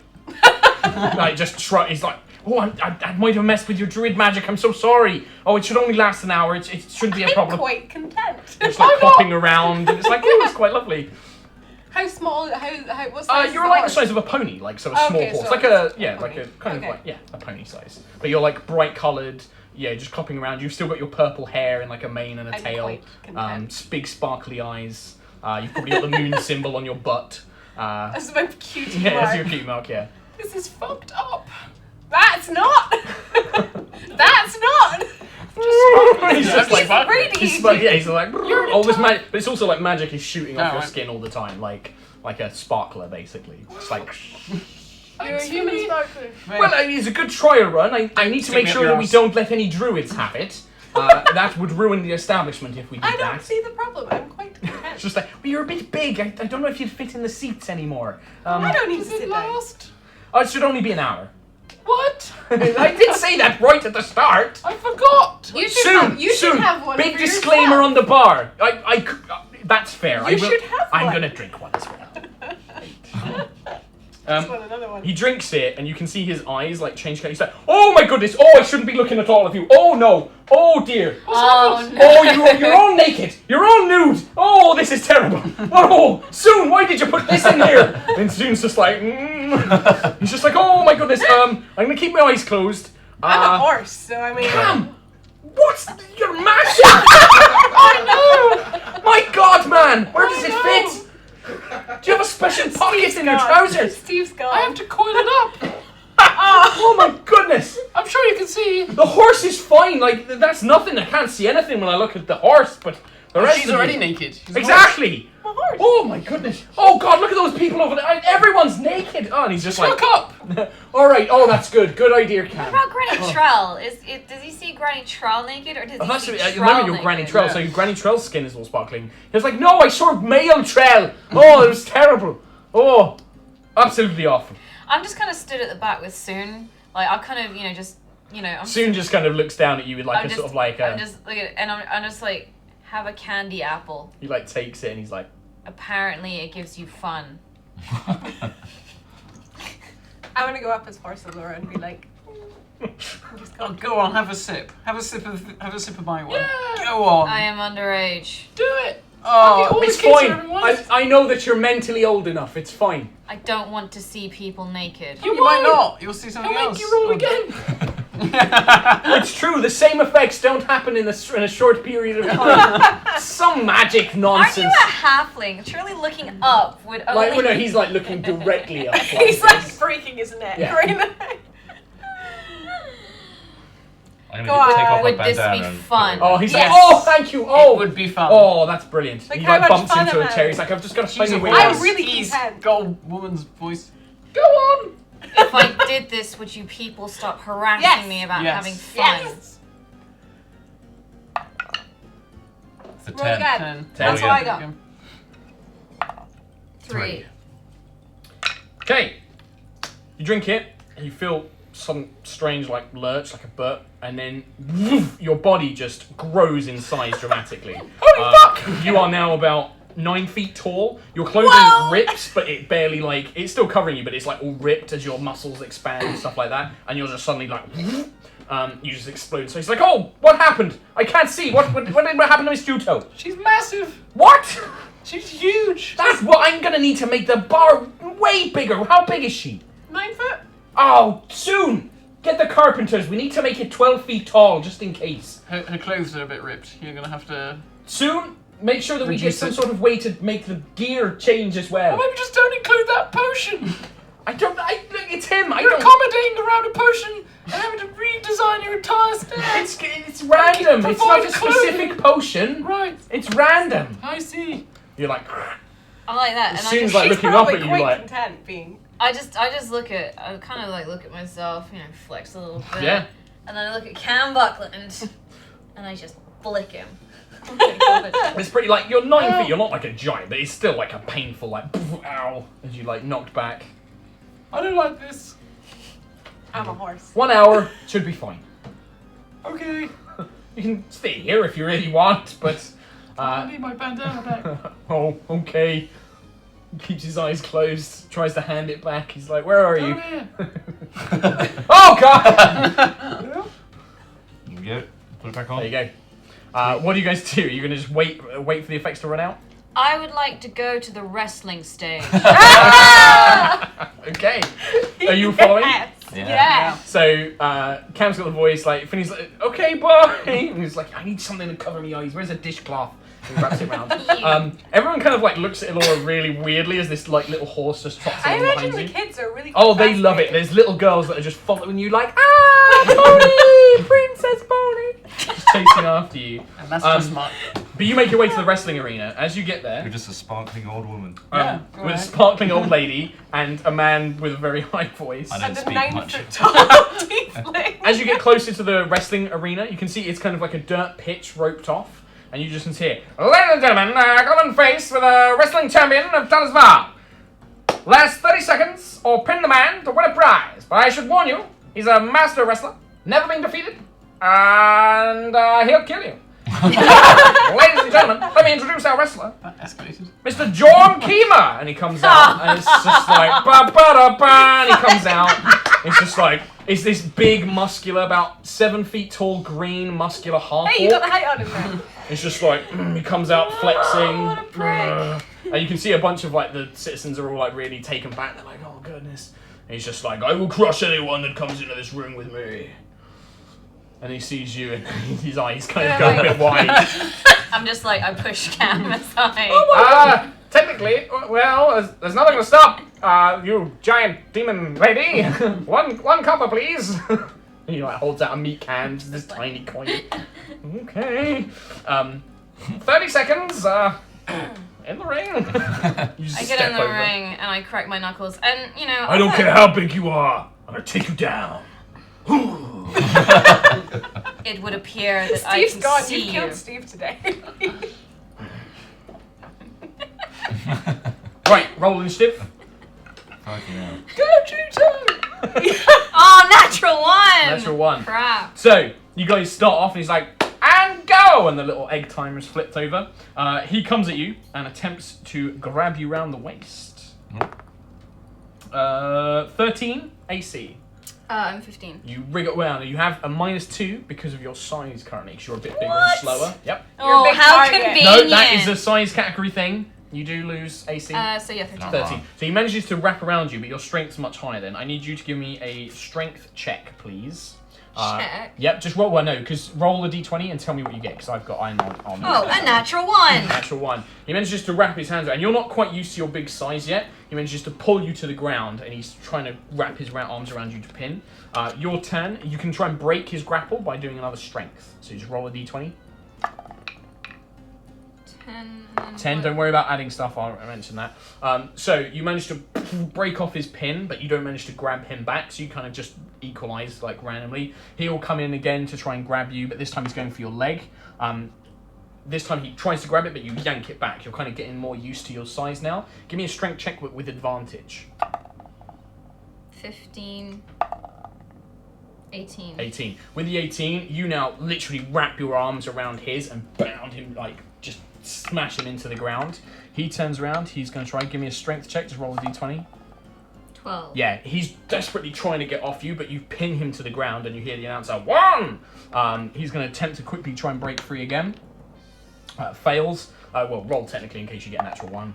like just shrug. He's like, oh, I might have messed with your druid magic. I'm so sorry. Oh, it should only last an hour. It shouldn't be a problem. I'm quite content. It's like popping around, and it's like, oh, it's quite lovely. How small? How? What size? You're is like the horse? size of a pony, like so a small Okay, horse, so like it's a a like pony. a kind Okay. of like a pony size. But you're like bright coloured. Yeah, just clopping around. You've still got your purple hair and like a mane and a I'm tail. quite content. Big sparkly eyes. You've probably got the moon symbol on your butt. That's my cutie Yeah, that's mark. your cute mark. Yeah. This is fucked up. That's not. That's not. He's just like radiating. he's like all this magic, but it's also like magic is shooting off Oh, your right. skin all the time, like a sparkler basically. It's like. You're a human sparkler. Well, it's a good trial run. I need to Stick make me up sure your that we arse. don't let any druids have it. That would ruin the establishment if we did I don't that. see the problem. I'm quite It's content. just like, well, you're a bit big. I don't know if you'd fit in the seats anymore. I don't need to Does it sit down. last? Oh, it should only be an hour. What? I did say that right at the start. I forgot. You should Soon, have, you soon. should have one. Big for disclaimer yourself. on the bar. That's fair. You should have I'm one. gonna drink one as well. Another one. He drinks it, and you can see his eyes like change color. He's like, "Oh my goodness! Oh, I shouldn't be looking at all of you. Oh no! Oh dear! Oh, no. Oh, you're all naked. You're all nude. Oh, this is terrible. Oh, Soon, why did you put this in here?" And Soon's just like, he's just like, "Oh my goodness. I'm gonna keep my eyes closed." I'm a horse, so I mean. Cam, what? You're massive. I know. My God, man, where does it fit? Do you have a special pocket in your trousers? Steve's gone. I have to coil it up. Oh my goodness! I'm sure you can see. The horse is fine. Like that's nothing. I can't see anything when I look at the horse, but the rest She's of already you- naked. She's a Exactly. A horse. Oh my goodness! Oh God! Look at those people over there. Everyone's naked. Oh, and he's just like, Look up. all right. Oh, that's good. Good idea, What Cam. about Granny Trell? Does he see Granny Trell naked, or does Oh, he that's see remember Trell your naked? Granny Trell. So your Granny Trell's skin is all sparkling. He was like, "No, I saw male Trell. Oh, it was terrible. Oh, absolutely awful." I'm just kind of stood at the back with Soon. Like, I kind of, I'm Soon just kind of looks down at you with like I'm a sort of like I'm just looking at, and I'm just like, have a candy apple. he like takes it and he's like, Apparently, it gives you fun. I'm gonna go up as horse Laura and be like, just Oh, go. go on, have a sip. Have a sip of my one. Go on. I am underage. Do it. Oh, all the "It's kids are fine. everyone. I know that you're mentally old enough. It's fine." I don't want to see people naked. you might not. You'll see something I'll else. make you roll again. It's true. The same effects don't happen in a short period of time. Some magic Aren't you nonsense. a halfling? Surely looking up would only... Like, well, no, he's like looking directly up. He's like breaking his neck Yeah. right now. I'm Go gonna take on. off my Would this bandana be and put fun? it on. Oh, he's Yes. like, "Oh, thank you. Oh, It would be fun. oh, that's brilliant." Like, he how like much bumps fun into am a I? chair. He's like, "I've just got a She's tiny a way." horse. I'm really He's content. got a woman's voice. Go on. If I did this, would you people stop harassing Yes. me about Yes. having fun? Yes. It's a Roll 10. again. 10. That's Roll all I again. got. 3. Okay. You drink it, and you feel some strange like lurch, like a burp, and then woof, your body just grows in size dramatically. Holy fuck! You are now about 9 feet tall. Your clothing rips, but it barely like it's still covering you, but it's like all ripped as your muscles expand and stuff like that. And you're just suddenly like, you just explode. So he's like, "Oh, what happened? I can't see. What happened to Miss Juto? She's massive. What? She's huge. That's what I'm gonna need to make the bar way bigger. How big is she? 9 foot. Oh, Soon! Get the carpenters. We need to make it 12 feet tall, just in case. Her clothes are a bit ripped. You're gonna have to. Soon, make sure that we get Reduce some it. sort of way to make the gear change as well. Or maybe just don't include that potion. It's him. I You're don't. accommodating around a potion and having to redesign your entire stance. It's random. It's not a Provide specific potion. Right. It's random. I see. You're like. I like that. And Soon's I like just, She's looking up probably at you quite like. content being. I just look at, I kind of like look at myself, flex a little bit. Yeah. And then I look at Cam Buckland and I just flick him. Oh my God. It's pretty like you're 9 feet. You're not like a giant, but it's still like a painful like ow as you like knocked back. I don't like this. I'm a horse. 1 hour should be fine. Okay. You can stay here if you really want, but. I need my bandana back. Oh, okay. He keeps his eyes closed, tries to hand it back. He's like, "Where are you?" Over here. Oh, God! You get it. Put it back on. There you go. What do you guys do? Are you going to just wait for the effects to run out? I would like to go to the wrestling stage. Okay. Are you following? Yes. Yeah. So, Cam's got the voice, like, Finney's like, "Okay, boy." And he's like, "I need something to cover my eyes. Where's a dishcloth?" And he wraps it around. Everyone kind of, like, looks at Elora really weirdly as this, like, little horse just trots I along imagine behind the you. kids are really. Oh, they love it. fascinated. There's little girls that are just following you like, "Ah, Pony! Princess Pony!" Just chasing after you. And that's just my. But you make your way to the wrestling arena. As you get there, You're just a sparkling old woman. Yeah, go with a ahead. sparkling old lady and a man with a very high voice. I don't And a speak 9 much. foot tall tiefling. As you get closer to the wrestling arena, you can see it's kind of like a dirt pitch roped off, and you just can hear, "Ladies and gentlemen, come and face with a wrestling champion of Talisman. Last 30 seconds, or pin the man to win a prize. But I should warn you, he's a master wrestler, never been defeated, and he'll kill you. Ladies and gentlemen, let me introduce our wrestler, That escalated. Mr. Jorm Kima. And he comes out, and it's just like, ba-ba-da-ba, and he comes out. It's just like, it's this big, muscular, about 7 feet tall, green, muscular half-orc. Hey, you got the height on him there. It's just like, he comes out flexing. what a prick. And you can see a bunch of like the citizens are all like really taken back. They're like, oh goodness. And he's just like, I will crush anyone that comes into this room with me. And he sees you and his eyes kind of go a bit wide. I'm just like, I push Cam aside. Technically, well, there's nothing to stop you giant demon lady. one copper, please. And he like holds out a meat can, just this tiny coin. Okay. 30 seconds, in the ring. You just I get step in the over. ring and I crack my knuckles, and you know. I don't care how big you are. I'm gonna take you down. It would appear that Steve's I can gone. see You killed you. Steve today. Right, roll initiative. Fucking hell. Oh, natural one! Natural 1. Crap. So, you guys start off and he's like, and go! And the little egg timer is flipped over. He comes at you and attempts to grab you round the waist. 13 AC. I'm 15. You wriggle around. You have a -2 because of your size currently, because you're a bit bigger What? and slower. Yep. Oh, big how target. convenient! No, that is a size category thing. You do lose AC. So yeah, 15. 13. So he manages to wrap around you, but your strength's much higher then. I need you to give me a strength check, please. Check? Yep, just roll. Well, no, because roll a d20 and tell me what you get, because I'll know. Oh, a natural one! Natural 1. He manages to wrap his hands around, and you're not quite used to your big size yet. He manages to pull you to the ground, and he's trying to wrap his arms around you to pin. Your turn. You can try and break his grapple by doing another strength. So you just roll a d20. 10. Don't worry about adding stuff. I mentioned that. So you manage to break off his pin, but you don't manage to grab him back. So you kind of just equalize like randomly. He'll come in again to try and grab you, but this time he's going for your leg. This time he tries to grab it, but you yank it back. You're kind of getting more used to your size now. Give me a strength check with advantage. 15. 18. 18. With the 18, you now literally wrap your arms around his and bound him, like just smash him into the ground. He turns around. He's going to try. Give me a strength check. Just roll a d20. 12. Yeah, he's desperately trying to get off you, but you pin him to the ground and you hear the announcer, 1! He's going to attempt to quickly try and break free again. Fails. Well, roll technically in case you get a natural 1.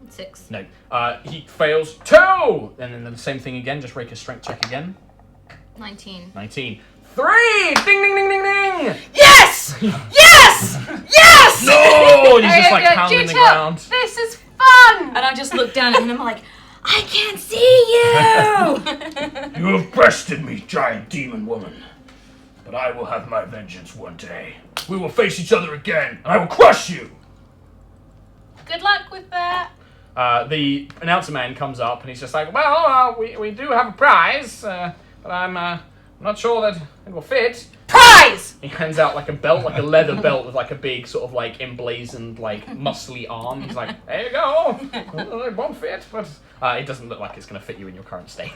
6. No. He fails. 2! And then the same thing again. Just break a strength check again. 19. 19. 3! Ding, ding, ding, ding, ding! Yes! Yes! Yes! No! And he's just like pounding the ground. This is fun! And I just look down at him and I'm like, I can't see you! You have bested me, giant demon woman. But I will have my vengeance one day. We will face each other again, and I will crush you! Good luck with that. The announcer man comes up, and he's just like, well, we do have a prize, but I'm not sure that it will fit. Prize! He hands out like a belt, like a leather belt with like a big sort of like emblazoned, like muscly arm. He's like, there you go. It won't fit, but it doesn't look like it's going to fit you in your current state.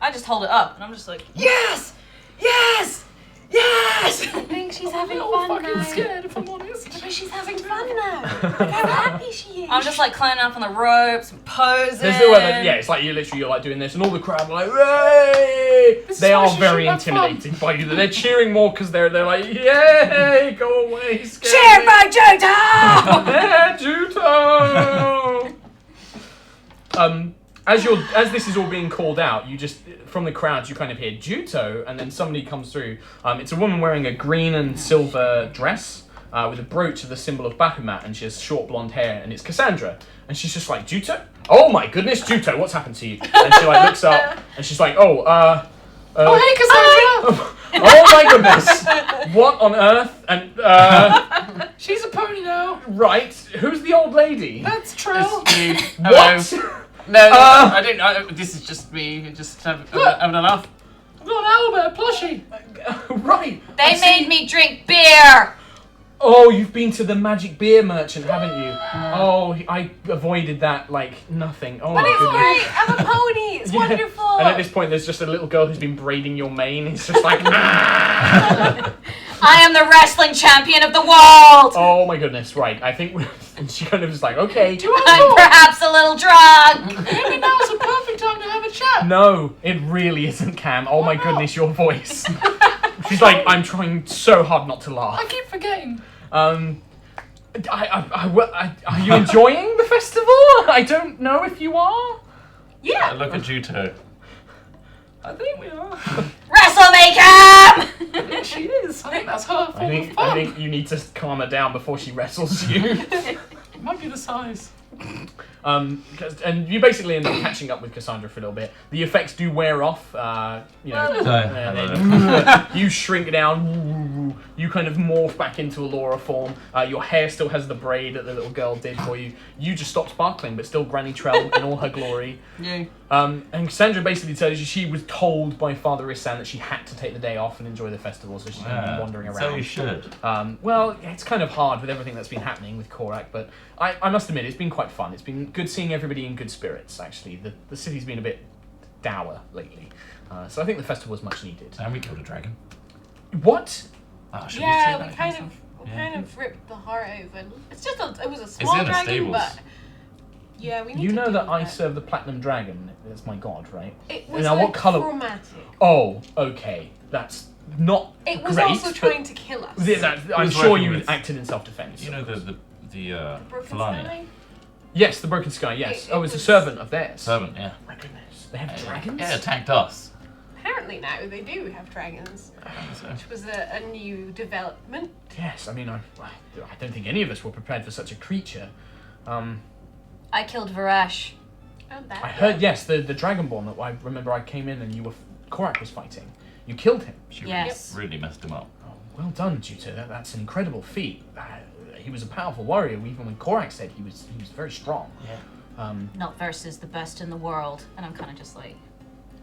I just hold it up and I'm just like, yes! Yes! Yes! I think she's having fun now. scared, if I'm honest. But she's having fun now. Look how happy she is. I'm just like climbing up on the ropes and posing. There's no other, yeah, it's like you're like doing this, and all the crowd are like, "Hey!" They are very intimidated by you. They're cheering more because they're like, "Yay! Go away, scare Cheer me." for Juto! Yeah, Juto! As this is all being called out, you just from the crowd you kind of hear Juto, and then somebody comes through. It's a woman wearing a green and silver dress with a brooch of the symbol of Bahamut, and she has short blonde hair, and it's Cassandra. And she's just like, Juto? Oh my goodness, Juto, what's happened to you? And she like looks up, and she's like, Oh, hey, Cassandra! oh my goodness, what on earth? And She's a pony now. right, who's the old lady? That's Trill. What? No, I don't know. This is just me. Just having a laugh. I've got an owlbear plushie. Right. They I made see. me drink beer! Oh, you've been to the magic beer merchant, haven't you? Oh, I avoided that like nothing. Oh But my it's goodness. great. I'm a pony. It's Yeah. wonderful. And at this point, there's just a little girl who's been braiding your mane. It's just like, ah! I am the wrestling champion of the world! Oh my goodness, right. I think and she kind of is like, okay. I'm perhaps a little drunk! Maybe now's a perfect time to have a chat. No, it really isn't, Cam. Oh my goodness, your voice. She's like, I'm trying so hard not to laugh. I keep forgetting. Are you enjoying the festival? I don't know if you are. Yeah. Look at Juto. I think we are. WrestleMaker! I think she is. I think that's her form I of fun. think you need to calm her down before she wrestles you. It might be the size. And you basically end up catching up with Cassandra for a little bit. The effects do wear off. You shrink down. You kind of morph back into a Laura form. Your hair still has the braid that the little girl did for you. You just stopped sparkling, but still Granny Trell in all her glory. Yay. And Cassandra basically tells you she was told by Father Issan that she had to take the day off and enjoy the festival, so she's going to be wandering around. So you should. Well, it's kind of hard with everything that's been happening with Korak, but I must admit, it's been quite fun. It's been good seeing everybody in good spirits, actually. The city's been a bit dour lately. So I think the festival was much needed. And we killed a dragon. What? Oh, should Yeah, we we say kind that? of kind of ripped the heart open. It's just it was a in small the dragon, stables. but yeah, we need You to know deal that with I serve the Platinum Dragon as my god, right? It was Now, like what colour- chromatic. Oh, okay. That's not It was great, also but- trying to kill us. I'm was sure working you with- acted in self-defense. You know the Broken Falania. Sky? Yes, the Broken Sky, yes. It Oh, it's a was- servant of theirs. servant, yeah. My goodness. They have dragons? Yeah, attacked us. Apparently now they do have dragons, So, which was a new development. Yes, I mean, I don't think any of us were prepared for such a creature. I killed Varesh. Oh, that. I heard, yes, the Dragonborn that I remember I came in and Korak was fighting. You killed him. she Yes. really messed him up. Oh, well done, Juto. That's an incredible feat. He was a powerful warrior. Even when Korak said he was very strong. Yeah. Not versus the best in the world. And I'm kind of just like...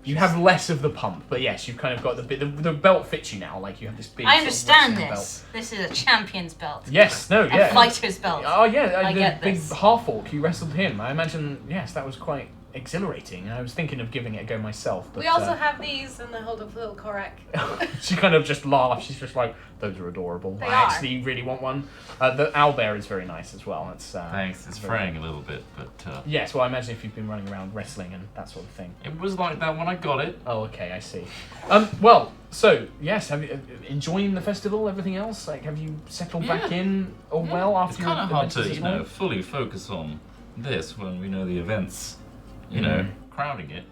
You have less of the pump, but yes, you've kind of got the belt fits you now. Like you have this big. I sort of understand wrestling this. This is a champion's belt. Belt. Yes, no, A yeah. fighter's belt. Oh yeah, I the get big this. half orc. You wrestled him. I imagine. Yes, that was quite exhilarating. I was thinking of giving it a go myself. But, We also have these, and they hold up little Korak. she kind of just laughs. She's just like, "Those are adorable. They I are. actually really want one." The owlbear is very nice as well. It's Thanks. It's very- fraying a little bit, but Yes, well, I imagine if you've been running around wrestling and that sort of thing. it was like that when I got it. Oh, okay, I see. Well, so yes, have you enjoying the festival? Everything else? Like, have you settled back Yeah. in or well It's after your kind of hard adventures to, this you know, morning? fully focus on this when we know the events, you know, crowding it.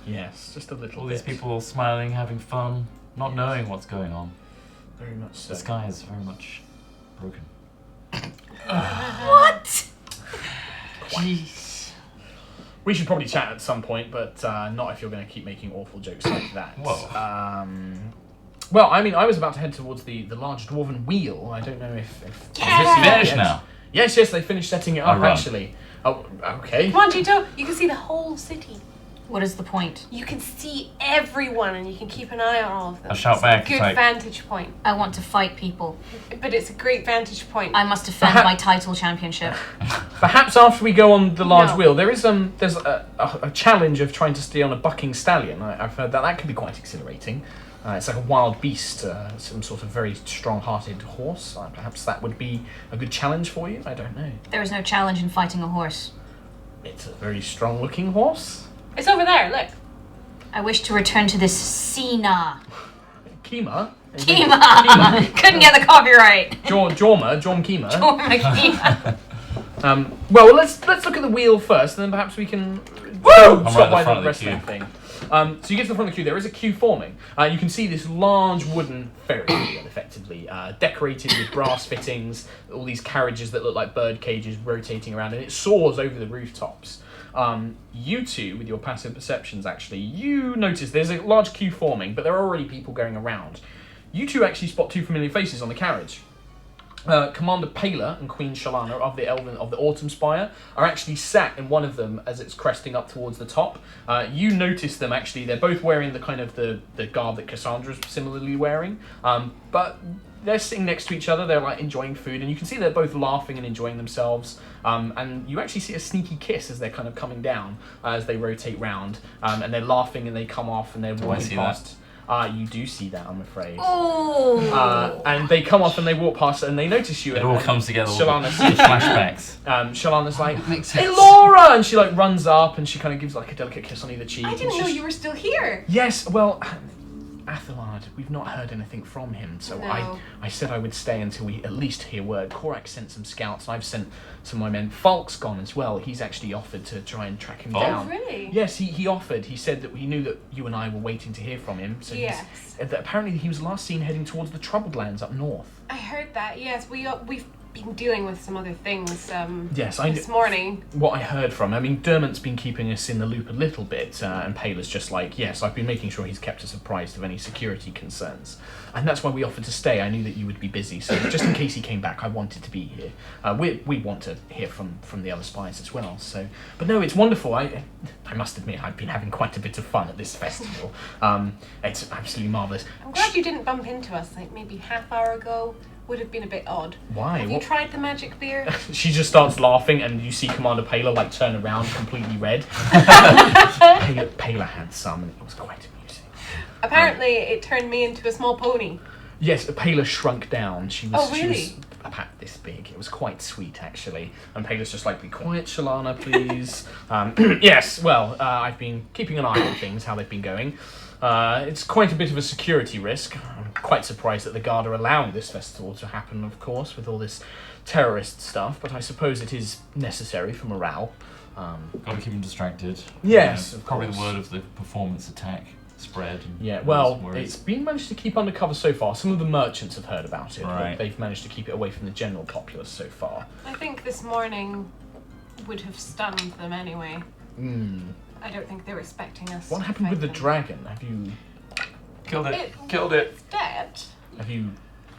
Yes, just a little All bit. these people smiling, having fun, not knowing what's going on. Very much so. The sky is very much broken. What? Jeez. We should probably chat at some point, but not if you're going to keep making awful jokes like that. Whoa. Well, I mean, I was about to head towards the large dwarven wheel. I don't know if Yeah. It's finished now. Yes, they finished setting it up, I run. actually. Oh, okay. Come on, Jito. You can see the whole city. What is the point? You can see everyone, and you can keep an eye on all of them. I'll shout It's back, a good it's like- vantage point. I want to fight people. But it's a great vantage point. I must defend Perhaps- my title championship. Perhaps after we go on the large No. wheel, there's a challenge of trying to stay on a bucking stallion. I've heard that can be quite exhilarating. It's like a wild beast, some sort of very strong-hearted horse. Perhaps that would be a good challenge for you. I don't know. There is no challenge in fighting a horse. It's a very strong-looking horse. It's over there. Look. I wish to return to this Sina. Kima. Kima! Couldn't get the copyright. Jorm Kima. Oh my Kima. Well, let's look at the wheel first, and then perhaps we can I'm right stop at the by front of the wrestling queue. thing. So you get to the front of the queue. There is a queue forming. You can see this large wooden Ferris wheel, effectively decorated with brass fittings. All these carriages that look like bird cages rotating around, and it soars over the rooftops. You two, with your passive perceptions, actually, you notice there's a large queue forming, but there are already people going around. You two actually spot two familiar faces on the carriage. Commander Pala and Queen Shalana of the Elven of the Autumn Spire are actually sat in one of them as it's cresting up towards the top. You notice them actually; they're both wearing the kind of the garb that Cassandra's similarly wearing, but they're sitting next to each other. They're like enjoying food, and you can see they're both laughing and enjoying themselves. And you actually see a sneaky kiss as they're kind of coming down as they rotate round, and they're laughing and they come off and they're I walking see past. You do see that, I'm afraid. Oh. And they come off and they walk past and they notice you. It all comes together. Shalana's Flashbacks. Shalana's like, Makes "Hey, sense. Laura!" And she like runs up and she kind of gives like a delicate kiss on either cheek. I didn't know you were still here. Yes, well, Athelard, we've not heard anything from him, so No. I said I would stay until we at least hear word. Korak sent some scouts, and I've sent some of my men. Falk's gone as well. He's actually offered to try and track him Falk? down. Oh, really? Yes, he offered. He said that he knew that you and I were waiting to hear from him. So Yes. that apparently he was last seen heading towards the Troubled Lands up north. I heard that. Yes, we've been dealing with some other things. Yes, This morning. What I heard from, I mean, Dermot's been keeping us in the loop a little bit, and Paler's just like, yes, I've been making sure he's kept us apprised of any security concerns. And that's why we offered to stay. I knew that you would be busy, so just in case he came back, I wanted to be here. We want to hear from the other spies as well, so... But no, it's wonderful. I must admit, I've been having quite a bit of fun at this festival. It's absolutely marvellous. I'm glad you didn't bump into us like maybe half hour ago. Would have been a bit odd. Why? Have you tried the magic beer? She just starts laughing, and you see Commander Paler like turn around, completely red. Paler had some, and it was quite amusing. Apparently, it turned me into a small pony. Yes, Paler shrunk down. She was. Oh, really? She was about this big. It was quite sweet, actually. And Paler's just like, "Be quiet, Shalana, please." Yes. Well, I've been keeping an eye on things, how they've been going. It's quite a bit of a security risk. I'm quite surprised that the Guard are allowing this festival to happen, of course, with all this terrorist stuff, but I suppose it is necessary for morale. Got to keep them distracted. Yes, of probably course. the word of the performance attack spread. And Yeah, well, worries. it's been managed to keep undercover so far. Some of the merchants have heard about it, Right. but they've managed to keep it away from the general populace so far. I think this morning would have stunned them anyway. I don't think they were expecting us. What to happened fight with the them. dragon? Have you Killed it. It- Killed it. It's dead.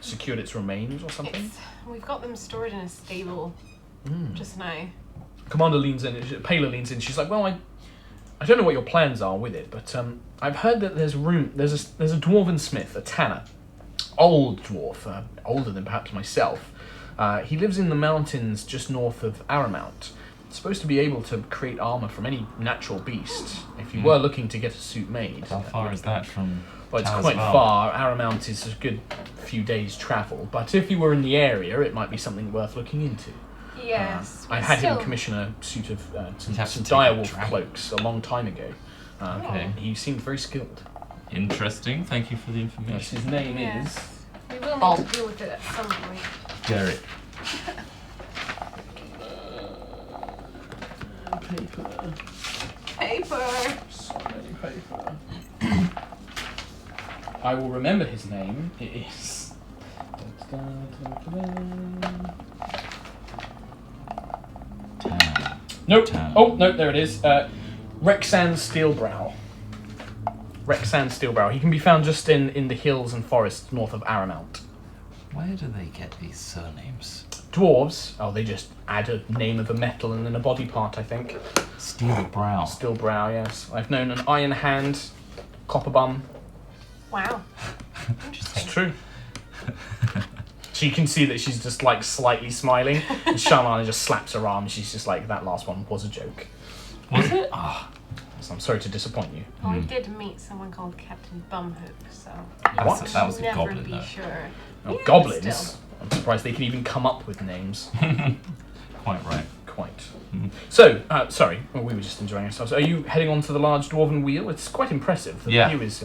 secured its remains or something? We've got them stored in a stable just now. Commander leans in, Paler leans in, she's like, well, I don't know what your plans are with it, but I've heard that there's a dwarven smith, a tanner, old dwarf, older than perhaps myself. He lives in the mountains just north of Aramount. Supposed to be able to create armor from any natural beast. If you were looking to get a suit made. How far is that from? Well, it's Towers quite Val? far. Aramount is a good few days' travel, but if you were in the area, it might be something worth looking into. Yes. I had him commission a suit of You'd have some to take a direwolf track. cloaks a long time ago. Okay. He seemed very skilled. Interesting. Thank you for the Yes, information. his name Yes. is... We will need to deal with it at some point. Garrett. Paper. I will remember his name. It is... Nope. Town. Oh, no, there it is. Rexan Steelbrow. Rexan Steelbrow. He can be found just in the hills and forests north of Aramount. Where do they get these surnames? Dwarves, they just add a name of a metal and then a body part, I think. Steel Brow. Steelbrow, yes. I've known an Iron Hand, Copper Bum. Wow. It's Interesting. true. So you can see that she's just like slightly smiling, and Shalana just slaps her arm. She's just like, that last one was a joke. Was it? Ah, So I'm sorry to disappoint you. Well, I did meet someone called Captain Bumhook, so What? that was a never goblin be though. sure. Oh, Yeah, goblins. still. I'm surprised they can even come up with names. Quite right. Quite. So, sorry, we were just enjoying ourselves. Are you heading on to the large dwarven wheel? It's quite impressive. The Yeah. view is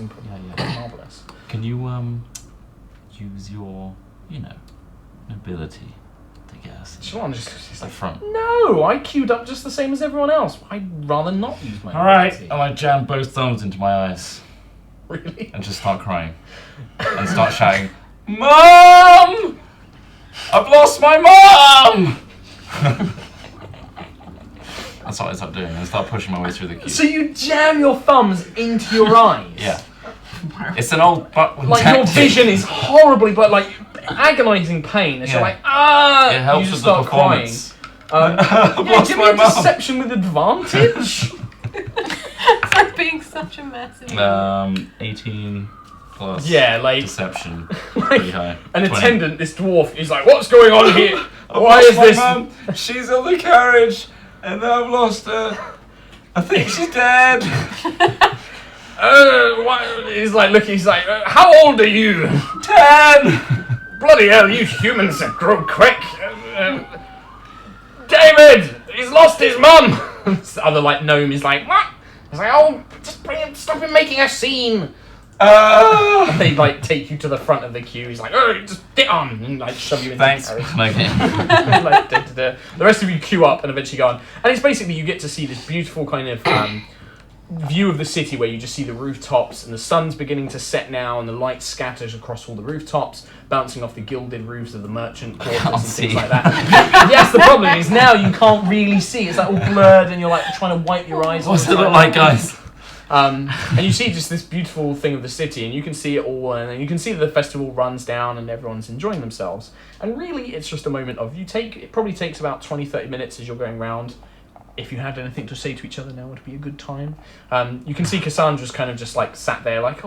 marvellous. Can you use your, nobility to get us Shalana just she's the like, front? no, I queued up just the same as everyone else. I'd rather not use my All right. ability." And I jam both thumbs into my eyes Really? and just start crying and start shouting, "Mom! I've lost my mom!" That's what I start doing. I start pushing my way through the queue. So you jam your thumbs into your eyes? Yeah. It's an old Buckland Like your tactic. vision is horribly, but like agonising pain. As you're Yeah. like, ah! It helps you just with the start crying. performance. Yeah, lost give my me a mum. deception with advantage. For being such a massive. 18 plus Yeah, like deception. Pretty high. an 20. attendant, this dwarf, is like, what's going on here? I've Why lost is my this? mum. She's on the carriage, and I've lost her. I think she's dead. He's like looking. He's like, how old are you? 10! Bloody hell, you humans have grown quick. David, he's lost his mum. This other like gnome is like, what? He's like, oh, just bring him, stop him making a scene. And they like take you to the front of the queue. He's like, oh, just get on, and like shove you into Thanks. the carriage. Okay. Like, da. The rest of you queue up and eventually go on. And it's basically you get to see this beautiful kind of view of the city where you just see the rooftops and the sun's beginning to set now and the light scatters across all the rooftops, bouncing off the gilded roofs of the merchant quarters and things like that. Yes, the problem is now you can't really see. It's like all blurred and you're like trying to wipe your eyes. What's it look like, guys? And you see just this beautiful thing of the city, and you can see it all, and you can see that the festival runs down and everyone's enjoying themselves. And really, it's just a moment of it probably takes about 20-30 minutes as you're going round. If you had anything to say to each other, now would be a good time. You can see Cassandra's kind of just like sat there, like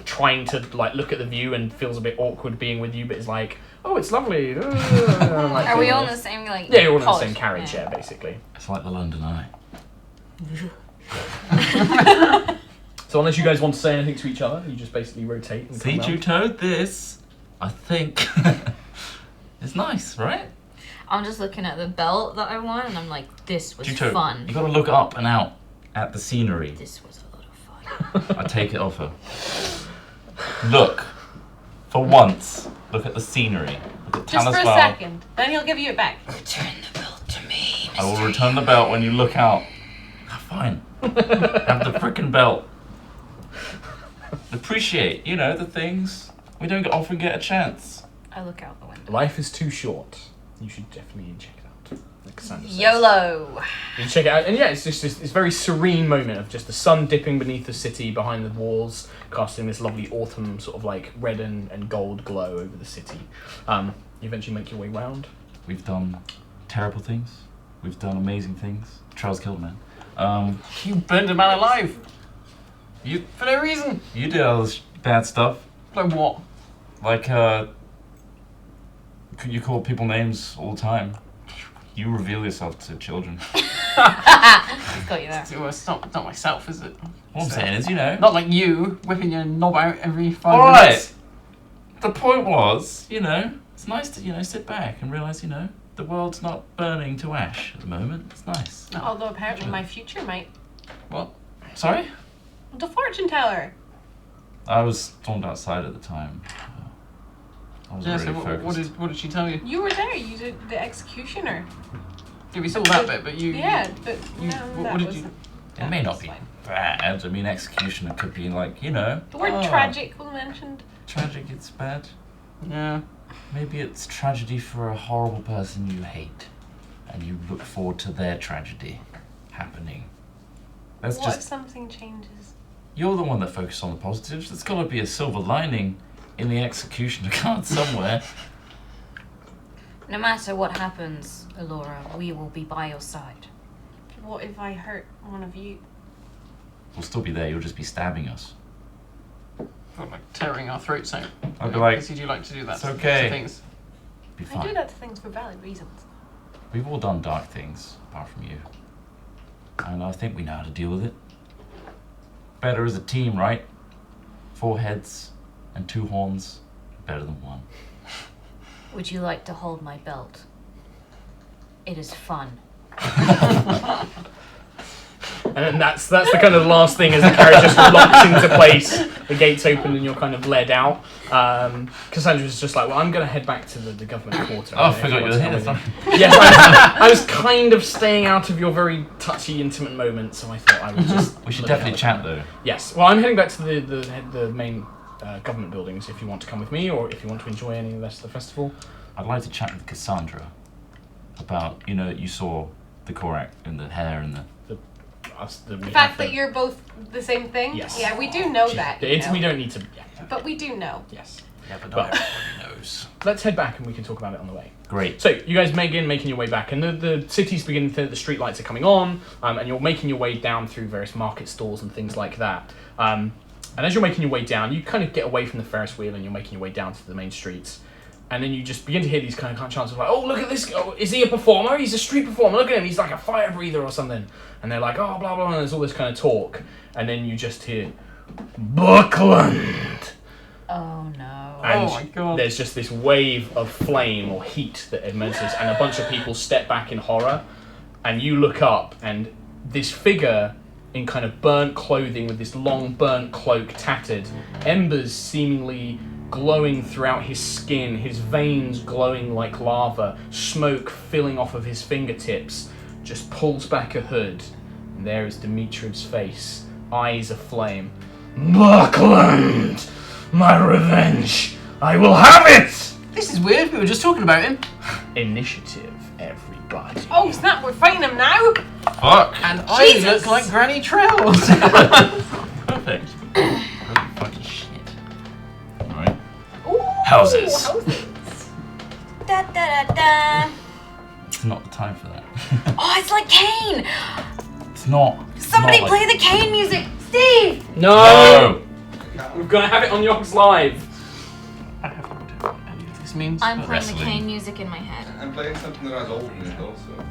trying to like look at the view and feels a bit awkward being with you, but is like, oh, it's lovely. Are we all in the same like? Yeah, you're all in the pod? same carriage, yeah, basically. It's like the London Eye. So unless you guys want to say anything to each other, you just basically rotate. And See, come round. Toad, this, I think, is nice, right? I'm just looking at the belt that I won, and I'm like, this was Juto, fun. you gotta look up and out at the scenery. This was a lot of fun. I take it off her. Look, for once, look at the scenery. Look at Just for a Taniswal. second. Then he'll give you it back. Return the belt to me. I will return the belt when you look out. Fine. Have the frickin' belt. Appreciate, the things. We don't often get a chance. I look out the window. Life is too short. You should definitely check it out. Like Cassandra says. YOLO. You check it out, and yeah, it's just this very serene moment of just the sun dipping beneath the city behind the walls, casting this lovely autumn sort of like red and gold glow over the city. You eventually make your way round. We've done terrible things. We've done amazing things. Charles killed a man. You burned a man alive. You For no reason. you did all this bad stuff. Like what? Like, you call people names all the time. You reveal yourself to children. Got you there. It's not myself, is it? What I'm saying is, Not like you, whipping your knob out every 5 All minutes. right. The point was, it's nice to, sit back and realise, the world's not burning to ash at the moment. It's nice. Although apparently my future might. What? Sorry? The fortune teller. I was stormed outside at the time. I was Yeah, really so focused. what did she tell you? You were there. You did the executioner. Yeah, we saw that bit, but you... Yeah, but You- no, what that did was. you- It may not be bad. I mean, executioner could be like, The word Oh. tragic was mentioned. tragic, it's bad. Yeah. Maybe it's tragedy for a horrible person you hate, and you look forward to their tragedy happening. That's What if just, something changes? you're the one that focuses on the positives. There's got to be a silver lining in the executioner card somewhere. No matter what happens, Alora, we will be by your side. What if I hurt one of you? We'll still be there, you'll just be stabbing us. Or like tearing our throats out. I'd be like, Because you do like to do that. it's okay. To things. Be I do fine. that to things for valid reasons. We've all done dark things, apart from you. And I think we know how to deal with it. Better as a team, right? 4 heads and 2 horns. Better than 1. Would you like to hold my belt? It is fun. And then that's the kind of last thing as the carriage just locks into place. The gates open and you're kind of led out. Cassandra's just like, well, I'm going to head back to the government quarter. Oh, I forgot you were here. Yes, I was kind of staying out of your very touchy, intimate moment, so I thought I would just... We should look definitely out. chat though. Yes. Well, I'm heading back to the main government buildings if you want to come with me or if you want to enjoy any of the rest of the festival. I'd like to chat with Cassandra about, you saw the Korak and the hair and the... The fact that you're both the same thing? Yes. Yeah, we do know that. you know. We don't need to... Yeah. But we do know. Yes. Yeah, but not everybody knows. Let's head back and we can talk about it on the way. Great. So, you guys making your way back, and the city's beginning to, the street lights are coming on, and you're making your way down through various market stalls and things like that. And as you're making your way down, you kind of get away from the Ferris wheel and you're making your way down to the main streets. And then you just begin to hear these kind of chants of like, oh, look at this, oh, is he a performer? He's a street performer, look at him, he's like a fire breather or something. And they're like, oh, blah, blah, and there's all this kind of talk. And then you just hear, Buckland! Oh no. And Oh my God. there's just this wave of flame or heat that emerges, and a bunch of people step back in horror, and you look up, and this figure in kind of burnt clothing with this long burnt cloak tattered, embers seemingly glowing throughout his skin, his veins glowing like lava, smoke filling off of his fingertips, just pulls back a hood, and there is Dimitri's face, eyes aflame. Buckland! My revenge! I will have it! This is weird. We were just talking about him. Initiative, everybody. Oh snap! We're fighting him now. Fuck! And I Jesus. look like Granny Trails. Perfect. Holy fucking shit. Alright. Ooh, Houses. Da da da da. It's not the time for that. Oh, it's like Kane! It's not. Somebody not play like... the Kane music! Steve! No! We're gonna have it on Yogs Live. I have no idea what any of this means. I'm but- playing the wrestling. Kane music in my head. I'm playing something that has old in it also.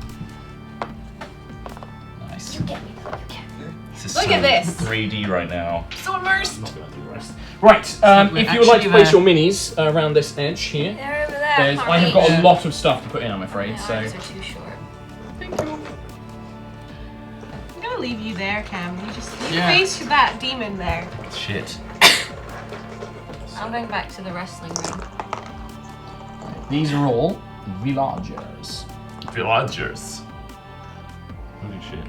Nice. You get me though, you get me. This is Look so at this. 3D right now. So immersed. Not gonna do the rest. Right, if you would like to place your minis around this edge here, They're over there. I have got a lot of stuff to put in, I'm afraid, My so... arms are too short. Thank you. I'm gonna leave you there, Cam. You just Yeah. face that demon there. Shit. I'm going back to the wrestling ring. These are all villagers. Villagers. Holy shit.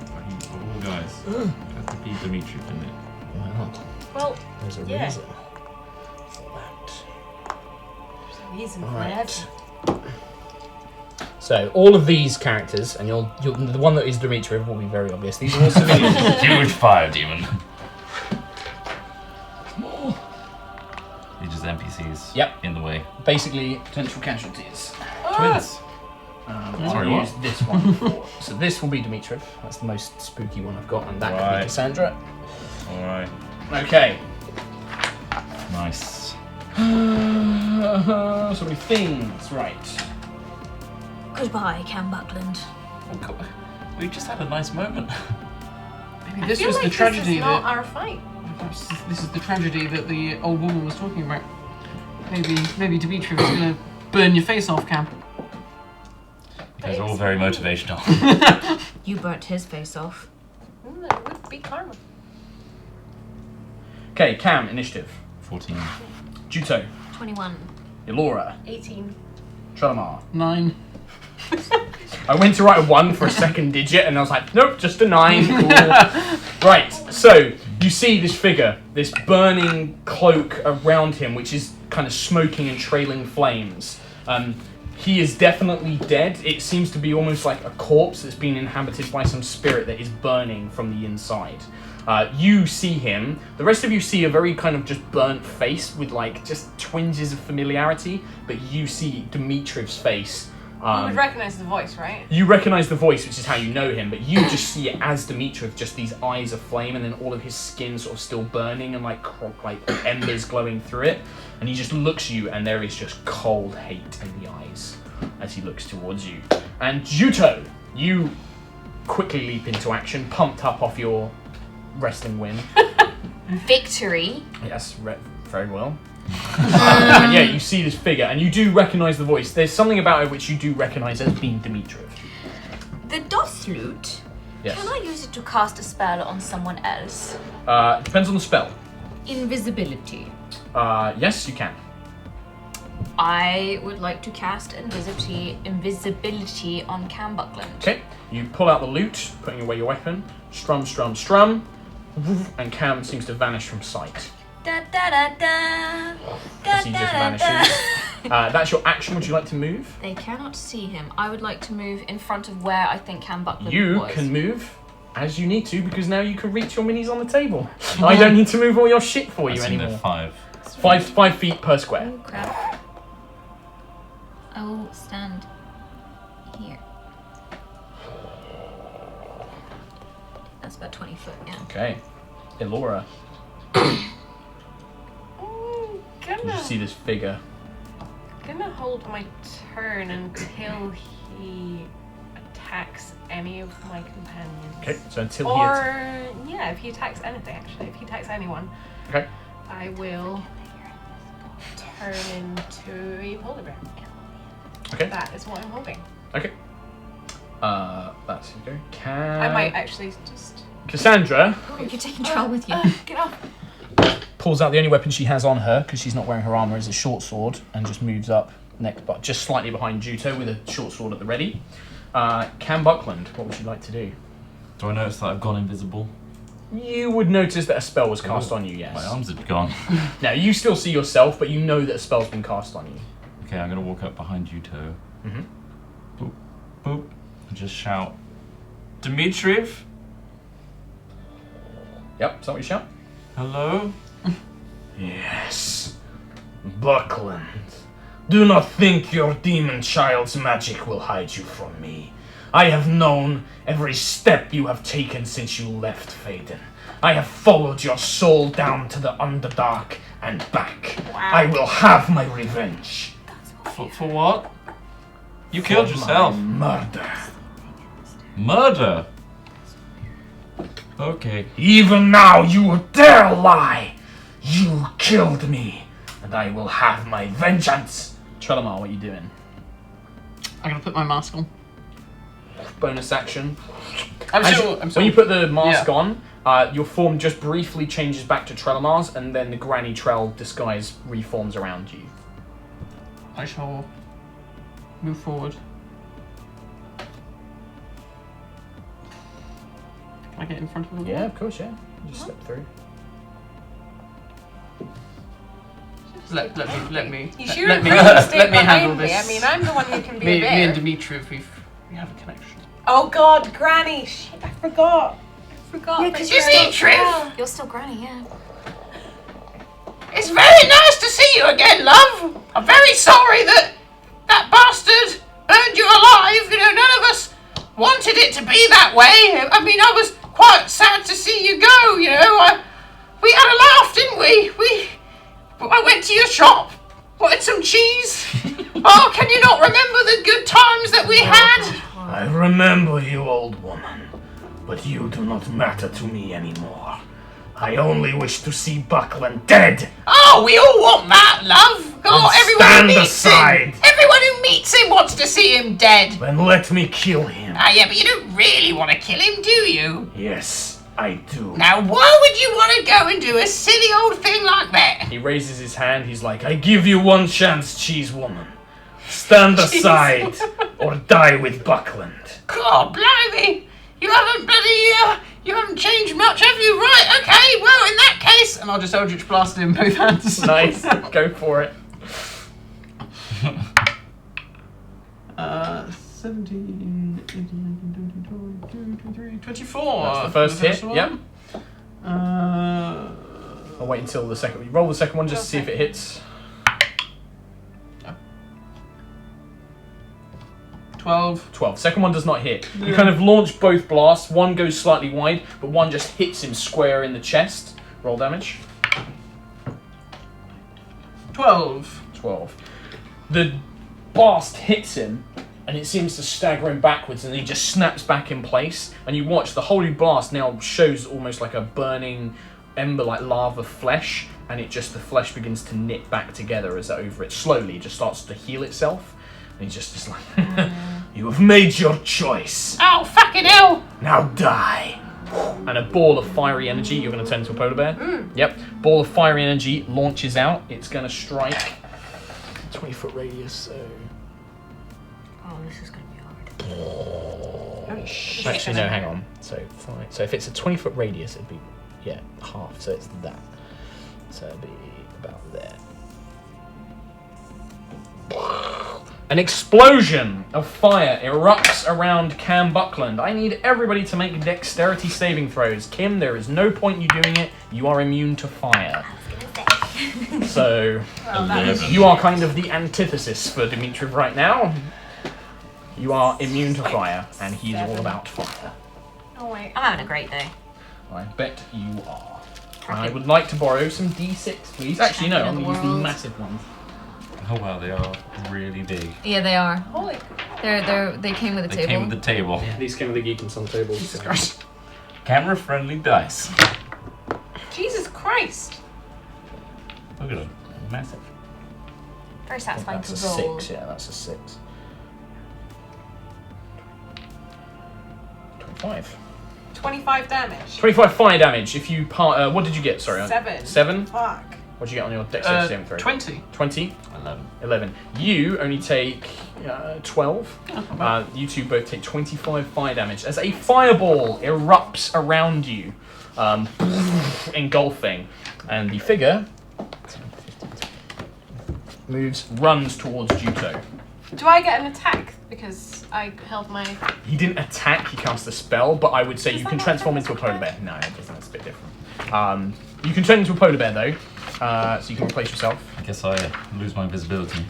Fucking all guys. Has to be Demitri, didn't it? Why not? Well, There's a Yeah. reason for that. there's a reason for Right. that. So, all of these characters, and you'll the one that is Demitri will be very obvious. These are all civilians. Huge fire demon. They're just NPCs. Yep. In the way. Basically, potential casualties. Twins. Sorry, I'll what? use this one for. So this will be Demitri. That's the most spooky one I've got, and that could be Right. Cassandra. Alright. Okay. Nice. So many things, right. Goodbye, Cam Buckland. Oh, God. We just had a nice moment. Maybe I this feel was like the this tragedy is not that. our fight. This is the tragedy that the old woman was talking about. Maybe Demitri was gonna burn your face off, Cam. You guys are all very motivational. You burnt his face off. It would be karma. Okay, Cam, initiative. 14. Juto, 21. Elora, 18. Trelamar. 9. I went to write a 1 for a second digit, and I was like, nope, just a 9. Cool. Right, so you see this figure, this burning cloak around him, which is kind of smoking and trailing flames. He is definitely dead. It seems to be almost like a corpse that's been inhabited by some spirit that is burning from the inside. You see him. The rest of you see a very kind of just burnt face with like just twinges of familiarity, but you see Dimitri's face. You would recognize the voice, right? You recognize the voice, which is how you know him, but you just see it as Demitri with just these eyes of flame, and then all of his skin sort of still burning and like embers glowing through it. And he just looks at you, and there is just cold hate in the eyes as he looks towards you. And Juto, you quickly leap into action, pumped up off your wrestling win. Victory. Yes, very well. And yeah, you see this figure, and you do recognize the voice. There's something about it which you do recognize as being Demitri. The DOS flute. Yes. Can I use it to cast a spell on someone else? Depends on the spell. Invisibility. Yes, you can. I would like to cast invisibility on Cam Buckland. Okay, you pull out the lute, putting away your weapon, strum, strum, strum, and Cam seems to vanish from sight. Da da da da. As he just vanishes. That's your action. Would you like to move? They cannot see him. I would like to move in front of where I think Cam Buckland You was. can move as you need to, because now you can reach your minis on the table. I don't need to move all your shit for you I've seen anymore. they're 5. 5 feet per square. Oh crap. I will stand here. That's about 20 foot, yeah. Okay. Elora, you see this figure. Gonna hold my turn until he attacks any of my companions. Okay, so until If he attacks anything, actually. If he attacks anyone, Okay. I will turn into a polar bear. Okay. That is what I'm hoping. Okay. That's okay. I might actually just... Cassandra Oh, you're taking Trell with you. Get off. Pulls out the only weapon she has on her, because she's not wearing her armor, is a short sword, and just moves up next, but just slightly behind Juto with a short sword at the ready. Cam Buckland, what would you like to do? Do I notice that I've gone invisible? You would notice that a spell was cast on you, yes. My arms had gone. Now, you still see yourself, but you know that a spell's been cast on you. Okay, I'm gonna walk up behind Juto. Mm-hmm. Boop, boop, and just shout, Demitri? Yep, is that what you shout? Hello? Yes, Buckland. Do not think your demon child's magic will hide you from me. I have known every step you have taken since you left Faden. I have followed your soul down to the Underdark and back. Wow. I will have my revenge. For what? You killed For yourself. my murder. Murder? Okay. Even now you dare lie. You killed me, and I will have my vengeance. Trelemar, what are you doing? I'm gonna put my mask on. Bonus action. I'm As sure. When you put the mask Yeah. on, your form just briefly changes back to Trelamar's, and then the Granny Trell disguise reforms around you. I shall move forward. Can I get in front of them? Yeah, of course, yeah. Just step through. Let me. You should let me really stay let me handle behind me. this. I mean, I'm the one who can be me, a bear. me and Demitri, we have a connection. Oh God, Granny! Shit, I forgot. Yeah, because you're still Granny, yeah. It's very nice to see you again, love. I'm very sorry that bastard burned you alive. You know, none of us wanted it to be that way. I mean, I was quite sad to see you go. You know, we had a laugh, didn't we? I went to your shop, wanted some cheese. Oh, can you not remember the good times that we had? I remember you, old woman, but you do not matter to me anymore. I only wish to see Buckland dead. Oh, we all want that, love. Come on, everyone who stand meets aside. him. Everyone who meets him wants to see him dead. Then let me kill him. Ah, yeah, but you don't really want to kill him, do you? Yes, I do. Now, why would you want to go and do a silly old thing like that? He raises his hand. He's like, I give you one chance, cheese woman. Stand aside or die with Buckland. God, blimey. You haven't changed much, have you? Right, okay, well, in that case... And I'll just Eldritch Blast him both hands. Nice, go for it. 17, 18, 19, 20, 22, 23, 24. That's the first hit, one. yep. I'll wait until the second. You roll the second one just to see if it hits. 12. Second one does not hit. Yeah. You kind of launch both blasts. One goes slightly wide, but one just hits him square in the chest. Roll damage. 12. The blast hits him, and it seems to stagger him backwards, and he just snaps back in place. And you watch the holy blast now shows almost like a burning ember, like lava flesh, and the flesh begins to knit back together as over it slowly. It just starts to heal itself. And he's just like, You have made your choice. Oh, fucking hell! Now die. And a ball of fiery energy, you're going to turn into a polar bear? Yep. Ball of fiery energy launches out. It's going to strike 20-foot radius, so... Oh, this is going to be hard. Actually, no, hang on. So if it's a 20-foot radius, it'd be, half. So it's that. So it'd be about there. An explosion of fire erupts around Cam Buckland. I need everybody to make dexterity saving throws. Kim, there is no point you doing it. You are immune to fire. So, you are kind of the antithesis for Demitri right now. You are immune to fire, and he's all about fire. Oh wait. I'm having a great day. I bet you are. I would like to borrow some D6, please. Actually, no, I'm going to use the massive ones. Oh wow, they are really big. Yeah, they are. Holy. They came with a They table. came with the table. These came with the Geek and Sun tables. Jesus Christ. Camera-friendly dice. Jesus Christ. Look at them. Massive. Very satisfying That's to a roll. 6, yeah, that's a 6. 25. 25 damage. 25 fire damage. If you what did you get? Sorry. 7. 7? Fuck. What did you get on your dexterity saving throw? 20. 20. 11. 11. You only take 12. You two both take 25 fire damage as a fireball erupts around you, engulfing, and the figure runs towards Juto. Do I get an attack because I held my... He didn't attack, he cast a spell, but I would say Does you that can not transform count into a as polar bear. No, it doesn't, that's a bit different. You can turn into a polar bear though, so you can replace yourself. I guess I lose my visibility.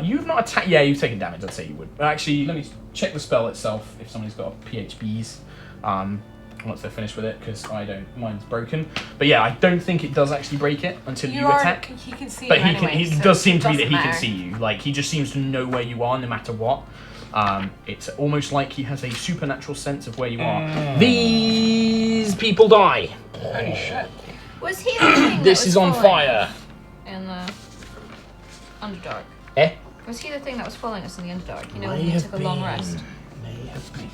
You've not attacked. Yeah, you've taken damage. I'd say you would. Actually, let me check the spell itself. If somebody's got PHBs, once they're finished with it, because I don't. Mine's broken. But yeah, I don't think it does actually break it until you attack. He can see But you he anyway, can. He so does seem to be it that he doesn't can see you. Like he just seems to know where you are, no matter what. It's almost like he has a supernatural sense of where you are. These people die. Holy shit. Was he the thing that This was is on following fire. us in the Underdark? Eh? Was he the thing that was following us in the Underdark? You know, May when we have took a long been. rest. May have been.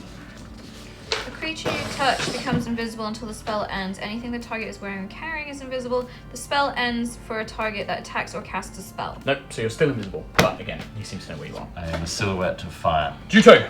The creature you touch becomes invisible until the spell ends. Anything the target is wearing or carrying is invisible. The spell ends for a target that attacks or casts a spell. Nope. So you're still invisible. But again, he seems to know where you are. I am a silhouette of fire. Juto!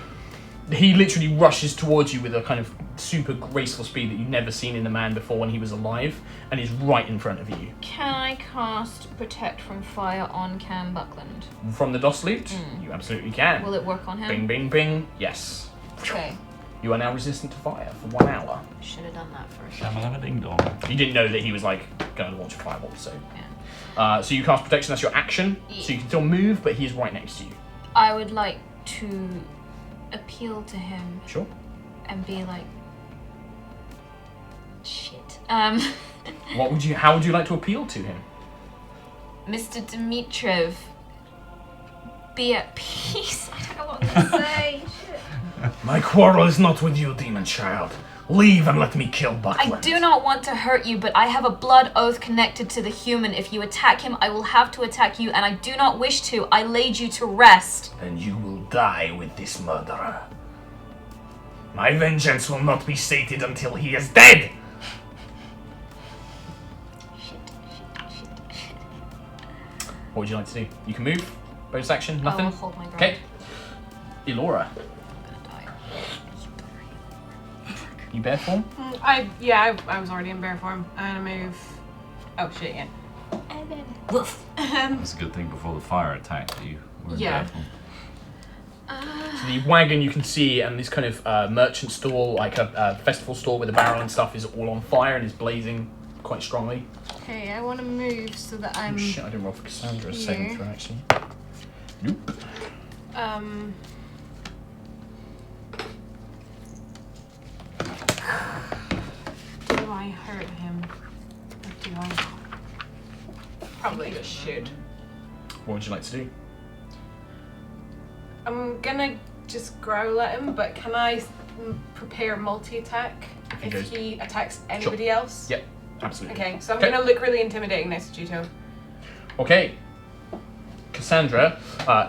He literally rushes towards you with a kind of super graceful speed that you've never seen in a man before when he was alive, and is right in front of you. Can I cast Protect from Fire on Cam Buckland? From the DOS loot, you absolutely can. Will it work on him? Bing, bing, bing. Yes. Okay. You are now resistant to fire for 1 hour. Should have done that first. Shamalama ding dong. You didn't know that he was like going to launch a fireball, so. Yeah. So you cast protection. That's your action. So you can still move, but he is right next to you. I would like to appeal to him Sure. and be like, shit. What would you? How would you like to appeal to him? Mr. Demitri, be at peace. I don't know what to say. Shit. My quarrel is not with you, demon child. Leave and let me kill Buckland. I do not want to hurt you, but I have a blood oath connected to the human. If you attack him, I will have to attack you, and I do not wish to. I laid you to rest. And you will die with this murderer. My vengeance will not be sated until he is dead! What would you like to do? You can move. Bonus action. Nothing. I will hold my ground. Okay. Elora. I'm gonna die. You bear form? I was already in bear form. I'm gonna move. Oh shit, yeah. Woof. That's a good thing before the fire attacked you. Were Yeah. careful. So the wagon you can see, and this kind of merchant stall, like a festival stall with a barrel and stuff, is all on fire and is blazing quite strongly. Okay, I want to move so that I'm. Oh shit! I didn't roll for Cassandra's saving here. throw actually. Nope. Do I hurt him? Or do I not? Probably just should. What would you like to do? I'm gonna just growl at him, but can I prepare multi-attack If he if he attacks anybody else? Yep. Absolutely. Okay, so I'm Okay. gonna look really intimidating next to Juto. Okay. Cassandra,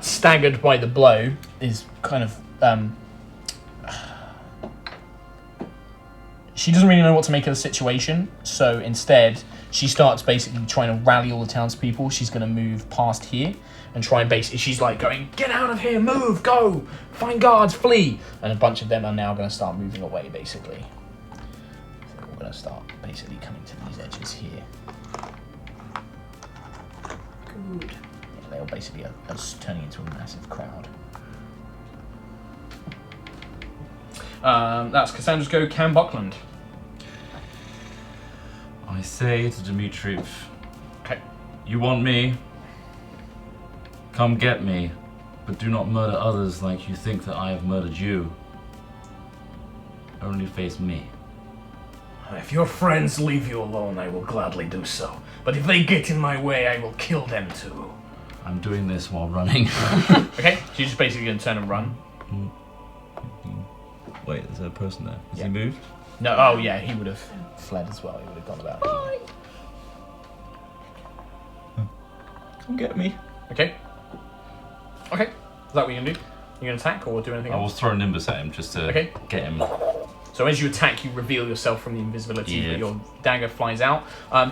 staggered by the blow, is kind of she doesn't really know what to make of the situation, so instead she starts basically trying to rally all the townspeople. She's going to move past here and try and basically, she's like going, get out of here, move, go, find guards, flee. And a bunch of them are now going to start moving away, basically. So we're going to start basically coming to these edges here. Good. Yeah, they'll basically us turning into a massive crowd. That's Cassandra's go, Cam Buckland. I say to Demitri, Okay. you want me? Come get me, but do not murder others like you think that I have murdered you. Only face me. If your friends leave you alone, I will gladly do so. But if they get in my way, I will kill them too. I'm doing this while running. Okay, so you're just basically going to turn and run. Wait, there's a person there. Has Yeah. he moved? No, oh yeah, he would have fled as well. He would have gone about. Come get me. Okay. Okay. Is that what you're going to do? You're going to attack or do anything I else? will throw Nimbus at him just to Okay. get him. So as you attack, you reveal yourself from the invisibility, Yeah. but your dagger flies out.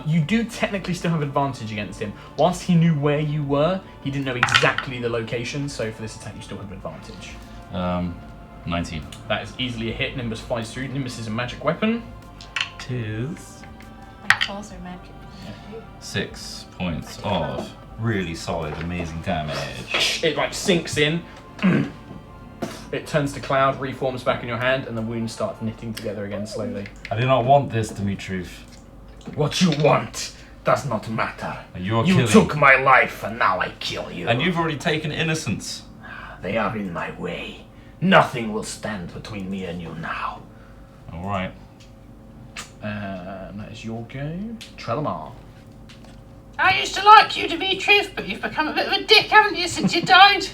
You do technically still have advantage against him. Whilst he knew where you were, he didn't know exactly the location, so for this attack you still have advantage. 19. That is easily a hit. Nimbus flies through. Nimbus is a magic weapon. Tis My claws are magic. 6 points of really solid, amazing damage. It like sinks in. It turns to cloud, reforms back in your hand, and the wounds start knitting together again slowly. I do not want this, Demitri. What you want does not matter. You are You killing. took my life and now I kill you. And you've already taken innocence. They are in my way. Nothing will stand between me and you now. Alright. That is your go. Trelamar. I used to like you, Demitri, but you've become a bit of a dick, haven't you, since you died?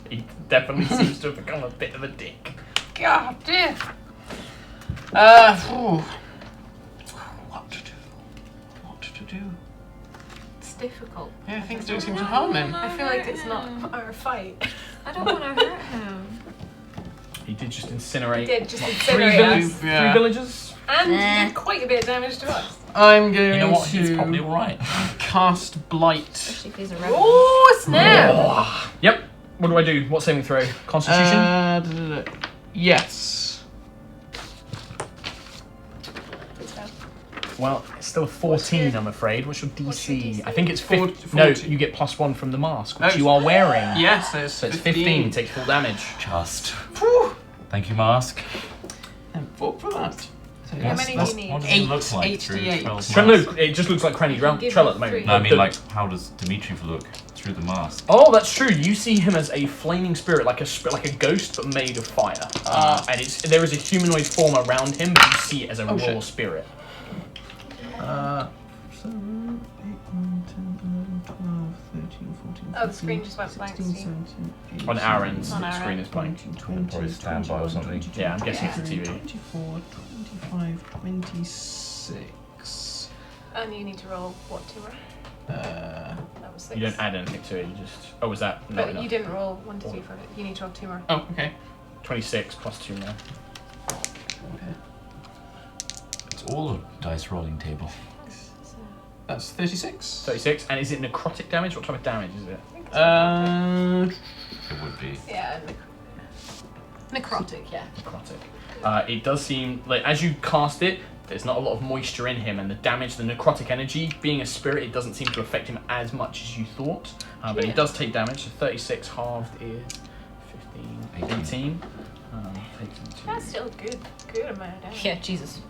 He definitely seems to have become a bit of a dick. God dear. What to do? It's difficult. Yeah, things don't seem to harm him. I feel like it's not our fight. I don't want to hurt him. He did just incinerate. He did just Three incinerate us. villagers? And he did quite a bit of damage to us. I'm going You know what? He's to probably alright. cast Blight. Especially if he's a rebel. Oh, snap! Yep. What do I do? What saving throw? Constitution? Yes. Well, it's still a 14, I'm afraid. What's your DC? What's your DC? I think it's 40. 50. No, you get +1 from the mask, which Oh, you are wearing. Yes, so So it's 15, takes full damage. Just. Thank you, Mask. And 4 for that. So How many do you need? What does he look 8 like through HD8. Trell's Trell, mask? it just looks like Cranny Give Trell me at the moment. three. No, I mean, The- like, how does Demitri look through the mask? Oh, that's true. You see him as a flaming spirit, like a ghost, but made of fire. And there is a humanoid form around him, but you see it as a raw shit. spirit. 7, 8, 9, 10, 11, 12, 13, 14, Oh, the screen just went blank, 16, Steve. 17, 18, On our end, On the our screen end. is blank. 20, Probably stand by or something. Yeah, I'm guessing it's the TV. 24, 25, 26. And you need to roll what to roll? That was 6. You don't add anything to it, you just... Oh, was that not But enough? you didn't roll 1 to 2 for it. You need to roll 2 more. Oh, okay. 26 +2 now. It's all a dice rolling table. That's 36. 36, and is it necrotic damage? What type of damage is it? It would be. Yeah, necrotic, yeah. Necrotic. It does seem like as you cast it, there's not a lot of moisture in him, and the damage, the necrotic energy, being a spirit, it doesn't seem to affect him as much as you thought. But he does take damage. So 36 halved is 15, 18. Takes him to... That's still a good amount of damage. Yeah, Jesus.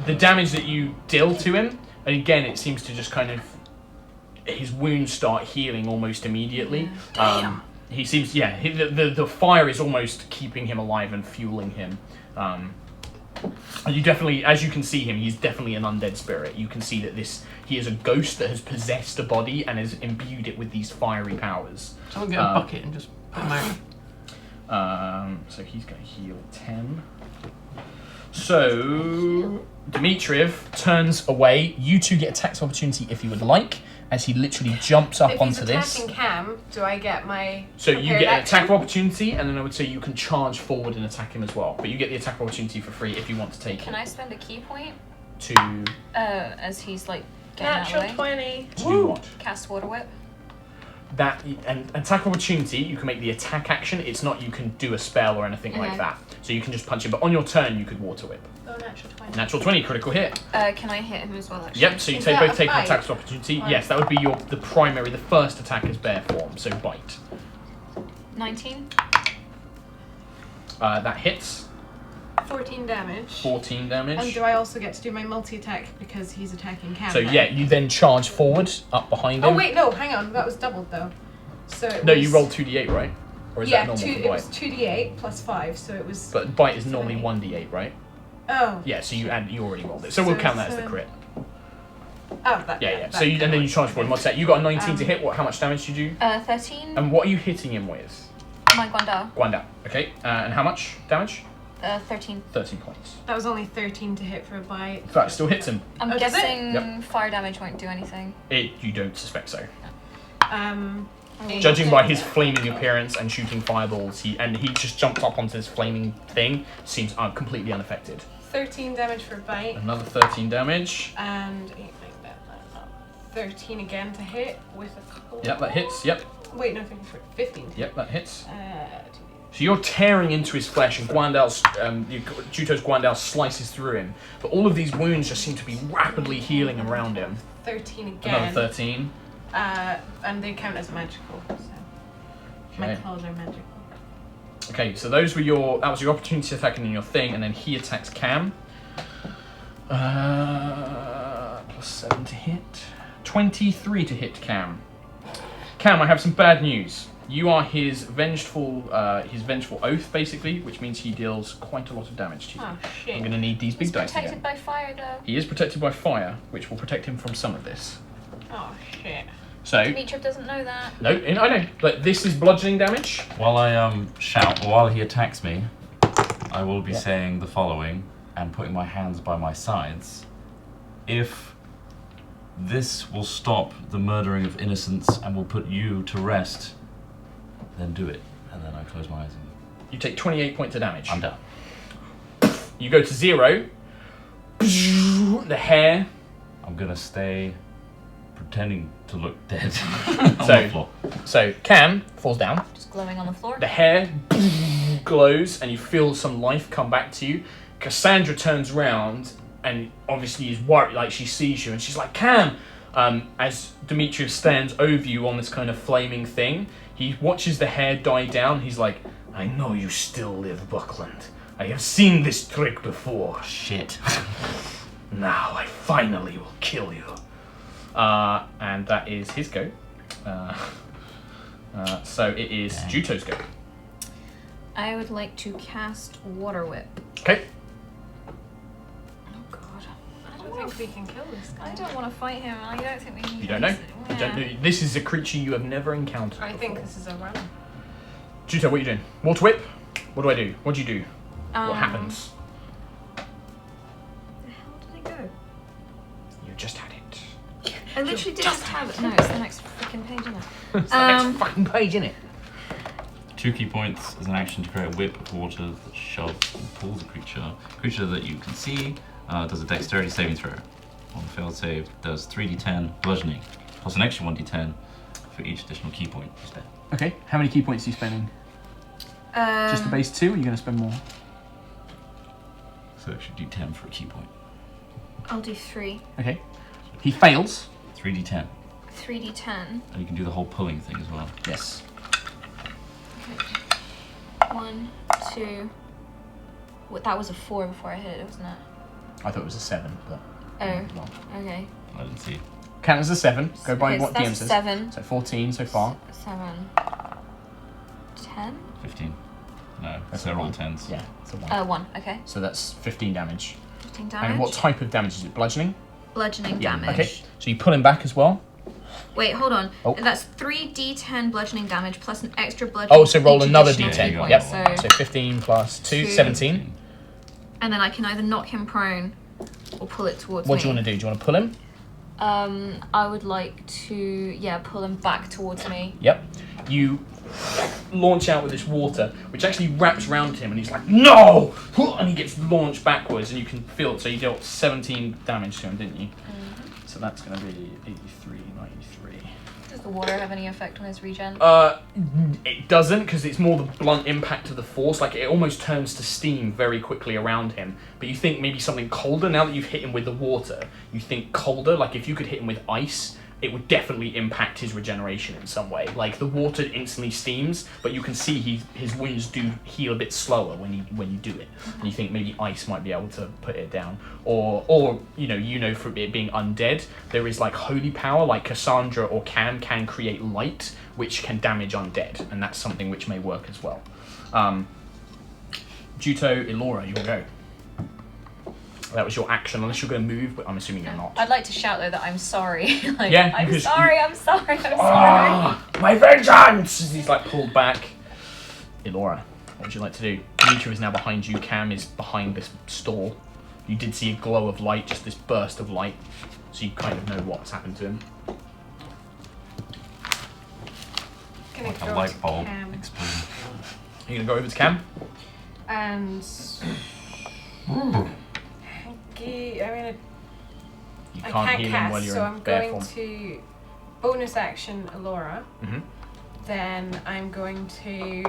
The damage that you deal to him, and again, it seems to just kind of his wounds start healing almost immediately. He seems, the fire is almost keeping him alive and fueling him. And you definitely, as you can see him, he's definitely an undead spirit. You can see that he is a ghost that has possessed a body and has imbued it with these fiery powers. Someone get a bucket and just put him out. So he's going to heal 10. So, Demitri turns away. You two get attacks of opportunity if you would like, as he literally jumps up If onto he's this. attacking Cam, do I get my So you prepared get an action? attack of opportunity, and then I would say you can charge forward and attack him as well. But you get the attack of opportunity for free if you want to take Can it. I spend a key point To as he's like getting out Natural of the way? 20. do what? Cast Water Whip. That and attack of opportunity, you can make the attack action. It's not you can do a spell or anything like that. So you can just punch him. But on your turn, you could water whip. Oh, natural 20. Natural 20, critical hit. Can I hit him as well, actually? Yep. So you Is take that both a take bite? attacks of opportunity. Right. Yes, that would be the first attack is bear form. So bite. 19. That hits. 14 damage. 14 damage. And do I also get to do my multi-attack because he's attacking Cam? So now? yeah, you then charge forward up behind him. Oh wait, no, hang on. That was doubled though. So it No, was, you rolled 2d8, right? Or is Yeah, that normal it for was bite? 2d8 plus 5, so it was. But bite is normally 1d8, right? Oh. Yeah, so you already rolled it. So we'll So count that as the seven. crit. Oh, that. Yeah. that So you, kind and then of you charge forward. What's that? You got a 19 to hit. What? How much damage did you do? 13. And what are you hitting him with? My Guandao. Guandao. Okay. And how much damage? 13. 13 points. That was only 13 to hit for a bite. That still hits him. I'm Oh, does it? guessing Yep. fire damage won't do anything. You don't suspect so. Oh, Judging by his flaming appearance and shooting fireballs, he just jumped up onto this flaming thing. Seems completely unaffected. 13 damage for a bite. Another 13 damage. And 13 again to hit with a couple. Yep, that hits. Yep. Wait, no, 15 to hit. Yep, that hits. 2d8. So you're tearing into his flesh, and Juto's Guandao slices through him. But all of these wounds just seem to be rapidly healing around him. 13 again. Another 13. And they count as magical. So my Okay. claws are magical. Okay, so that was your opportunity attacking in your thing, and then he attacks Cam. +7 to hit. 23 to hit Cam. Cam, I have some bad news. You are his vengeful oath, basically, which means he deals quite a lot of damage to you. Oh shit. I'm going to need these big He's dice protected again. by fire though. He is protected by fire, which will protect him from some of this. Oh shit. So, Demitri doesn't know that. no, I know, but this is bludgeoning damage. While I shout, while he attacks me, I will be Yeah. saying the following and putting my hands by my sides. If this will stop the murdering of innocents and will put you to rest, then do it. And then I close my eyes and You take 28 points of damage. I'm done. You go to 0. The hair. I'm gonna stay pretending to look dead on So- the floor. So Cam falls down. Just glowing on the floor. The hair glows, and you feel some life come back to you. Cassandra turns around and obviously is worried, like she sees you, and she's like, Cam! As Demitri stands over you on this kind of flaming thing, he watches the hair die down. He's like, I know you still live, Buckland. I have seen this trick before. Shit. Now I finally will kill you. And that is his go. So it is Dang. Juto's go. I would like to cast Water Whip. Okay. Oh god. I don't think we can kill this guy. I don't want to fight him. I don't think we can. You don't know. You don't know. This is a creature you have never encountered. I think this is a run. Juto, what are you doing? Water whip? What do I do? What do you do? What happens? Where the hell did it go? You just had it. I literally did just have it. No, it's the next freaking page, isn't it? It's the next fucking page, innit? 2 key points as an action to create a whip of water that shoves and pulls a creature. Creature that you can see does a dexterity saving throw. On the failed save, does 3d10 bludgeoning, plus an extra 1d10 for each additional key point you spend. Okay, how many key points are you spending? Just the base 2, or are you going to spend more? So extra d10 for a key point. I'll do 3. Okay. He fails. 3d10. 3d10. And you can do the whole pulling thing as well. Yes. 1, 2. What, that was a 4 before I hit it, wasn't it? I thought it was a 7, but... Oh, well. okay. I didn't see. Count as a 7. Go by Okay, so what that's DM a says. 7. So 14 so far. 7. 10? 15. No, That's they're a all one. 10s. Yeah, it's a 1. 1, okay. So that's 15 damage. 15 damage. And what type of damage is it? Bludgeoning? Bludgeoning damage. Okay. So you pull him back as well. Wait, hold on. Oh. That's 3d10 bludgeoning damage plus an extra bludgeoning. Oh, so roll each another additional d10. key point. Yep. So, So 15 plus 2, Two. 17. and then I can either knock him prone or pull it towards What me. do you want to do? Do you want to pull him? I would like to, pull him back towards me. Yep. You launch out with this water, which actually wraps around him, and he's like, no! And he gets launched backwards, and you can feel it. So you dealt 17 damage to him, didn't you? Mm-hmm. So that's going to be 83, 93. Does the water have any effect on his regen? It doesn't, because it's more the blunt impact of the force. Like, it almost turns to steam very quickly around him. But you think maybe something colder, now that you've hit him with the water, you think colder, like if you could hit him with ice, it would definitely impact his regeneration in some way. Like, the water instantly steams, but you can see his wounds do heal a bit slower when you do it. And you think maybe ice might be able to put it down. Or you know, for it being undead, there is like holy power, like Cassandra or Cam can create light, which can damage undead, and that's something which may work as well. Juto, Elora, you'll go. That was your action, unless you're going to move, but I'm assuming you're not. I'd like to shout though that I'm sorry. Like, Yeah, I'm because sorry, I'm sorry, I'm sorry. Ah, my vengeance! He's like pulled back. Elora, what would you like to do? Demitri is now behind you. Cam is behind this stall. You did see a glow of light, just this burst of light, so you kind of know what's happened to him. Like a light bulb exploding. Are you gonna go over to Cam? And You I can't can't heal him cast, while you're so in I'm bear going form. to bonus action Elora. Mhm. Then I'm going to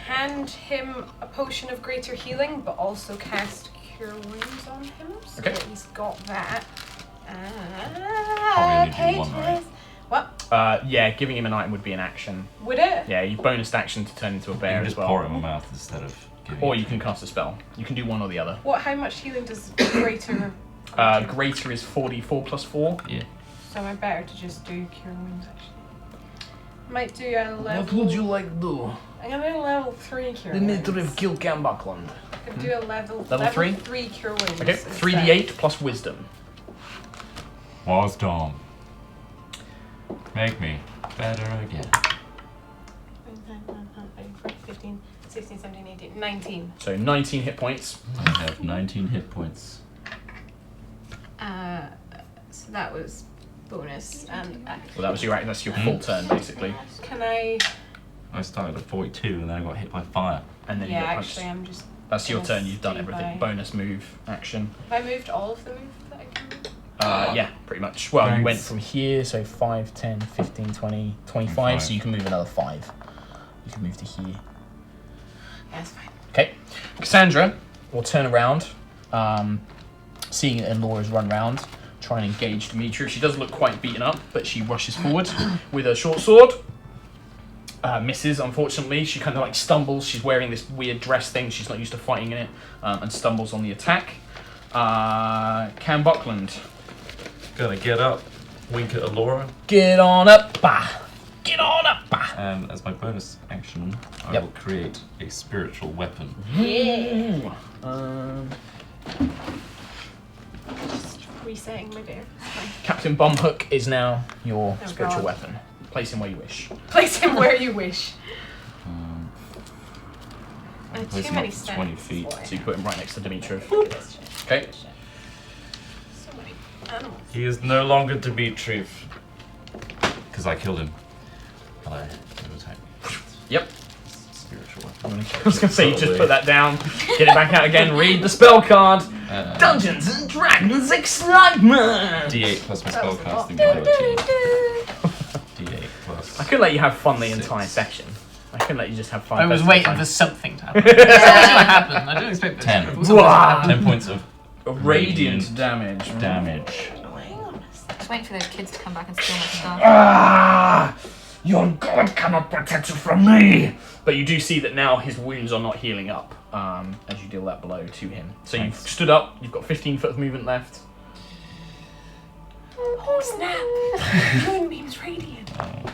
hand him a potion of greater healing, but also cast Cure Wounds on him, so Okay. that he's got that. Probably only do one, right? What? Yeah, giving him an item would be an action. Would it? Yeah, you bonused action to turn into a You bear can as just pour it well. in my mouth instead of giving Or it you to can me. cast a spell. You can do one or the other. What? How much healing does greater? Greater is 44 plus 4. Yeah. So I'm better to just do Cure Wounds actually. Might do a level. What would you like to do? I'm gonna do level 3 Cure Wounds. Demitri kill Cam Buckland. I'm gonna do a level. Level three? 3 Cure Wounds. Okay, instead. 3d8 plus wisdom. Wisdom. Make me better again. 15, 16, 17, 18, 19. So 19 hit points. I have 19 hit points. So that was bonus. And Well, that was that's your full turn basically. can I? I started at 42 and then I got hit by fire. And then Yeah, you get punched. actually, I'm just. That's your gonna turn. You've done stay everything. by- Bonus move, action. Have I moved all of the moves that I can move? Yeah, pretty much. Well, you Thanks. went from here, so 5, 10, 15, 20, 25, so you can move another 5. You can move to here. Yeah, that's fine. Okay. Cassandra will turn around, seeing that Laura's run round, try and engage Demitri. She does look quite beaten up, but she rushes forward with her short sword. Misses, unfortunately. She kind of like stumbles. She's wearing this weird dress thing. She's not used to fighting in it, and stumbles on the attack. Cam Buckland. Gonna get up, wink at Alora, Get on up, bah! Get on up, bah! and as my bonus action, I Yep. will create a spiritual weapon. Yeah. Just resetting my bear. It's fine. Captain Bumhook is now your Oh, spiritual God. weapon. Place him where you wish. Place him where you wish. Place Too him many up to steps. 20 feet. Boy. So you put him right next to Demitri. Look at this shit. Okay. So many animals. He is no longer Demitri. Because I killed him. And I attack. Yep. Spiritual weapon. I was gonna say you just put that down, get it back out again, read the spell card. Dungeons and Dragons excitement. D8 plus my That was a lot. spellcasting ability. D8 plus. I couldn't let you have fun the entire section. I couldn't let you just have fun. I was first waiting time. for something to happen. Something to happen. I didn't expect this. 10. Something to happen. 10 points of Radiant damage. damage. Just waiting for those kids to come back and steal my stuff. Ah! Your god cannot protect you from me! But you do see that now his wounds are not healing up as you deal that blow to him. So you've Nice. stood up, you've got 15 foot of movement left. Oh snap! Moon beam's radiant. 5, 10.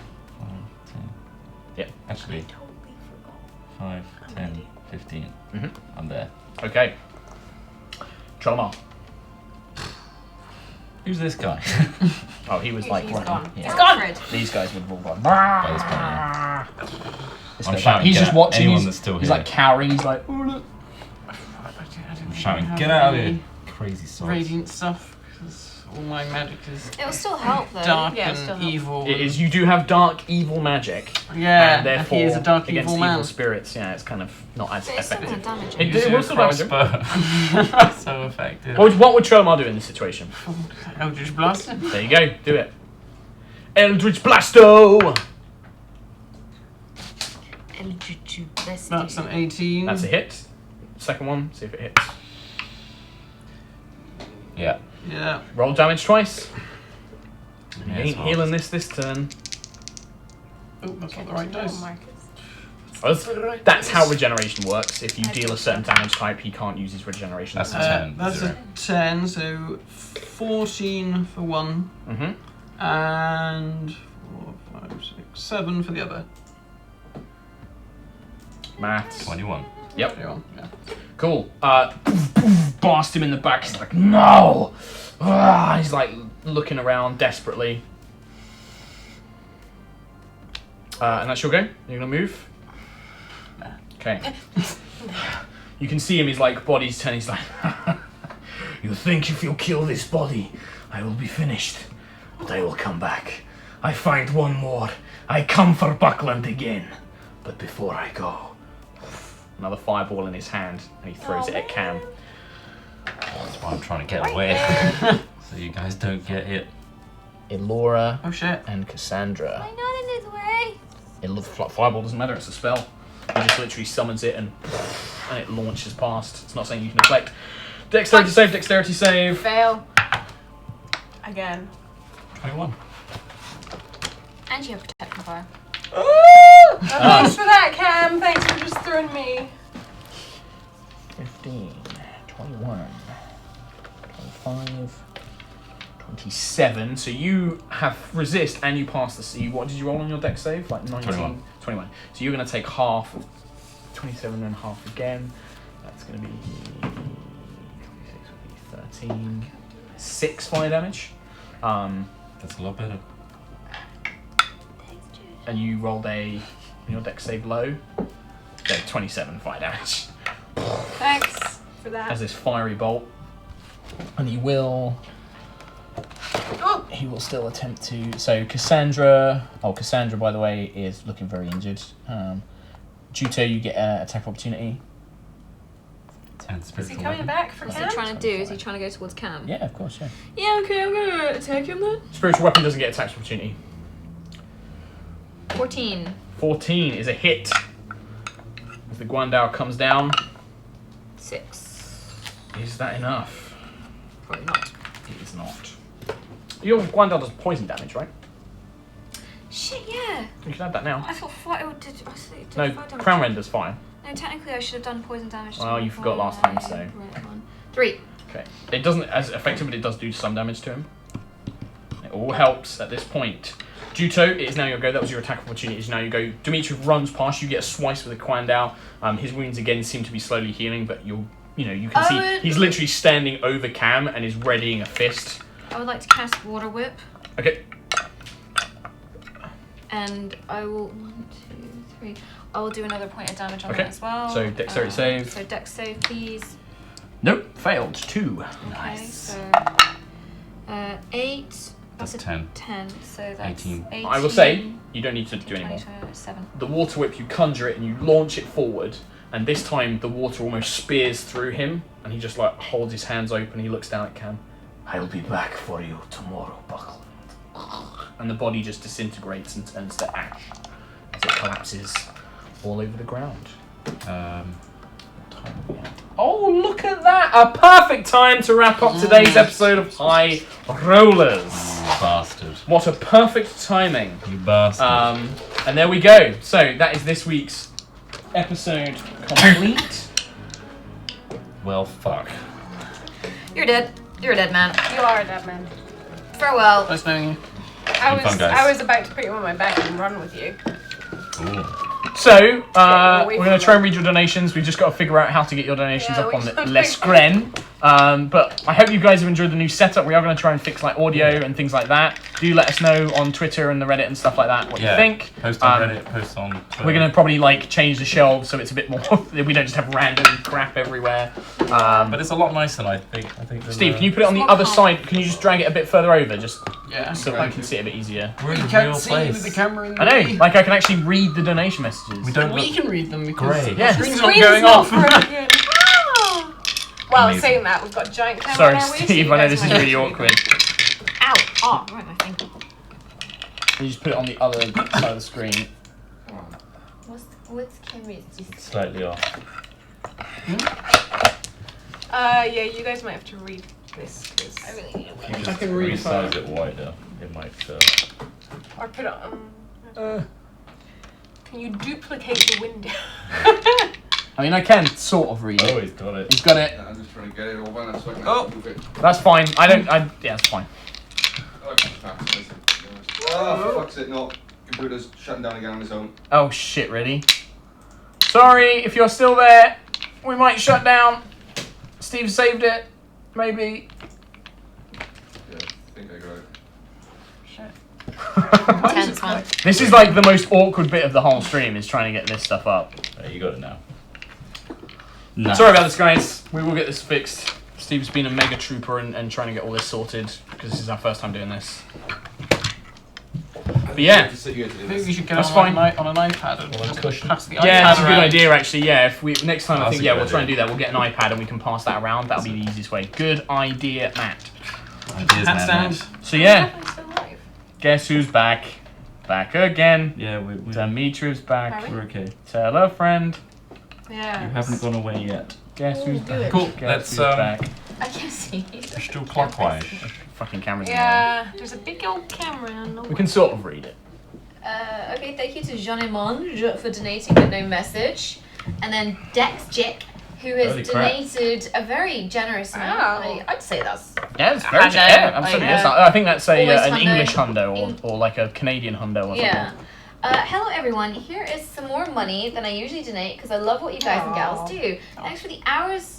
Yep. Actually, Totally forgot. 5, 10, 15. Mhm. I'm there. Okay. Trollmar. Who's this guy? Oh, he was like He's running. gone. Yeah. He's gone! Alfred. These guys would have all gone. By this point, yeah. It's I'm no shouting, bad. He's "Get just out." watching. Anyone He's, that's still he's here. like cowering. He's like, oh look. I'm shouting, get out of here. Crazy sods. Radiant stuff, because all my magic is It'll still help though. dark Yeah, still and help. evil. It is. You do have dark evil magic, Yeah, and therefore he is a dark against evil evil man. spirits, yeah, it's kind of not as But it's still gonna effective. damage It him. did- Use will your still damage him. crossbow. So effective. What would Tromar do in this situation? Eldritch Blast. There you go. Do it. Eldritch Blasto. Eldritch Blast. That's an 18. That's a hit. Second one. See if it hits. Yeah. Yeah. Roll damage twice. You Yeah, ain't it's hard. healing this turn. Oh, that's not the right dice. That's how regeneration works. If you deal a certain damage type, he can't use his regeneration. That's a Uh, 10. that's zero. a 10, so 14 for one, Mm-hmm. and 4, 5, 6, 7 for the other. Maths. 21. Yep. There you are, yeah. Cool. blast him in the back. He's like, no! He's like looking around desperately. And that's your go? You're gonna move? Okay. You can see him, his like body's turning, he's like, you think if you kill this body, I will be finished, but I will come back. I find one more. I come for Buckland again. But before I go, another fireball in his hand, and he throws it at Cam. That's why I'm trying to get away. So you guys don't get hit. Elora Oh shit. and Cassandra. Not in his way. Fireball doesn't matter, it's a spell. He just literally summons it and it launches past. It's not saying you can deflect. Dexterity save. Fail. Again. 21. And you have protection fire. Thanks for that, Cam. Thanks for just throwing me. 15, 21, 25, 27. So you have resist and you pass the C. What did you roll on your dex save? Like 19? 21. So you're going to take half of 27 and half again. That's going to be 26 would be 13. 6 fire damage. That's a lot better. And you rolled your dex save low. So 27 fire damage. Thanks for that. As this fiery bolt. and he will still attempt to. So Cassandra, by the way, is looking very injured. Juto, you get an attack opportunity. And Is he spiritual coming weapon. back for What's Cam? he trying to do? Is he trying to go towards Cam? Yeah, of course, yeah. Yeah, okay, I'm gonna attack him then. Spiritual weapon doesn't get attack opportunity. 14. 14 is a hit. As the Guandao comes down. 6. Is that enough? Probably not. It is not. Your Guandao does poison damage, right? Shit, yeah. You can add that now. I thought fire did. I thought it did No, fire damage. Crown Render's fine. No, technically I should have done poison damage. to Well, my you forgot last time, right so. one. 3. Okay. It doesn't as effective, but it does do some damage to him. It all helps at this point. Juto, it is now your go. That was your attack opportunity. It's now you go. Demitri runs past you, get a swice with a Guandao. His wounds again seem to be slowly healing, but you can see he's literally standing over Cam and is readying a fist. I would like to cast Water Whip, Okay. and I will 1, 2, 3. I will do another point of damage on Okay. that as well. So dexterity save. So dex save, please. Nope, failed. 2. Okay, so 8. That's 10. 10. So that's 18. 18. I will say you don't need to do any more. 27. The water whip, you conjure it and you launch it forward, and this time the water almost spears through him, and he just like holds his hands open. He looks down at Cam. I'll be back for you tomorrow, Buckland. And the body just disintegrates and turns to ash as it collapses all over the ground. What time are we at? Oh, look at that! A perfect time to wrap up today's episode of High Rollers. You bastard. What a perfect timing. You bastard. And there we go. So that is this week's episode complete. Well, fuck. You're dead. You're a dead man. You are a dead man. Farewell. Nice knowing you. I fun, guys. I was about to put you on my back and run with you. Ooh. So, away we're from going to try and that. read your donations. We've just got to figure out how to get your donations Yeah, up we on the should Les figure Gren. But I hope you guys have enjoyed the new setup. We are going to try and fix like audio and things like that. Do let us know on Twitter and the Reddit and stuff like that what you think. Post on Reddit, post on Twitter. We're going to probably like change the shelves so it's a bit more. We don't just have random crap everywhere. But it's a lot nicer, I think. than, Steve, can you put it on the Small other calm. side? Can you just drag it a bit further over, just Yeah. so we can see it a bit easier? We're in You a can't real see place. with the camera in the I know, way. like I can actually read the donation messages. We don't We look can read them because great. Yeah. the screen's Screen's not going not off. broken. Well, Amazing. saying that, we've got giant camera Sorry, on our waist, Steve. you I know guys this is might really actually- awkward. Ow. Oh, right, my finger. You just put it on the other side of the screen. What's camera? Slightly off. Yeah, you guys might have to read this, cause I really need If you I just can read resize it wider, it might. or put it on. Can you duplicate the window? I mean, I can sort of read Oh, it. he's got it. He's got it. I'm just trying to get it all balanced so I can Oh. move it. That's fine. Yeah, that's fine. Oh, for fuck's sake, no. Computer's shutting down again on its own. Oh shit, really? Sorry, if you're still there, we might shut down. Steve saved it. Maybe. Yeah, I think I got it. Tense one. This is like the most awkward bit of the whole stream, is trying to get this stuff up. You got it now. Nice. Sorry about this, guys. We will get this fixed. Steve's been a mega trooper and trying to get all this sorted, because this is our first time doing this. But yeah. Maybe we should get That's on fine. on an iPad and Well, just cushion. pass the Yeah, iPad that's a good around. idea actually. Yeah, if we next time I That's think a yeah good we'll try and do idea. that. We'll get an iPad and we can pass that around. That'll be the easiest way. Good idea, Matt. Ideas, Hands down. man. So yeah, I'm still alive. guess who's back? Back again. Yeah, we're Dimitri's back. Are we? okay. Tell a friend. Yeah. You haven't gone away yet. Guess who's do back? it. Cool. Guess Let's who's back? I can't see. still clockwise. Fucking cameras. Yeah, there's a big old camera on the We can sort of read it. Okay, thank you to Jean-Emonge for donating but no message. And then Dex Jick, who has Holy crap. donated a very generous amount. Wow. I'd say that's Yeah, it's very Hundo. yeah, absolutely. Like, It's not- I think that's a always an hundo. English hundo or like a Canadian hundo or something. yeah. Hello everyone, here is some more money than I usually donate because I love what you guys and gals do. Thanks for the hours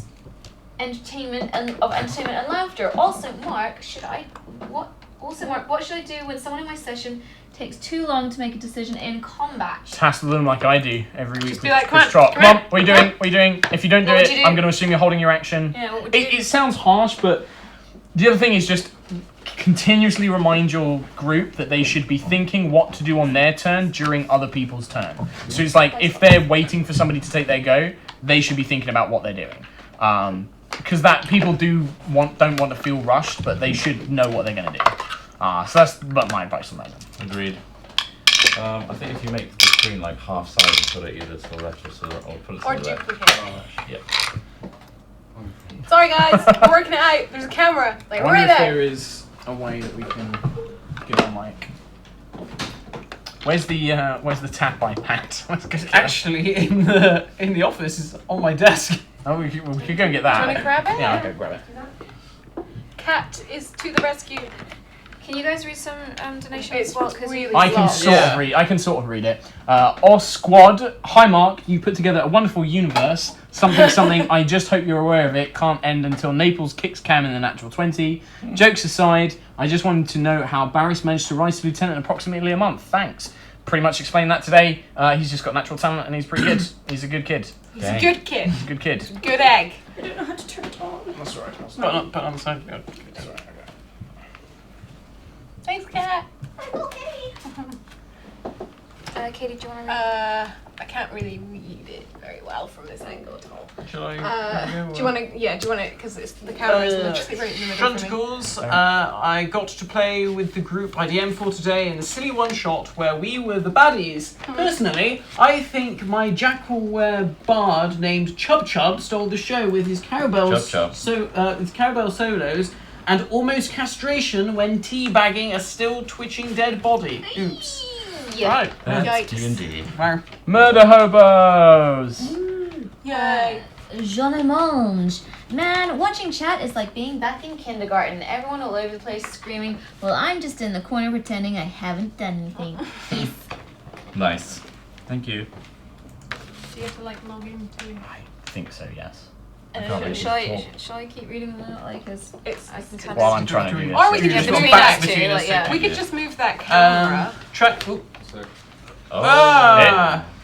entertainment and laughter. Also, Mark, what should I do when someone in my session takes too long to make a decision in combat? Just hassle them like I do every week. Just be with like, Chris come on, Trott. come on. What are you doing? What are you doing? If you don't do What would it, you do? I'm going to assume you're holding your action. Yeah, what would you do? It sounds harsh, but the other thing is just continuously remind your group that they should be thinking what to do on their turn during other people's turn. So it's like if they're waiting for somebody to take their go, they should be thinking about what they're doing. Because that people don't want to feel rushed, but they should know what they're going to do. So that's my advice on that. Agreed. I think if you make the screen like half size and put it either to the left or to the or put it to Or the left. duplicate. Yeah. Sorry guys, we're working it out. There's a camera. Like I wonder right if there. there is a way that we can get on like. Where's the tap iPad? Let's go get that. Actually, in the office is on my desk. Oh, we could go and get that. Do you wanna grab it? Yeah, I'll go grab it. Cat is to the rescue. Can you guys read some donations It's as well? Because really I can slow. sort of read it. Os Squad, hi Mark, you put together a wonderful universe. Something. I just hope you're aware of it. Can't end until Naples kicks Cam in the natural 20. Jokes aside, I just wanted to know how Barris managed to rise to lieutenant in approximately a month. Thanks. Pretty much explained that today. He's just got natural talent and he's pretty good. He's a good kid. He's a good kid. He's a good kid. Good egg. I don't know how to turn it on. That's alright. Put on the side. Go. Thanks, Cat. Okay. Katie, do you want to read? I can't really read it very well from this angle at all. Shall I? Do you want to? Yeah, do you want to? Because the camera is literally right in the middle for me. Shunticles, I got to play with the group I DM for today in a silly one-shot where we were the baddies. Personally, I think my jackal bard named Chub Chub stole the show with his cowbell Chub Chub. his cowbell solos and almost castration when teabagging a still twitching dead body. Oops. Yeah. Right. That's Yikes. D&D. Wow. Murder hobos. Yay. Jean-Emonge. Man, watching chat is like being back in kindergarten. Everyone all over the place screaming, well, I'm just in the corner pretending I haven't done anything. Peace. Nice. Thank you. Do you have to like log in to? I think so. Yes. Shall I keep reading them out? Like, cause It's. I can kind While of. I'm trying to do this. Or we could Yeah, just between move that that two, too. Like, yeah. yeah. We could just move that camera. Ooh. Sick. Oh.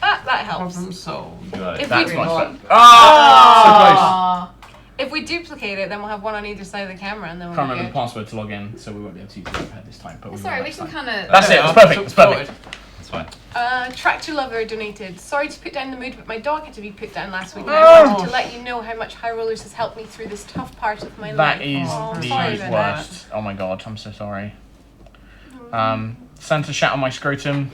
That helps. Problem solved. Got it. If That's we, much better. Aw. If we duplicate it, then we'll have one on either side of the camera, and then we'll Can't be remember the good. password to log in, so we won't be able to use the iPad this time. But Sorry, will we next can time. kind of. That's it. It's perfect. It's perfect. That's fine. Tractor Lover donated. Sorry to put down the mood, but my dog had to be put down last week. And I wanted to let you know how much HighRollers has helped me through this tough part of my life. That is I'm the sorry about that. worst. Oh my god, I'm so sorry. Santa shat on my scrotum.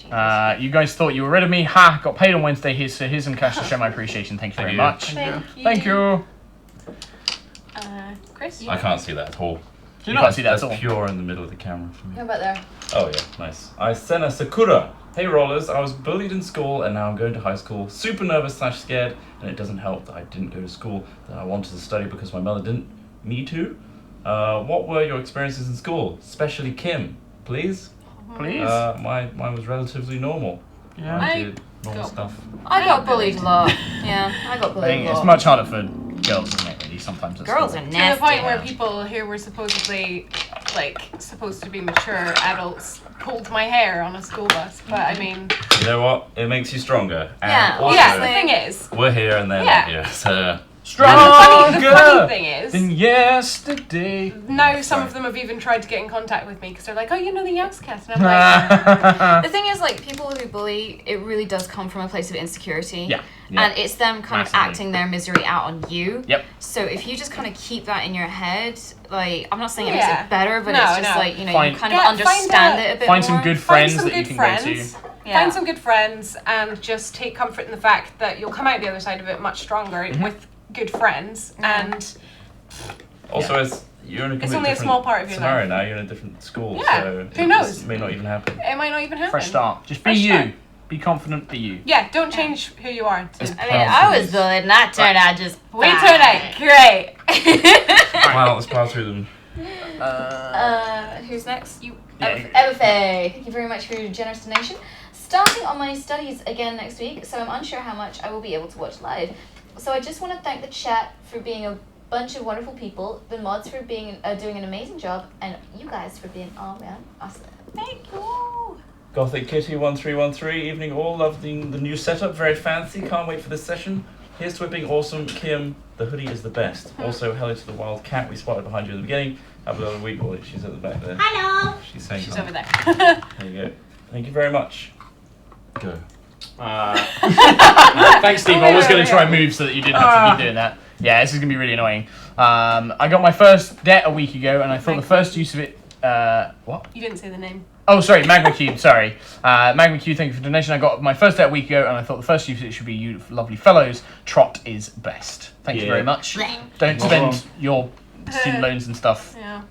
You guys thought you were rid of me. Ha! Got paid on Wednesday. Here's some cash to show my appreciation. Thank you very much. Thank you. Thank you. Chris? I can't see that at all. You can't see that That's at all. pure in the middle of the camera for me. How about there? Oh yeah, nice. I Sena Sakura. Hey rollers, I was bullied in school and now I'm going to high school. Super nervous / scared, and it doesn't help that I didn't go to school that I wanted to study because my mother didn't. Me too. What were your experiences in school? Especially Kim, please. Please. Mine was relatively normal. Yeah. I I did normal got- stuff. I got bullied a lot. Yeah, I got I bullied think a lot. it's much harder for girls, isn't it? Really? lady sometimes. At Girls school. are To the nasty. point where people who were supposedly, supposed to be mature adults pulled my hair on a school bus. But I mean... You know what? It makes you stronger. And Yeah, also, Yeah, the thing is... we're here and they're Yeah. not here. So, And the funny thing is... than yesterday. Now some of them have even tried to get in contact with me because they're like, oh, you know the Yogscast, and I'm like, The thing is, like, people who bully, it really does come from a place of insecurity. Yeah. And it's them kind Massively. of acting their misery out on you. Yep. So if you just kind of keep that in your head, like, I'm not saying it Yeah. makes it better, but No, it's just no. like, you know, Find- you kind of Yeah, understand it a bit Find more. some good find friends some that you good can friends. go to. Yeah. Find some good friends and just take comfort in the fact that you'll come out the other side of it much stronger Mm-hmm. with good friends. And also, as you're in a completely only a different small part of your scenario life. now. You're in a different school, Yeah, so who knows? This may not even happen. it might not even happen. Fresh start. Just be Fresh you. start. Be confident. Be you. Yeah, don't change who you are. It's I mean, I was bullied and that turned out just We turned out great. Wow, let's plow through them. Who's next? You. Yeah. Evafe, thank you very much for your generous donation. Starting on my studies again next week, so I'm unsure how much I will be able to watch live. So I just want to thank the chat for being a bunch of wonderful people, the mods for being doing an amazing job, and you guys for being awesome. Thank you. Gothic Kitty 1313, evening all, loving the new setup, very fancy, can't wait for this session. Here's to it being awesome, Kim, the hoodie is the best. Also, hello to the wild cat we spotted behind you at the beginning. Have another week, well, she's at the back there. Hello! She's saying She's hi. over there. There you go. Thank you very much. Go. Thanks, Steve. I was going to try and move so that you didn't have to keep doing that. Yeah, this is going to be really annoying. I got my first debt a week ago, and I thought the first use of it... what? You didn't say the name. Oh, sorry, Magma Cube, sorry. Magma Cube, thank you for the donation. I got my first debt a week ago, and I thought the first use of it should be you lovely fellows. Trot is best. Thank you very much. Don't spend your student loans and stuff. Yeah.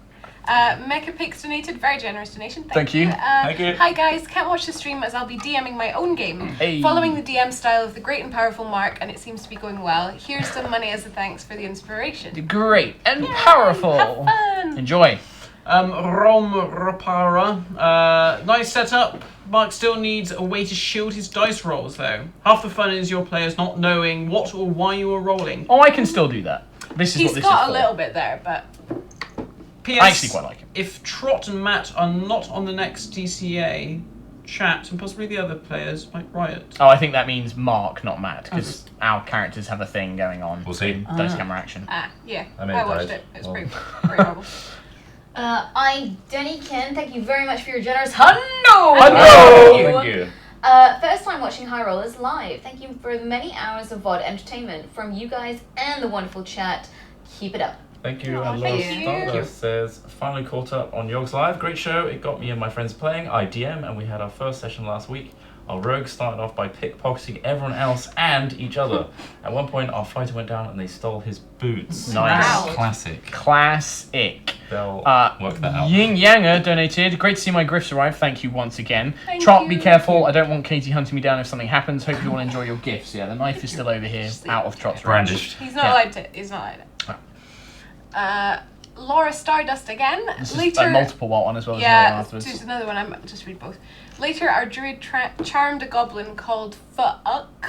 Mecha Pix donated, very generous donation. Thank you. Thank you. Hi guys, can't watch the stream as I'll be DMing my own game. Hey. Following the DM style of the great and powerful Mark, and it seems to be going well. Here's some money as a thanks for the inspiration. Great and powerful. Have fun. Enjoy. Rom Rapara. Nice setup. Mark still needs a way to shield his dice rolls, though. Half the fun is your players not knowing what or why you are rolling. Oh, I can still do that. This is He's what this got is a for. little bit there, but P.S. I actually quite like it. If Trot and Matt are not on the next DCA, chat and possibly the other players might riot. Oh, I think that means Mark, not Matt, because our characters have a thing going on. We'll see. in Dice Camera action. yeah, I may have watched died. it. It's Oh. pretty horrible. Denny Ken, thank you very much for your generous hundo! Thank you. First time watching HighRollers live. Thank you for the many hours of VOD entertainment from you guys and the wonderful chat. Keep it up. Thank you. Aw, And thank Laura you. Stardust says, finally caught up on Yogs Live. Great show. It got me and my friends playing. I DM and we had our first session last week. Our rogue started off by pickpocketing everyone else and each other. At one point, our fighter went down and they stole his boots. Nice. Wow. Classic. Classic. They'll Uh, work that out. Ying Yanger donated. Great to see my griffs arrive. Thank you once again. Thank Trot, be you. careful. I don't want Katie hunting me down if something happens. Hope you all enjoy your gifts. Yeah, the knife is still over here, out of Trot's range. Brandished. He's not Yeah. allowed to. He's not allowed. Laura Stardust again. This is Later. a multiple one as well as another one Yeah, afterwards. there's another one. I might just read both. Later, our druid charmed a goblin called Fuck,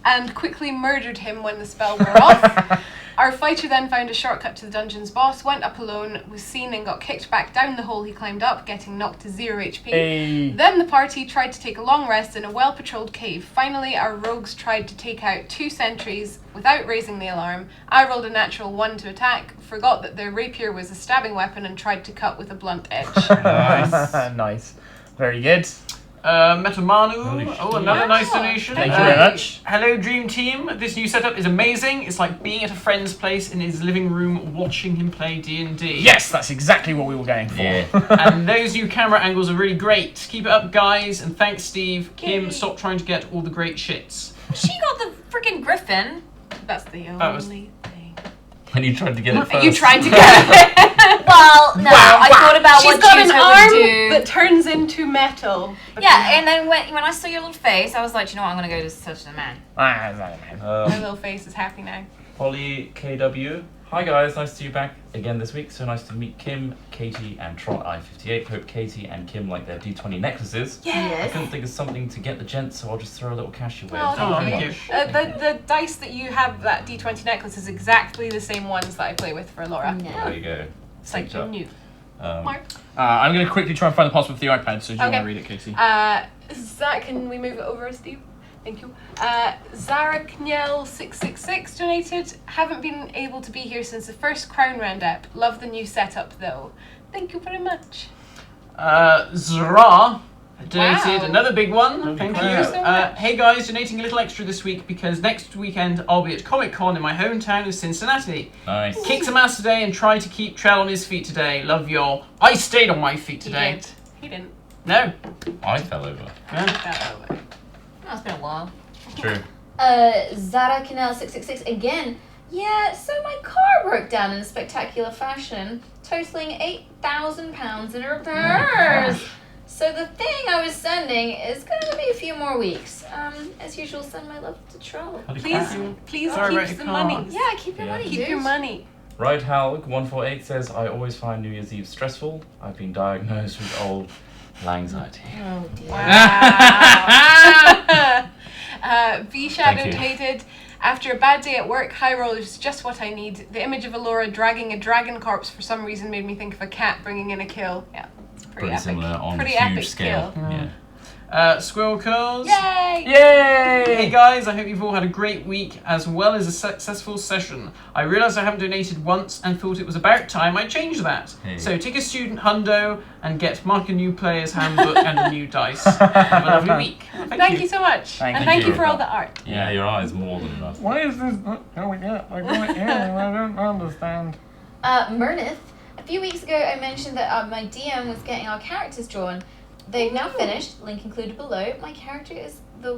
and quickly murdered him when the spell wore off. Our fighter then found a shortcut to the dungeon's boss, went up alone, was seen and got kicked back down the hole he climbed up, getting knocked to 0 HP. Hey. Then the party tried to take a long rest in a well-patrolled cave. Finally, our rogues tried to take out 2 sentries without raising the alarm. I rolled a natural 1 to attack, forgot that their rapier was a stabbing weapon and tried to cut with a blunt edge. Nice. Nice. Very good. Metamanu. Holy Oh, shit. another Yeah. nice donation. Thank you very much. Hello, Dream Team. This new setup is amazing. It's like being at a friend's place in his living room watching him play D&D. Yes, that's exactly what we were going for. Yeah. And those new camera angles are really great. Keep it up, guys. And thanks, Steve. Kim, Yay. stop trying to get all the great shits. She got the freaking griffin. That's the That was- only thing. And you tried to get it first. You tried to get it. Well, no, I thought about She's what got an Juzo arm would do. that turns into metal. Yeah, and then when I saw your little face, I was like, you know what, I'm gonna go to such a man. My little face is happy now. Polly KW. Hi guys, nice to see you back again this week. So nice to meet Kim, Katie, and Trot I58. Hope Katie and Kim like their D20 necklaces. Yes. I couldn't think of something to get the gents, so I'll just throw a little cash your way. Oh, thank you. The dice that you have, that D20 necklace, is exactly the same ones that I play with for Laura. There you go. It's like you knew. Mark. I'm going to quickly try and find the password for the iPad, so do you want Okay. to read it, Katie? Zach, can we move it over, Steve? Thank you. Zara Kniel666 donated. Haven't been able to be here since the first Crown Roundup. Love the new setup though. Thank you very much. Zara donated Wow. another big one. Thank Thank you. you so much. Hey guys, donating a little extra this week because next weekend I'll be at Comic Con in my hometown of Cincinnati. Nice. Kicked some ass today and tried to keep Trell on his feet today. Love y'all. I stayed on my feet today. He didn't. No. I fell over. Yeah. Oh, it's been a while. True. Zara Canal 666 again. Yeah, so my car broke down in a spectacular fashion, totaling £8,000 in repairs. So the thing I was sending is going to be a few more weeks. As usual, send my love to Troll. Please Sorry about keep your the car. money. Yeah, keep your money, Keep dude. your money. Right, Halg148 says, I always find New Year's Eve stressful. I've been diagnosed with old anxiety. Oh dear. Wow. V Shadow Thank you. dated. After a bad day at work, HighRollers is just what I need. The image of Alora dragging a dragon corpse for some reason made me think of a cat bringing in a kill. Yeah, it's pretty epic. Similar on Pretty a huge epic scale. kill. Yeah. Squirrel Curls. Yay! Hey guys, I hope you've all had a great week as well as a successful session. I realised I haven't donated once and thought it was about time I changed that. Hey. So take a student hundo and get Mark a new player's handbook and a new dice. Have a lovely week. Thank you so much. Thank Thank you. you for all the art. Yeah, your eye is more than enough. Why is this not going up? I don't understand. Mernith, a few weeks ago I mentioned that my DM was getting our characters drawn. They've now finished, link included below. My character is the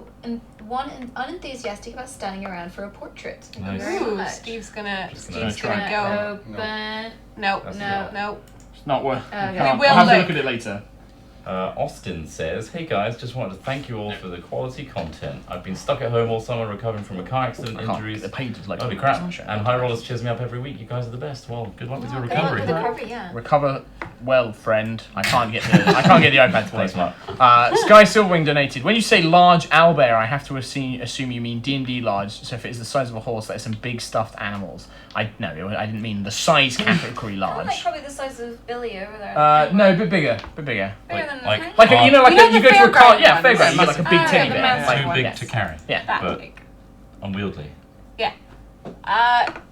one unenthusiastic about standing around for a portrait. Thank you Nice. very Ooh, much. Steve's gonna Just gonna go. Open. No, That's no. It's not worth. Okay. I'll We will have to look. look at it later. Austin says, hey guys, just wanted to thank you all for the quality content. I've been stuck at home all summer recovering from a car accident, injuries. The page is like Holy crap. And HighRollers cheers me up every week. You guys are the best. Well, good luck with your Good luck recovery. with the recovery, yeah. Recover well, friend. I can't get the iPad to play. Thanks, Mark. Sky Silverwing donated. When you say large owlbear, I have to assume you mean D&D large. So if it's the size of a horse, there's some big stuffed animals. I didn't mean the size category Kind of like large. probably the size of Billy over there. No, a bit bigger. Bigger than like- the Like you know, You know you the go to a car, fairground yeah, ones? fairground. You get like a big Ah, teddy the bear. massive Like, one. Too big yes. to carry. yeah. That But- big. Unwieldy. Yeah.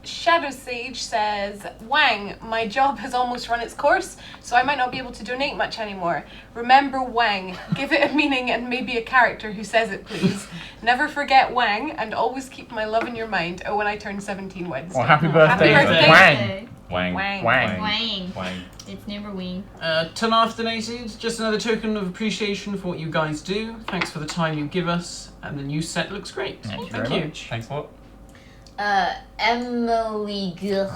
Shadow Sage says, Wang, my job has almost run its course, so I might not be able to donate much anymore. Remember Wang. Give it a meaning and maybe a character who says it, please. Never forget Wang, and always keep my love in your mind. Oh, when I turn 17 Wednesday. Well, happy birthday, birthday. Wang. Wang. Wang. Wang. Wang. Wang. It's never wing. Tanaf donated. Just another token of appreciation for what you guys do. Thanks for the time you give us. And the new set looks great. Thank you Thank very you. much. Thanks a lot. Emily Gugh.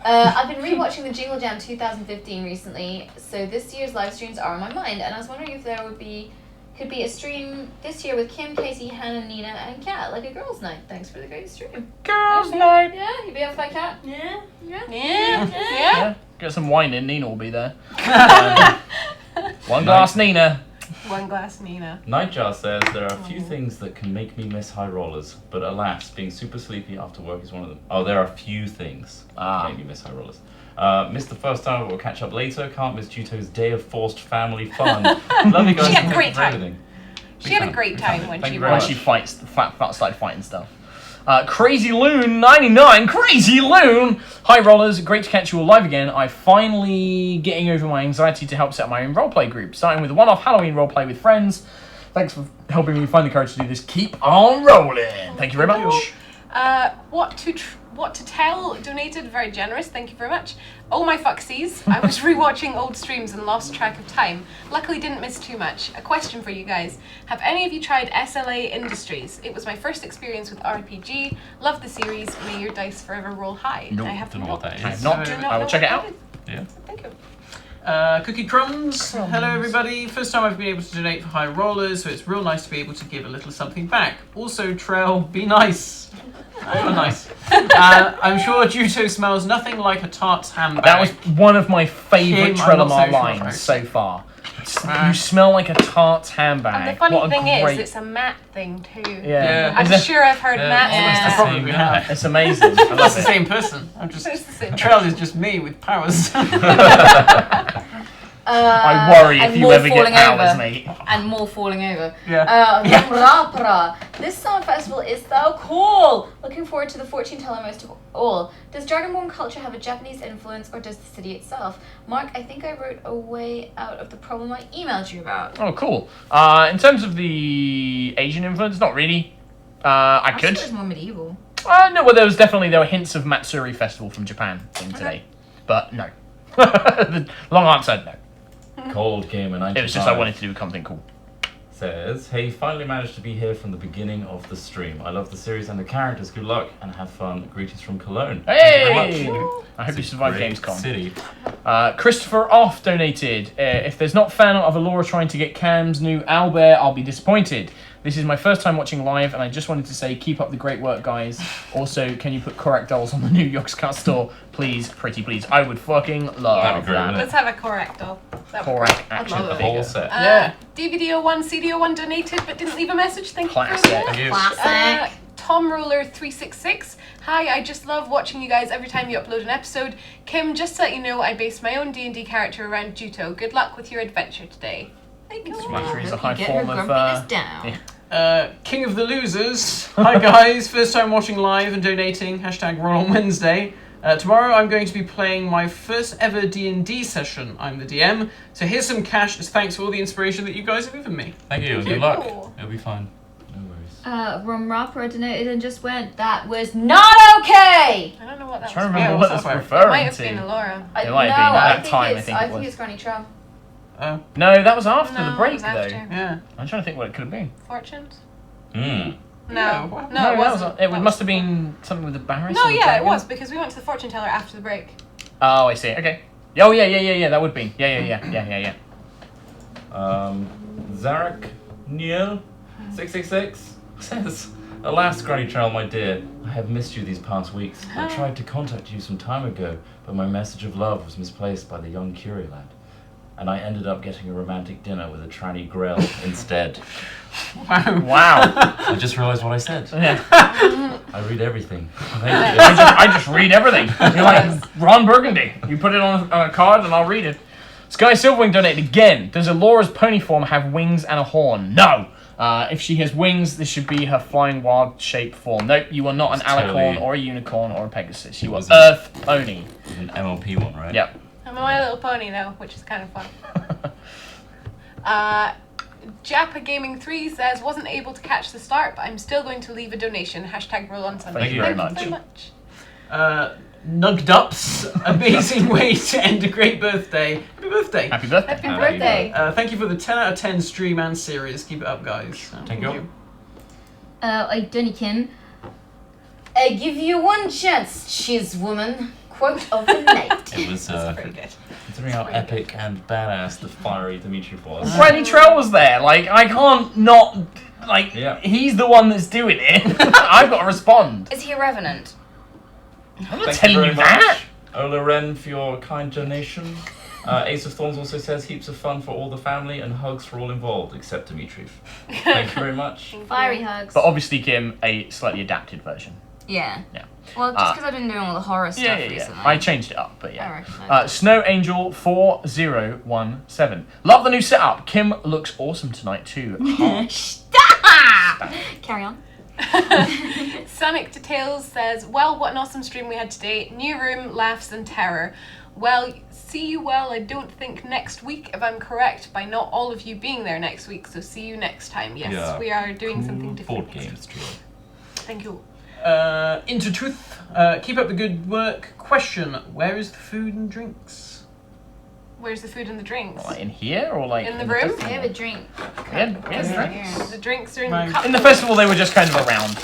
I've been rewatching the Jingle Jam 2015 recently, so this year's live streams are on my mind, and I was wondering if there could be a stream this year with Kim, Casey, Hannah, Nina, and Kat, like a girls' night. Thanks for the great stream. Girls' night. Yeah, you be up for that, Kat? Yeah. Yeah. Yeah. Get some wine in. Nina will be there. One glass, Nina. One glass Nina. Nightjar says there are a few things that can make me miss HighRollers, but alas, being super sleepy after work is one of them. Oh, there are a few things that make me miss HighRollers. Missed the first time, but we'll catch up later. Can't miss Juto's day of forced family fun. Love you guys. She had a and thank great you for time. everything. She Big had a fan, great big time fan. when Thank she you very When much. she fights, started fighting stuff. Crazy Loon 99, Crazy Loon. Hi rollers, great to catch you all live again. I'm finally getting over my anxiety to help set my own roleplay group, starting with a one-off Halloween roleplay with friends. Thanks for helping me find the courage to do this. Keep on rolling. Thank you very much. What to tell donated, very generous, thank you very much. Oh my fucksies, I was rewatching old streams and lost track of time. Luckily didn't miss too much. A question for you guys. Have any of you tried SLA Industries? It was my first experience with RPG. Love the series. May your dice forever roll high. Nope, I have don't know what that is. I have not. Do I not will know check it what out. that is. Yeah. Thank you. Cookie Crumbs. Hello everybody. First time I've been able to donate for HighRollers, so it's real nice to be able to give a little something back. Also, Trail, be nice. Oh, nice. I'm sure Juto smells nothing like a tart's handbag. That was one of my favourite Kim, I'm not Trelemar so sure lines about. so far. You smell like a tart's handbag. And the funny What a thing great... is, it's a matte thing too. Yeah. I'm Is it- sure I've heard matte. I probably have. It's amazing. I That's love the it. same person. I'm just. It's the same. Trail is just me with powers. I worry if and you more ever get falling powers, over. mate. And more falling over. Yeah. Ramrapra. This summer festival is so cool. Looking forward to the fortune teller most of all. Does Dragonborn culture have a Japanese influence, or does the city itself? Mark, I think I wrote a way out of the problem I emailed you about. Oh, cool. In terms of the Asian influence, not really. I could. It was more medieval. No, well, there were hints of Matsuri Festival from Japan in today, but no. The long answer, no. Cold came in 95. It was just I wanted to do something cool. Says, hey, finally managed to be here from the beginning of the stream. I love the series and the characters. Good luck and have fun. Greetings from Cologne. Hey! Thank you very much. I hope It's you a survive great Gamescom. City. Christopher Off donated. If there's not fan art of Alora trying to get Cam's new owlbear, I'll be disappointed. This is my first time watching live, and I just wanted to say, keep up the great work, guys. Also, can you put Korak dolls on the new Yogscast store? Please, pretty please. I would fucking love That'd be great, that. wouldn't Let's have a Korak doll. That'd be Korak great. I'd action love The it. whole set. Yeah. DVD01, CD01 donated but didn't leave a message. Thank Classic. you. For that. Classic. Tom Roller 366. Hi, I just love watching you guys every time you upload an episode. Kim, just to let you know, I based my own D&D character around Juto. Good luck with your adventure today. Thank you. Matsuri is a Hope high you get her form of... grumpiness down. yeah. King of the Losers. Hi guys, first time watching live and donating. # Roll on Wednesday. Tomorrow I'm going to be playing my first ever D&D session. I'm the DM. So here's some cash as thanks for all the inspiration that you guys have given me. Thank you. Good luck. It'll be fine. No worries. Ramrapra donated and just went, that was not okay! I don't know what that I'm trying to was. remember Yeah, what what's that's that It referring might have to. been Alora. It might have been at that time, I think it I think was. it's Granny Trail. No, that was after No, the it break, was though. after. Yeah. I'm trying to think what it could have been. Fortunes? Mm. No. what? No, it that wasn't. it That must was- have been something with the Barris. No, or the yeah, it dragon. was because we went to the fortune teller after the break. Oh, I see. Okay. Oh, yeah. That would be. Yeah. Zarek Niel 666 says, alas, Granny Trail, my dear, I have missed you these past weeks. I tried to contact you some time ago, but my message of love was misplaced by the young Curie lad. And I ended up getting a romantic dinner with a tranny Grell instead. Wow. I just realised what I said. Yeah. I read everything. Thank you. I just read everything. You're like Ron Burgundy. You put it on a card and I'll read it. Sky Silverwing donated again. Does Alora's pony form have wings and a horn? No. If she has wings, this should be her flying wild shape form. Nope, you are not an It's alicorn totally- or a unicorn or a pegasus. You are was an- Earth pony. It's an MLP one, right? Yep. I'm a My Little Pony though, which is kind of fun. Japa Gaming 3 says, wasn't able to catch the start, but I'm still going to leave a donation. # roll on Sunday. Thank you very much. Nugged Ups. Amazing way to end a great birthday. Happy birthday. Happy birthday. Happy birthday. Thank you for the 10 out of 10 stream and series. Keep it up, guys. Thank you. Idunikin. I give you one chance, shiz woman. Quote of the night. It was, Very good. considering how epic and badass the fiery Demitri was. Granny Trell was there. Like, I can't not. Like, Yeah. he's the one that's doing it. I've got to respond. Is he a revenant? I'm not Thank telling very you that. much, Ola Ren, for your kind donation. Ace of Thorns also says heaps of fun for all the family and hugs for all involved, except Demitri. Thank you very much. Fiery hugs. But obviously, Kim, a slightly adapted version. Yeah. Yeah. Well, just because I've been doing all the horror stuff Yeah. recently. I changed it up, but yeah. Alright. Snow Angel 4017. Love the new setup. Kim looks awesome tonight too. Stop! Carry on. Sonic Details says, well, what an awesome stream we had today. New room, laughs and terror. Well, see you well, I don't think next week, if I'm correct, by not all of you being there next week, so see you next time. Yes, Yeah. we are doing something different. Board games, true. Thank you. Into Truth. Keep up the good work. Question: where is the food and drinks? Where's the food and the drinks? Like in here or like In the room? I have a drink. Yeah. The drinks are in Right. the cup. In the festival, they were just kind of around.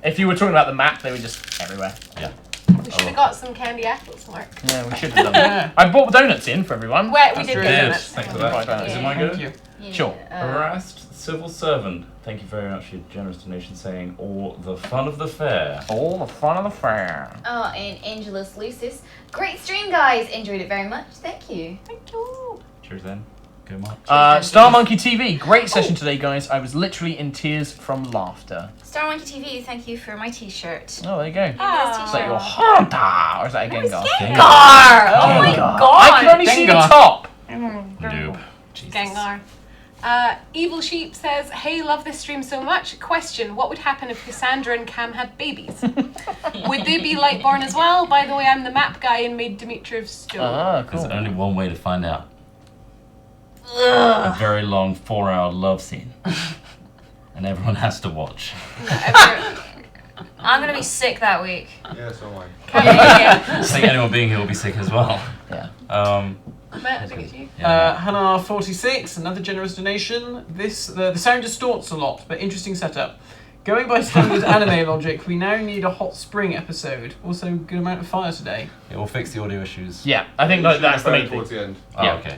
If you were talking about the map, they were just everywhere. Yeah. We should have got some candy apples, Mark. Yeah, we should have done that. I bought donuts in for everyone. Wait, we That's did true. get Cheers. donuts. Thanks for that. Yeah. Is it my Thank go? you. Sure. Harassed Civil Servant, thank you very much for your generous donation saying, all the fun of the fair. All the fun of the fair. Oh, and Angelus Lucis. Great stream, guys. Enjoyed it very much. Thank you. Thank you. Cheers then. Go Mark. Star Monkey TV, great session today, guys. I was literally in tears from laughter. Star Monkey TV, thank you for my t-shirt. Oh, there you go. Ah. Is that your Haunter? Or is that a Gengar? Gengar! Oh my Gengar. god! I can only see the Gengar. top. Noob. Jesus. Gengar. Evil Sheep says, hey, love this stream so much. Question, what would happen if Cassandra and Cam had babies? Would they be Lightborn as well? By the way, I'm the map guy and made Demitri of stone. Ah, cool. There's only one way to find out. A very long 4-hour love scene. And everyone has to watch. I'm gonna be sick that week. Yeah, so am I. I think anyone being here will be sick as well. Yeah. Matt, I think it's you. Hannah 46, another generous donation. The sound distorts a lot, but interesting setup. Going by standard anime logic, we now need a hot spring episode. Also, good amount of fire today. It will fix the audio issues. Yeah, I think that's the main thing. Towards the end. Oh, Yeah. okay.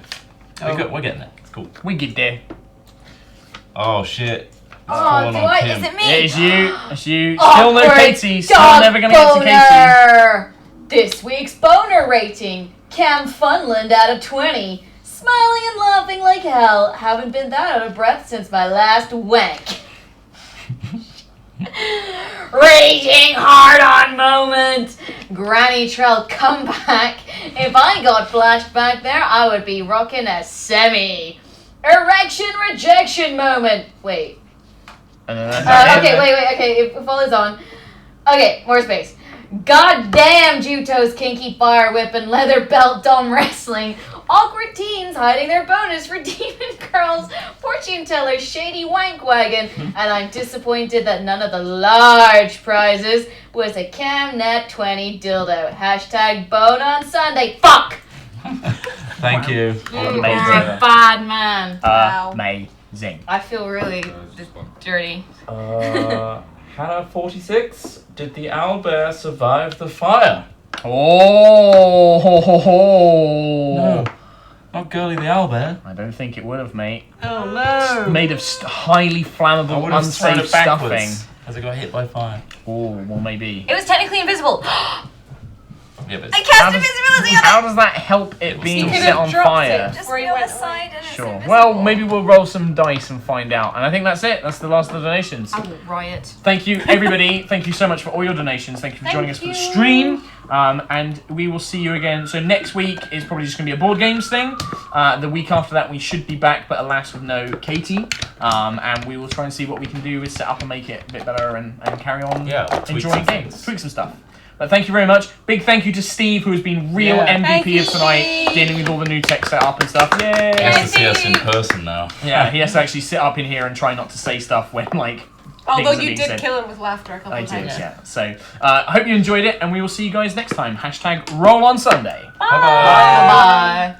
Oh. We're getting there. It's cool. We get there. Oh shit. Oh, is it me? Yeah, it's you. It's you. Awkward Still no Katie. Still dog never gonna get to Katie. boner. This week's boner rating. Cam Funland out of 20. Smiling and laughing like hell. Haven't been that out of breath since my last wank. Raging hard on moment. Granny Trell comeback. If I got flashed back there, I would be rocking a semi. Erection rejection moment. Wait. Okay, it follows on. Okay, more space. Goddamn Juto's kinky fire whip and leather belt dumb wrestling. Awkward teens hiding their bonus for demon girls. Fortune teller's shady wank wagon. And I'm disappointed that none of the large prizes was a Camnet 20 dildo. Hashtag bone on Sunday. Fuck! Thank you. You're a Amazing. bad man. Wow. Amazing. I feel really it's just fun. dirty. Hannah 46, did the owlbear survive the fire? Oh, ho, ho, ho. No, not Girly the owlbear. I don't think it would have, mate. Oh no! Made of highly I flammable, would have thrown unsafe it backwards stuffing. as it got hit by fire. Oh, well, maybe. It was technically invisible. Yeah, but I it's- cast invisibility on it. How does that help it being You could set have on dropped fire? it. Just Where be he on the went side and it's Sure. invisible. Well, maybe we'll roll some dice and find out. And I think that's it. That's the last of the donations. I will riot. Thank you, everybody. Thank you so much for all your donations. Thank you for joining us for the stream. And we will see you again. So next week is probably just going to be a board games thing. The week after that, we should be back, but alas, with no Katie. And we will try and see what we can do is set up and make it a bit better and carry on Yeah, we'll tweak enjoying some games. things. Tweak some stuff. But thank you very much. Big thank you to Steve, who has been real Yeah. Thank MVP of you, tonight, Steve. dealing with all the new tech setup and stuff. He Yay! has to see us in person now. Yeah, he has to actually sit up in here and try not to say stuff when, like, Although things are you being did said. kill him with laughter a couple I of did, times. yeah. So, I hope you enjoyed it, and we will see you guys next time. Hashtag roll on Sunday. Bye-bye. Bye.